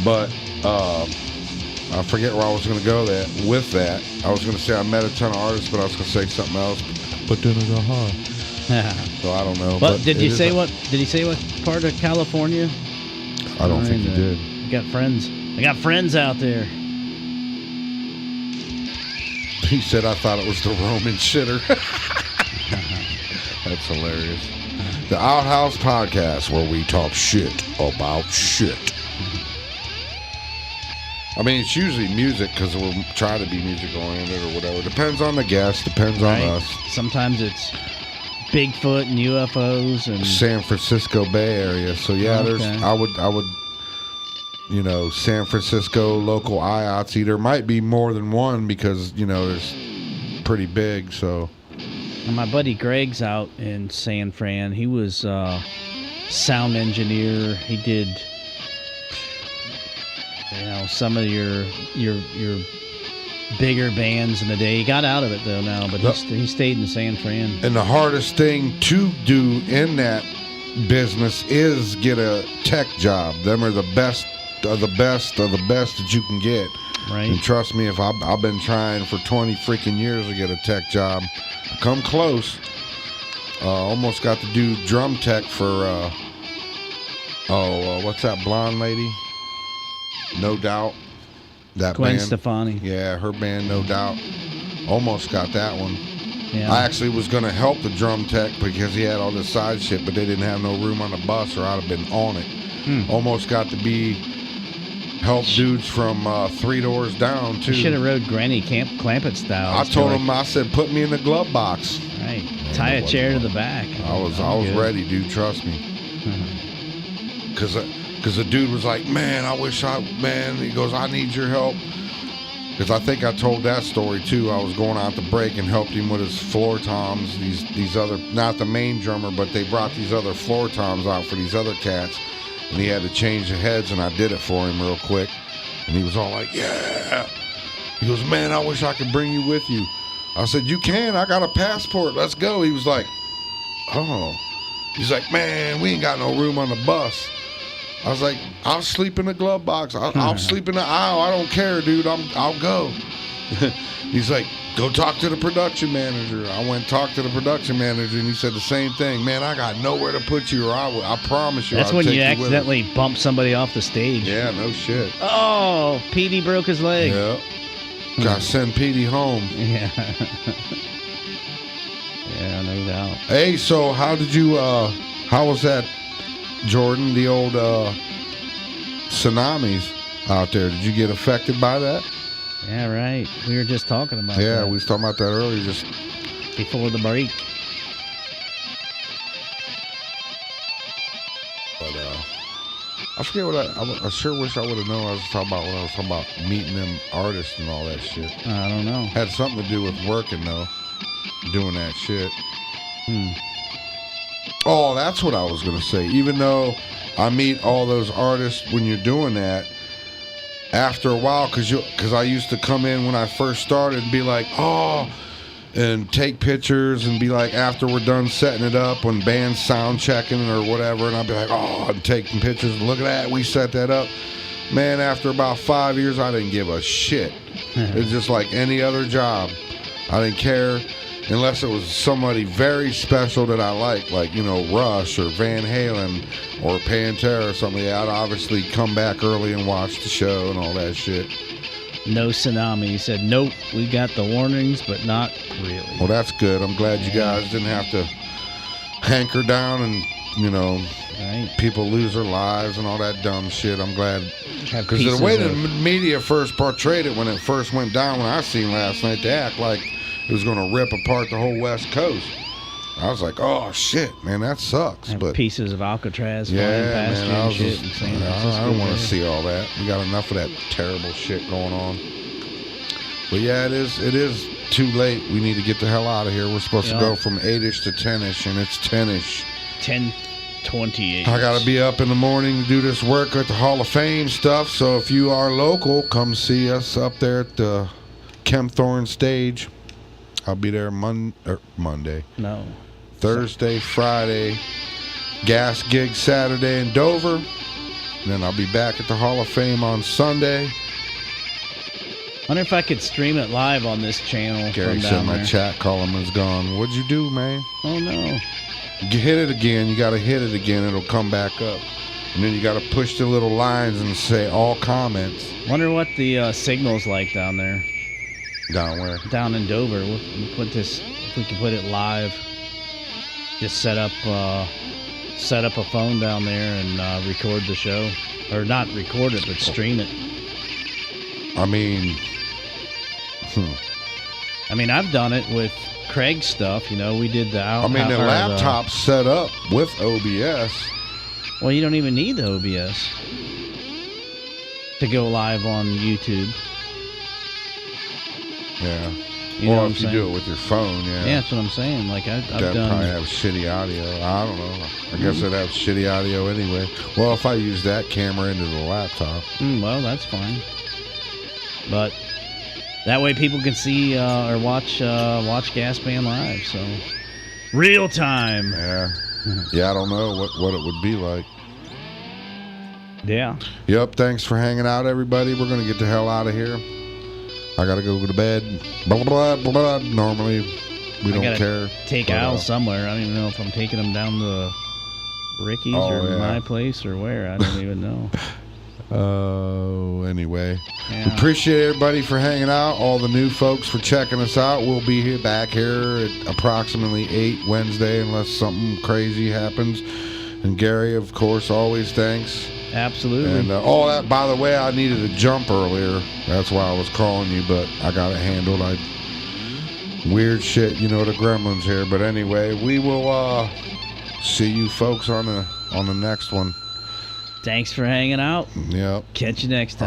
but I forget where I was gonna go with that. I was gonna say I met a ton of artists, but I was gonna say something else. But then I got hard. So I don't know. But did he say what part of California? I don't think he did. You got friends. I got friends out there. He said I thought it was the Roman shitter. That's hilarious. The Outhouse Podcast, where we talk shit about shit. I mean, it's usually music because we'll try to be music oriented or whatever. Depends on the guest. Depends on us. Sometimes it's Bigfoot and UFOs and San Francisco Bay Area. So yeah, Okay. I would, San Francisco local IOTC. There might be more than one because there's pretty big. So And my buddy Greg's out in San Fran. He was sound engineer. He did, some of your bigger bands in the day. He got out of it though now, but he stayed in San Fran. and the hardest thing to do in that business is get a tech job. Them are the best of the best of the best that you can get. Right. And trust me, if I've been trying for 20 freaking years to get a tech job, come close. Almost got to do drum tech for what's that blonde lady? No Doubt. That Gwen band. Stefani. Yeah, her band, No Doubt. Almost got that one. Yeah. I actually was going to help the drum tech because he had all this side shit, but they didn't have no room on the bus or I'd have been on it. Almost got to help dudes from 3 doors down, too. You should have rode Granny Clampett style. I told him, I said, put me in the glove box. Right. Tie a chair to the back. I was ready, dude. Trust me. Because the dude was like, man, he goes, I need your help. Because I think I told that story, too. I was going out to break and helped him with his floor toms. These other, not the main drummer, but they brought these other floor toms out for these other cats. And he had to change the heads, and I did it for him real quick. And he was all like, yeah. He goes, man, I wish I could bring you with you. I said, you can. I got a passport. Let's go. He was like, oh. He's like, man, we ain't got no room on the bus. I was like, I'll sleep in the glove box. I'll sleep in the aisle. I don't care, dude. I'll go. He's like, go talk to the production manager. I went and talked to the production manager, and he said the same thing. Man, I got nowhere to put you, or I promise you That's I'll when take you you with us. accidentally bump somebody off the stage. Yeah, no shit. Oh, Petey broke his leg. Yeah. Got to send Petey home. Yeah. Yeah, no doubt. Hey, so how was that, Jordan, the old tsunamis out there? Did you get affected by that? Yeah, right. We were just talking about Yeah, that we was talking about that earlier. Just before the break. But I forget what I sure wish I would have known. I was talking about when I was talking about meeting them artists and all that shit. I don't know. Had something to do with working though, doing that shit. Oh, that's what I was gonna say. Even though I meet all those artists when you're doing that, after a while, because I used to come in when I first started and be like, oh, and take pictures and be like, after we're done setting it up, when band's sound checking or whatever, and I'd be like, oh, I'm taking pictures. Look at that, we set that up. Man, after about 5 years, I didn't give a shit. It's just like any other job. I didn't care unless it was somebody very special that I like Rush or Van Halen or Pantera or something. I'd obviously come back early and watch the show and all that shit. No tsunami. He said, nope, we got the warnings, but not really. Well, that's good. I'm glad you guys didn't have to hanker down and, Right. people lose their lives and all that dumb shit. I'm glad. Have Because the pieces way the of- media first portrayed it when it first went down, when I seen last night, they act like it was going to rip apart the whole West Coast. I was like, oh, shit, man, that sucks. have But pieces of Alcatraz flying yeah, past man, you I and was shit. just, in San Francisco I don't want to there. see all that. We got enough of that terrible shit going on. But yeah, it is too late. We need to get the hell out of here. We're supposed to Yeah. go from 8-ish to 10-ish, and it's 10-ish. 10:28. I got to be up in the morning to do this work at the Hall of Fame stuff. So if you are local, come see us up there at the Kempthorne stage. I'll be there Monday, No. Thursday, Friday, gas gig Saturday in Dover. And then I'll be back at the Hall of Fame on Sunday. Wonder if I could stream it live on this channel. Gary from said down my there. chat column is gone. What'd you do, man? Oh no. You hit it again. You got to hit it again. It'll come back up. And then you got to push the little lines and say all comments. Wonder what the signal's like down there. Down where? Down in Dover. We'll put this, if we can put it live. Just set up a phone down there and record the show. Or not record it, but stream it. I mean, I mean, I've done it with Craig's stuff. You know, we did the I mean, the laptop's set up with OBS. Well, you don't even need the OBS to go live on YouTube. Yeah. You know Or what if I'm you saying? do it with your phone, yeah. Yeah, that's what I'm saying. Like, I've That'd done. probably have shitty audio. I don't know. I guess it'd have shitty audio anyway. Well, if I use that camera into the laptop. Well, that's fine. But that way people can see or watch Gas Band live. So real time. Yeah. Yeah, I don't know what it would be like. Yeah. Yep, thanks for hanging out, everybody. We're going to get the hell out of here. I got to go to bed. Blah, blah, blah, blah. Normally, we don't care. Take Al somewhere. I don't even know if I'm taking him down to Ricky's or my place or where. I don't even know. Anyway. Yeah. Appreciate everybody for hanging out. All the new folks for checking us out. We'll be back here at approximately 8 Wednesday unless something crazy happens. And Gary, of course, always thanks. Absolutely. And all that, by the way, I needed a jump earlier. That's why I was calling you, but I got it handled. Weird shit, you know, the gremlins here. But anyway, we will see you folks on the next one. Thanks for hanging out. Yep. Catch you next time.